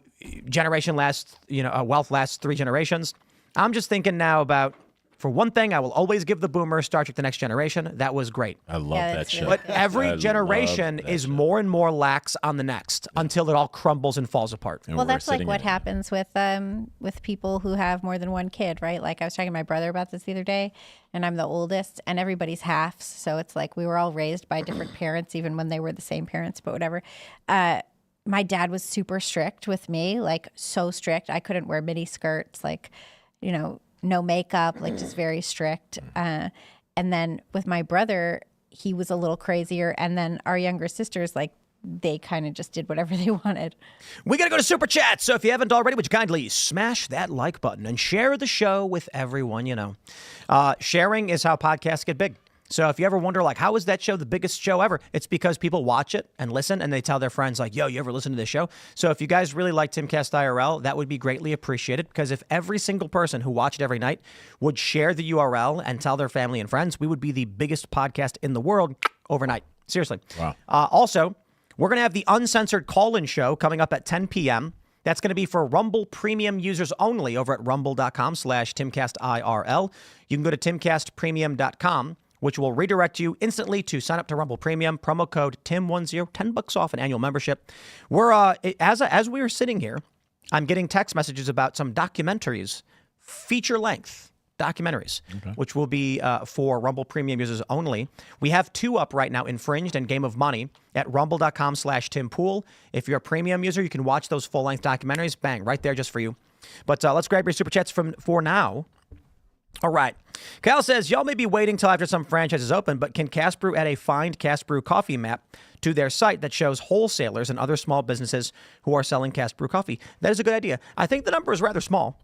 Generation lasts, wealth lasts 3 generations. I'm just thinking now about, for one thing, I will always give the boomers Star Trek: The Next Generation. That was great. I love that show. But every generation is more and more lax on the next until it all crumbles and falls apart. And Well, we're that's like sitting what in- happens with people who have more than one kid, right? Like I was talking to my brother about this the other day, and I'm the oldest, and everybody's halves. So it's like we were all raised by different parents, even when they were the same parents, but whatever. My dad was super strict with me, like so strict. I couldn't wear mini skirts, like, no makeup, like just very strict. And then with my brother, he was a little crazier. And then our younger sisters, like, they kind of just did whatever they wanted. We got to go to Super Chat. So if you haven't already, would you kindly smash that like button and share the show with everyone you know. Sharing is how podcasts get big. So if you ever wonder, like, how is that show the biggest show ever? It's because people watch it and listen, and they tell their friends, like, yo, you ever listen to this show? So if you guys really like Timcast IRL, that would be greatly appreciated, because if every single person who watched it every night would share the URL and tell their family and friends, we would be the biggest podcast in the world overnight. Seriously. Wow. Also, we're going to have the uncensored call-in show coming up at 10 p.m. That's going to be for Rumble Premium users only over at rumble.com/TimcastIRL. You can go to timcastpremium.com, which will redirect you instantly to sign up to Rumble Premium. Promo code TIM10, $10 off an annual membership. We're as we are sitting here, I'm getting text messages about some documentaries, feature-length documentaries, which will be for Rumble Premium users only. We have 2 up right now, Infringed and Game of Money, at rumble.com/TimPool. If you're a premium user, you can watch those full-length documentaries. Bang, right there just for you. But let's grab your Super Chats for now. All right. Kyle says, y'all may be waiting till after some franchises open, but can Cask Brew add a Find Cask Brew coffee map to their site that shows wholesalers and other small businesses who are selling Cask Brew coffee? That is a good idea. I think the number is rather small.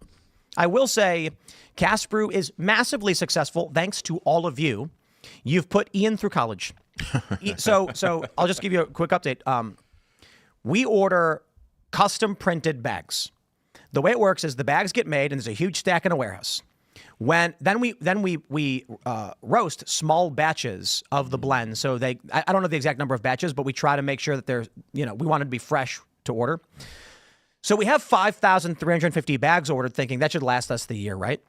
I will say Cask Brew is massively successful thanks to all of you. You've put Ian through college. So I'll just give you a quick update. We order custom printed bags. The way it works is the bags get made and there's a huge stack in a warehouse. Then we roast small batches of the blend. So I don't know the exact number of batches, but we try to make sure that they're, we want it to be fresh to order. So we have 5,350 bags ordered, thinking that should last us the year, right?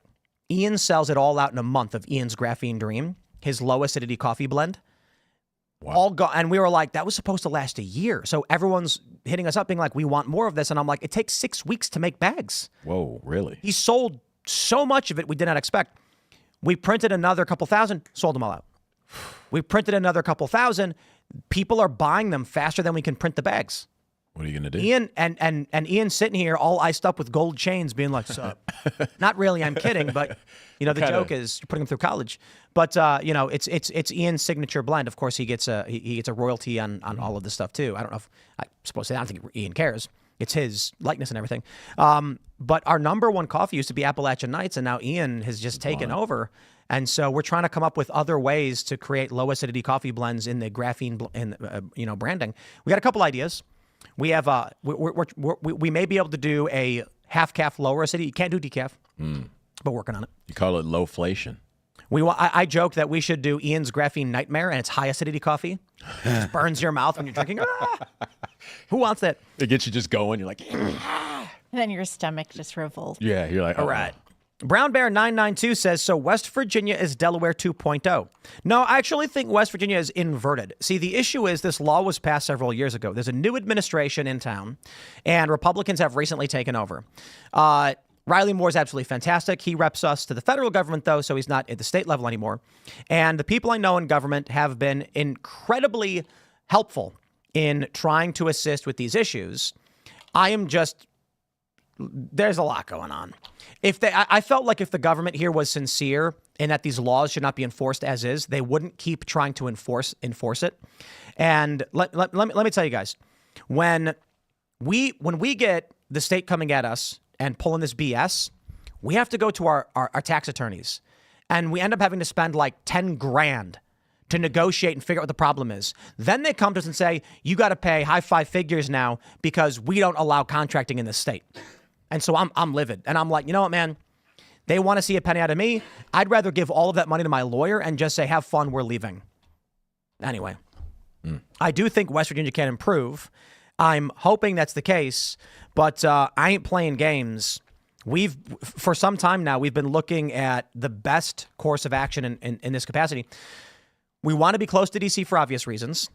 Ian sells it all out in a month of Ian's Graphene Dream, his low acidity coffee blend. Wow. All gone, and we were like, that was supposed to last a year. So everyone's hitting us up being like, we want more of this. And I'm like, it takes 6 weeks to make bags. Whoa, really? He sold so much of it we did not expect. We printed another couple thousand, sold them all out. We printed another couple thousand. People are buying them faster than we can print the bags. What are you going to do? Ian and Ian sitting here all iced up with gold chains being like, sup? Not really, I'm kidding, but the joke is you're putting him through college. But it's Ian's signature blend. Of course, he gets a royalty on all of this stuff too. I don't know if I don't think Ian cares. It's his likeness and everything. But our number one coffee used to be Appalachian Nights, and now Ian has just taken over. And so we're trying to come up with other ways to create low acidity coffee blends in the graphene branding. We got a couple ideas. We have we may be able to do a half calf lower acidity. You can't do decaf, but working on it. You call it lowflation. I joke that we should do Ian's Graphene Nightmare, and it's high acidity coffee. It just burns your mouth when you're drinking. Who wants that? It gets you just going. You're like, And then your stomach just revolts. yeah. You're like, all right. Brown Bear 992 says, so West Virginia is Delaware 2.0. No, I actually think West Virginia is inverted. See, the issue is this law was passed several years ago. There's a new administration in town, and Republicans have recently taken over. Riley Moore is absolutely fantastic. He reps us to the federal government, though, so he's not at the state level anymore. And the people I know in government have been incredibly helpful in trying to assist with these issues. There's a lot going on. I felt like if the government here was sincere in that these laws should not be enforced as is, they wouldn't keep trying to enforce it. And let me tell you guys, when we get the state coming at us and pulling this BS, we have to go to our tax attorneys, and we end up having to spend like 10 grand to negotiate and figure out what the problem is. Then they come to us and say, you got to pay high five figures now because we don't allow contracting in this state. And so I'm livid. And I'm like, you know what, man? They want to see a penny out of me. I'd rather give all of that money to my lawyer and just say, have fun, we're leaving. Anyway, I do think West Virginia can improve. I'm hoping that's the case, but I ain't playing games. For some time now, we've been looking at the best course of action in this capacity. We want to be close to D.C. for obvious reasons.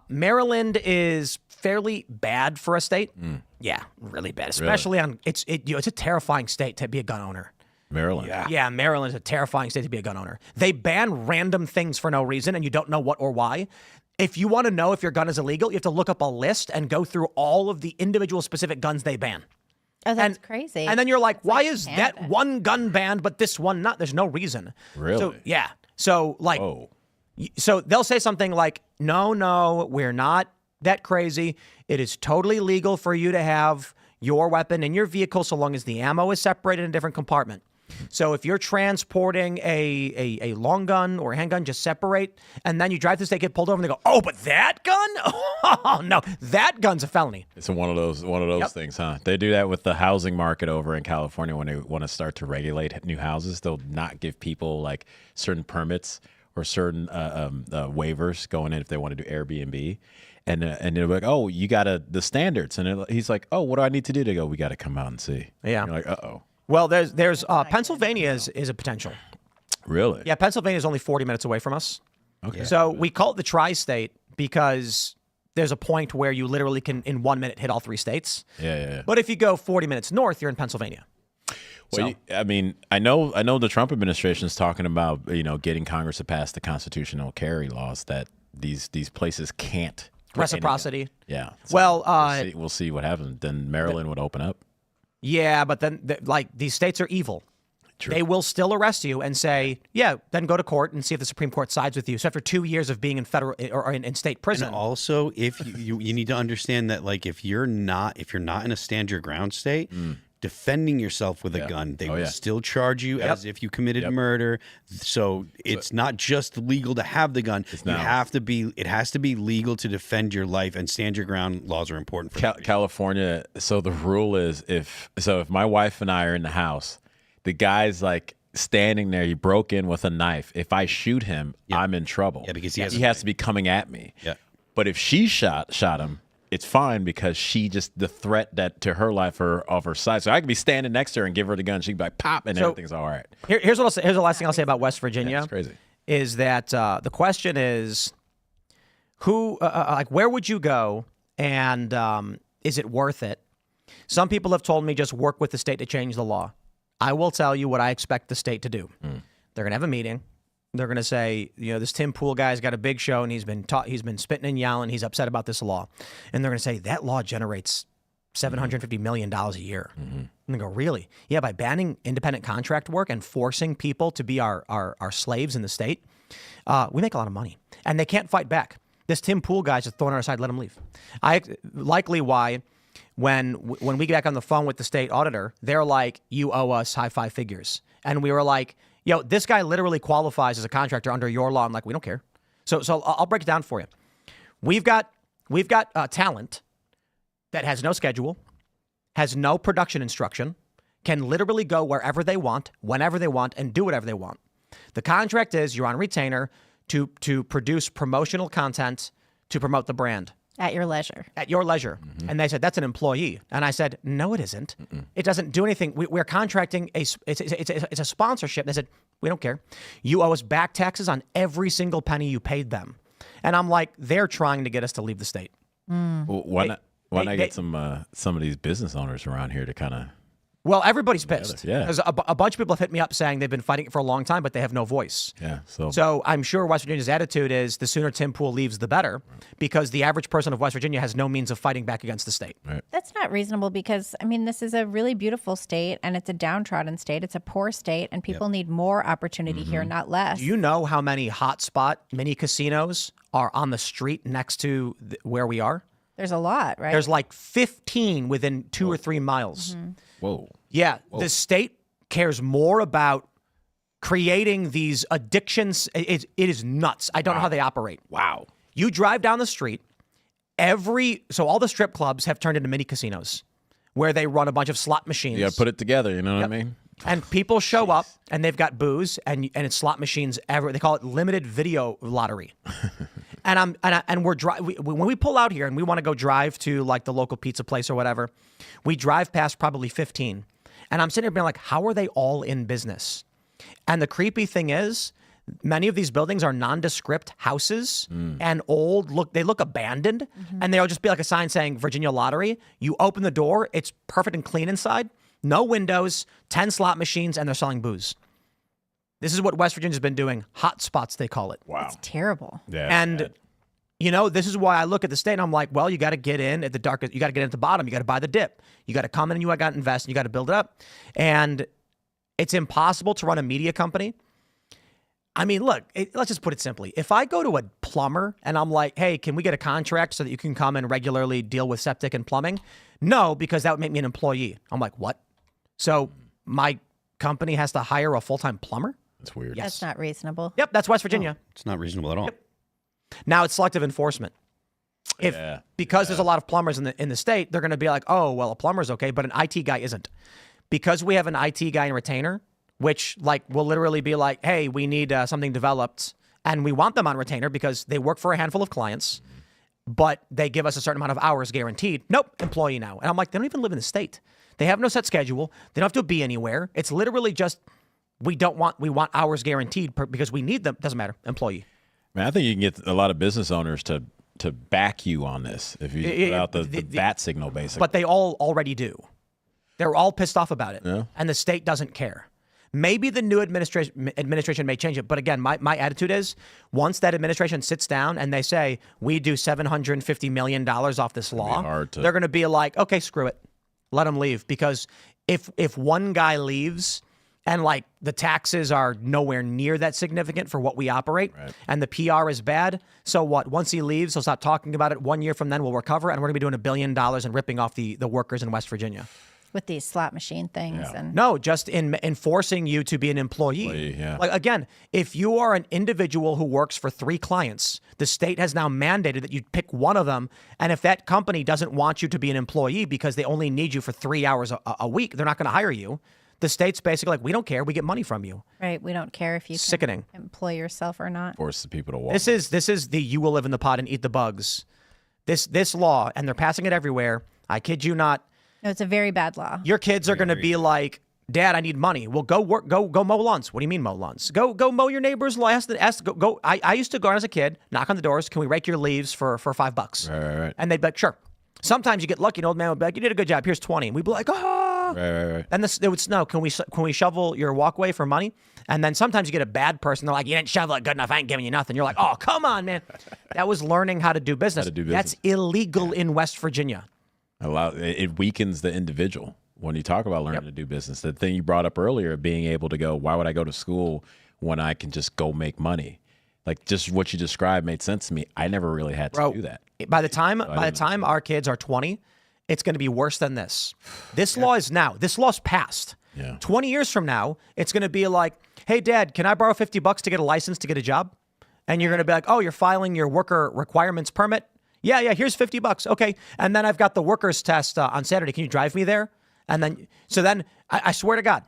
Maryland is fairly bad for a state. Yeah, really bad, especially on it's a terrifying state to be a gun owner. Maryland. Yeah, Maryland is a terrifying state to be a gun owner. They ban random things for no reason, and you don't know what or why. If you want to know if your gun is illegal, you have to look up a list and go through all of the individual specific guns they ban. Oh, that's crazy. And then you're like, why is that one gun banned but this one not? There's no reason. Really? So, yeah. So like, so they'll say something like, no, we're not that crazy. It is totally legal for you to have your weapon in your vehicle so long as the ammo is separated in a different compartment. So if you're transporting a long gun or a handgun, just separate, and then you drive through the state, get pulled over, and they go, oh, but that gun? Oh, no, that gun's a felony. It's one of those things, huh? They do that with the housing market over in California when they want to start to regulate new houses. They'll not give people like certain permits or certain waivers going in if they want to do Airbnb. And they're like, oh, you got the standards. And he's like, oh, what do I need to do? They go, we got to come out and see. Yeah. And you're like, uh-oh. Well, there's Pennsylvania is a potential. Really? Yeah, Pennsylvania is only 40 minutes away from us. Okay. So we call it the tri-state because there's a point where you literally can, in 1 minute, hit all three states. Yeah. But if you go 40 minutes north, you're in Pennsylvania. Well, I mean, I know the Trump administration is talking about, getting Congress to pass the constitutional carry laws that these places can't. Reciprocity. Yeah. So well, we'll see what happens. Then Maryland would open up. Yeah, but then these states are evil. they will still arrest you and say, yeah, then go to court and see if the Supreme Court sides with you. So after 2 years of being in federal or in state prison. And also, if you need to understand that, like, if you're not in a stand your ground state, defending yourself with a gun, they will still charge you as if you committed murder. So it's not just legal to have the gun. It has to be legal to defend your life, and stand your ground laws are important for California. So the rule is if my wife and I are in the house, the guy's like standing there, he broke in with a knife. If I shoot him, I'm in trouble. Yeah, because he has to be coming at me. Yeah. But if she shot him, it's fine because the threat that to her life are of her side. So I could be standing next to her and give her the gun. She'd be like, pop, and everything's all right. Here's what I'll say. Here's the last thing I'll say about West Virginia. Yeah, it's crazy. Is that the question is, where would you go, and is it worth it? Some people have told me just work with the state to change the law. I will tell you what I expect the state to do. They're going to have a meeting. They're going to say, this Tim Pool guy's got a big show and he's been spitting and yelling. He's upset about this law. And they're going to say, that law generates $750 million a year. And they go, really? Yeah, by banning independent contract work and forcing people to be our slaves in the state, we make a lot of money. And they can't fight back. This Tim Pool guy's just throwing on our side, let him leave. Likely why when we get back on the phone with the state auditor, they're like, you owe us high five figures. And we were like, this guy literally qualifies as a contractor under your law. I'm like, we don't care. So I'll break it down for you. We've got talent that has no schedule, has no production instruction, can literally go wherever they want, whenever they want, and do whatever they want. The contract is you're on retainer to produce promotional content to promote the brand. At your leisure. At your leisure. And they said, that's an employee. And I said, no, it isn't. It doesn't do anything. We're contracting, it's a sponsorship. They said, we don't care. You owe us back taxes on every single penny you paid them. And I'm like, they're trying to get us to leave the state. Well, why not get some of these business owners around here to kind of... Well, everybody's pissed. Yeah. Because a bunch of people have hit me up saying they've been fighting it for a long time, but they have no voice. Yeah. So I'm sure West Virginia's attitude is the sooner Tim Pool leaves, the better, because the average person of West Virginia has no means of fighting back against the state. Right. That's not reasonable because, this is a really beautiful state and it's a downtrodden state. It's a poor state and people need more opportunity here, not less. Do you know how many hotspot mini casinos are on the street next to where we are? There's a lot, right? There's like 15 within 2 or 3 miles. Whoa. Yeah, the state cares more about creating these addictions. It is nuts. I don't know how they operate. Wow. You drive down the street, all the strip clubs have turned into mini casinos where they run a bunch of slot machines. You got to put it together, you know what I mean? And people show up and they've got booze and it's slot machines they call it limited video lottery. And when we pull out here and we want to go drive to like the local pizza place or whatever, we drive past probably 15. And I'm sitting there being like, how are they all in business? And the creepy thing is, many of these buildings are nondescript houses and they look abandoned. And they'll just be like a sign saying Virginia Lottery. You open the door, it's perfect and clean inside. No windows, 10 slot machines, and they're selling booze. This is what West Virginia's been doing. Hot spots, they call it. Wow. It's terrible. Yeah. And, this is why I look at the state and I'm like, well, you got to get in at the darkest. You got to get in at the bottom. You got to buy the dip. You got to come in and you got to invest and you got to build it up. And it's impossible to run a media company. Look, let's just put it simply. If I go to a plumber and I'm like, hey, can we get a contract so that you can come and regularly deal with septic and plumbing? No, because that would make me an employee. I'm like, what? So my company has to hire a full-time plumber? That's weird. Yes. That's not reasonable. Yep, that's West Virginia. It's not reasonable at all. Yep. Now it's selective enforcement. Because there's a lot of plumbers in the state, they're going to be like, oh, well, a plumber's okay, but an IT guy isn't. Because we have an IT guy in retainer, which will literally be like, hey, we need something developed, and we want them on retainer because they work for a handful of clients, but they give us a certain amount of hours guaranteed. Nope, employee now. And I'm like, they don't even live in the state. They have no set schedule. They don't have to be anywhere. It's literally just we want hours guaranteed because we need them. Doesn't matter. Employee. Man, I think you can get a lot of business owners to back you on this if you put out the bat signal, basically. But they all already do. They're all pissed off about it, Yeah. and the state doesn't care. Maybe the new administration may change it, but again, my attitude is once that administration sits down and they say we do $750 million off this law, they're going to be like, okay, screw it, let them leave, because if one guy leaves, and like the taxes are nowhere near that significant for what we operate, and the PR is bad. So what? Once he leaves, he'll stop talking about it. 1 year from then, we'll recover, and we're going to be doing $1 billion and ripping off the workers in West Virginia. With these slot machine things. And No, just in enforcing you to be an employee. Like, again, if you are an individual who works for 3 clients, the state has now mandated that you pick one of them. And if that company doesn't want you to be an employee because they only need you for 3 hours a week, they're not going to hire you. The state's basically like, we don't care. We get money from you. right, we don't care if you Sickening. can employ yourself or not. Force the people to walk. This is the you will live in the pod and eat the bugs. This law, and they're passing it everywhere. I kid you not. No, it's a very bad law. Your kids are going to be like, Dad, I need money. Well, go work, go mow lawns. What do you mean mow lawns? Go mow your neighbor's lawn. Go. I used to go as a kid, knock on the doors. Can we rake your leaves for $5? Right. And they'd be like, sure. Sometimes you get lucky. An old man would be like, you did a good job. Here's 20. And we'd be like, ah. Right. And it would snow. Can we shovel your walkway for money? And then sometimes you get a bad person. They're like, you didn't shovel it good enough. I ain't giving you nothing. You're like, oh, come on, man. That was learning how to do business. That's illegal in West Virginia. It weakens the individual when you talk about learning to do business. The thing you brought up earlier, being able to go, why would I go to school when I can just go make money? Like, just what you described made sense to me. I never really had to do that. By the time our kids are 20, it's going to be worse than this. This law's passed. Yeah. 20 years from now, it's going to be like, hey, Dad, can I borrow $50 to get a license to get a job? And you're going to be like, oh, you're filing your worker requirements permit? Yeah, here's $50. Okay. And then I've got the workers test on Saturday. Can you drive me there? And then, I swear to God,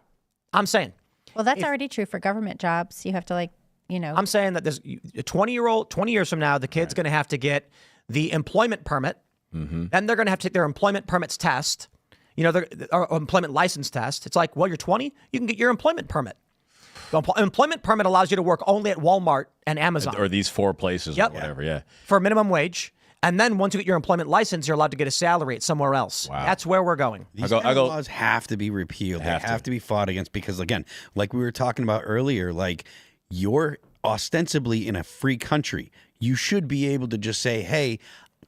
I'm saying. Well, that's already true for government jobs. You have to I'm saying that there's a 20 years from now, the kid's going to have to get the employment permit. Mm-hmm. Then they're going to have to take their employment permits test, their employment license test. It's like, well, you're 20, you can get your employment permit. The employment permit allows you to work only at Walmart and Amazon. Or these 4 places or whatever, for a minimum wage. And then once you get your employment license, you're allowed to get a salary at somewhere else. Wow. That's where we're going. These laws have to be repealed. They have to be fought against because, again, like we were talking about earlier, like you're ostensibly in a free country. You should be able to just say, hey,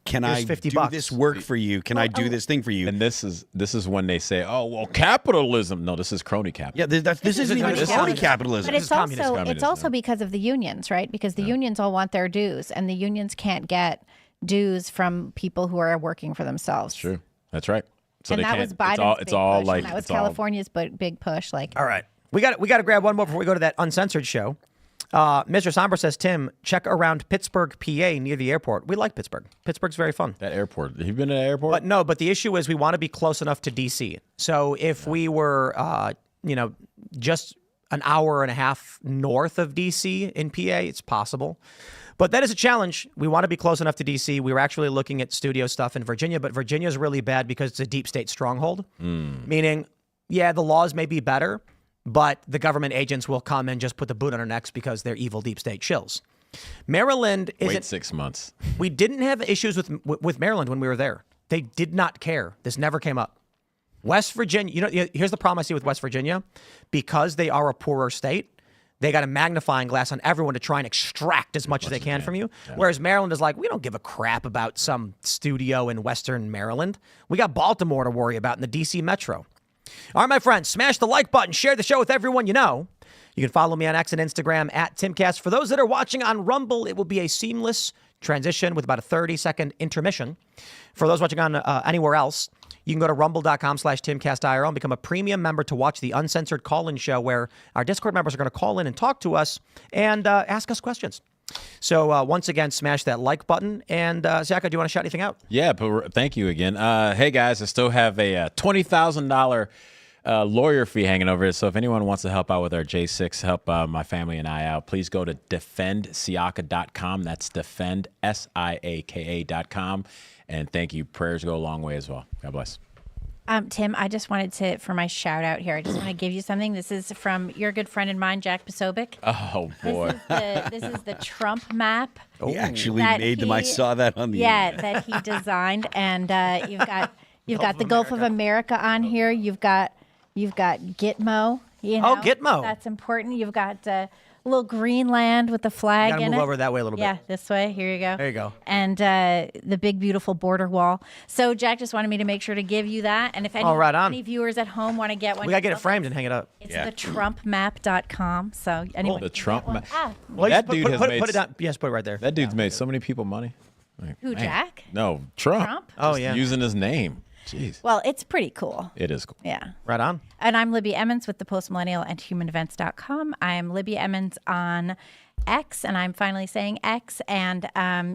can I do this work for you? Can I do this thing for you? And this is when they say, oh, well, capitalism. No, this is crony capitalism. Yeah, this isn't even crony capitalism. But it's also because of the unions, right? Because the unions all want their dues, and the unions can't get dues from people who are working for themselves. True. That's right. So and that was Biden's big push, and that was California's big push. Like, all right, we got to grab one more before we go to that uncensored show. Mr. Somber says, Tim, check around Pittsburgh, PA, near the airport. We like Pittsburgh. Pittsburgh's very fun. That airport. Have you been to the airport? But the issue is we want to be close enough to D.C. So if we were, just an hour and a half north of D.C. in PA, it's possible. But that is a challenge. We want to be close enough to D.C. We were actually looking at studio stuff in Virginia, but Virginia is really bad because it's a deep state stronghold. Meaning, the laws may be better, but the government agents will come and just put the boot on our necks because they're evil deep state shills. Maryland isn't. Wait 6 months. We didn't have issues with Maryland when we were there. They did not care. This never came up. West Virginia, here's the problem I see with West Virginia. Because they are a poorer state, they got a magnifying glass on everyone to try and extract as much as they can from you. Yeah. Whereas Maryland is like, we don't give a crap about some studio in Western Maryland. We got Baltimore to worry about in the D.C. Metro. All right, my friends, smash the like button. Share the show with everyone you know. You can follow me on X and Instagram at Timcast. For those that are watching on Rumble, it will be a seamless transition with about a 30-second intermission. For those watching on anywhere else, you can go to rumble.com/Timcast IRL and become a premium member to watch the uncensored call-in show where our Discord members are going to call in and talk to us and ask us questions. So once again, smash that like button. And Siaka, do you want to shout anything out? Yeah, but thank you again. Hey, guys, I still have a $20,000 lawyer fee hanging over it. So if anyone wants to help out with our J6, help my family and I out, please go to defendsiaka.com. That's defendsiaka.com. And thank you. Prayers go a long way as well. God bless. Tim, I just wanted to, for my shout out here, I just want to give you something. This is from your good friend and mine, Jack Posobiec. Oh, boy. This is the Trump map. He actually made them. I saw that on the internet. that he designed. And you've got the Gulf of America on here. You've got Gitmo. Gitmo. That's important. You've got little Greenland with the flag Gotta in move it. over that way a little bit. Yeah, this way. Here you go. There you go. And the big, beautiful border wall. So Jack just wanted me to make sure to give you that. And if any, right on. any viewers at home want to get one, We gotta get it framed and hang it up. It's Yeah. thetrumpmap.com. So anyone The can get Trump one. map. Well, That just dude put, has put, made put it down. Yes, put it right there. That dude's made so many people money. Like, Who, man. Jack? No, Trump. Trump? Oh, Just yeah. using his name. Jeez. Well, it's pretty cool. It is cool. Yeah. Right on. And I'm Libby Emmons with the Postmillennial and HumanEvents.com. I'm Libby Emmons on X, and I'm finally saying X. And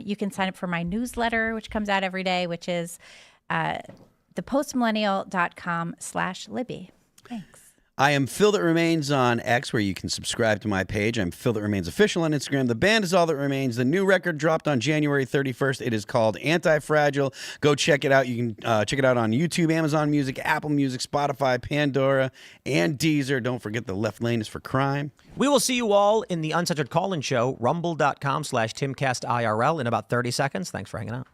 you can sign up for my newsletter, which comes out every day, which is thepostmillennial.com/Libby. Thanks. I am Phil That Remains on X, where you can subscribe to my page. I'm Phil That Remains Official on Instagram. The band is All That Remains. The new record dropped on January 31st. It is called Anti-Fragile. Go check it out. You can check it out on YouTube, Amazon Music, Apple Music, Spotify, Pandora, and Deezer. Don't forget the left lane is for crime. We will see you all in the Uncensored Call-In Show, rumble.com/TimcastIRL in about 30 seconds. Thanks for hanging out.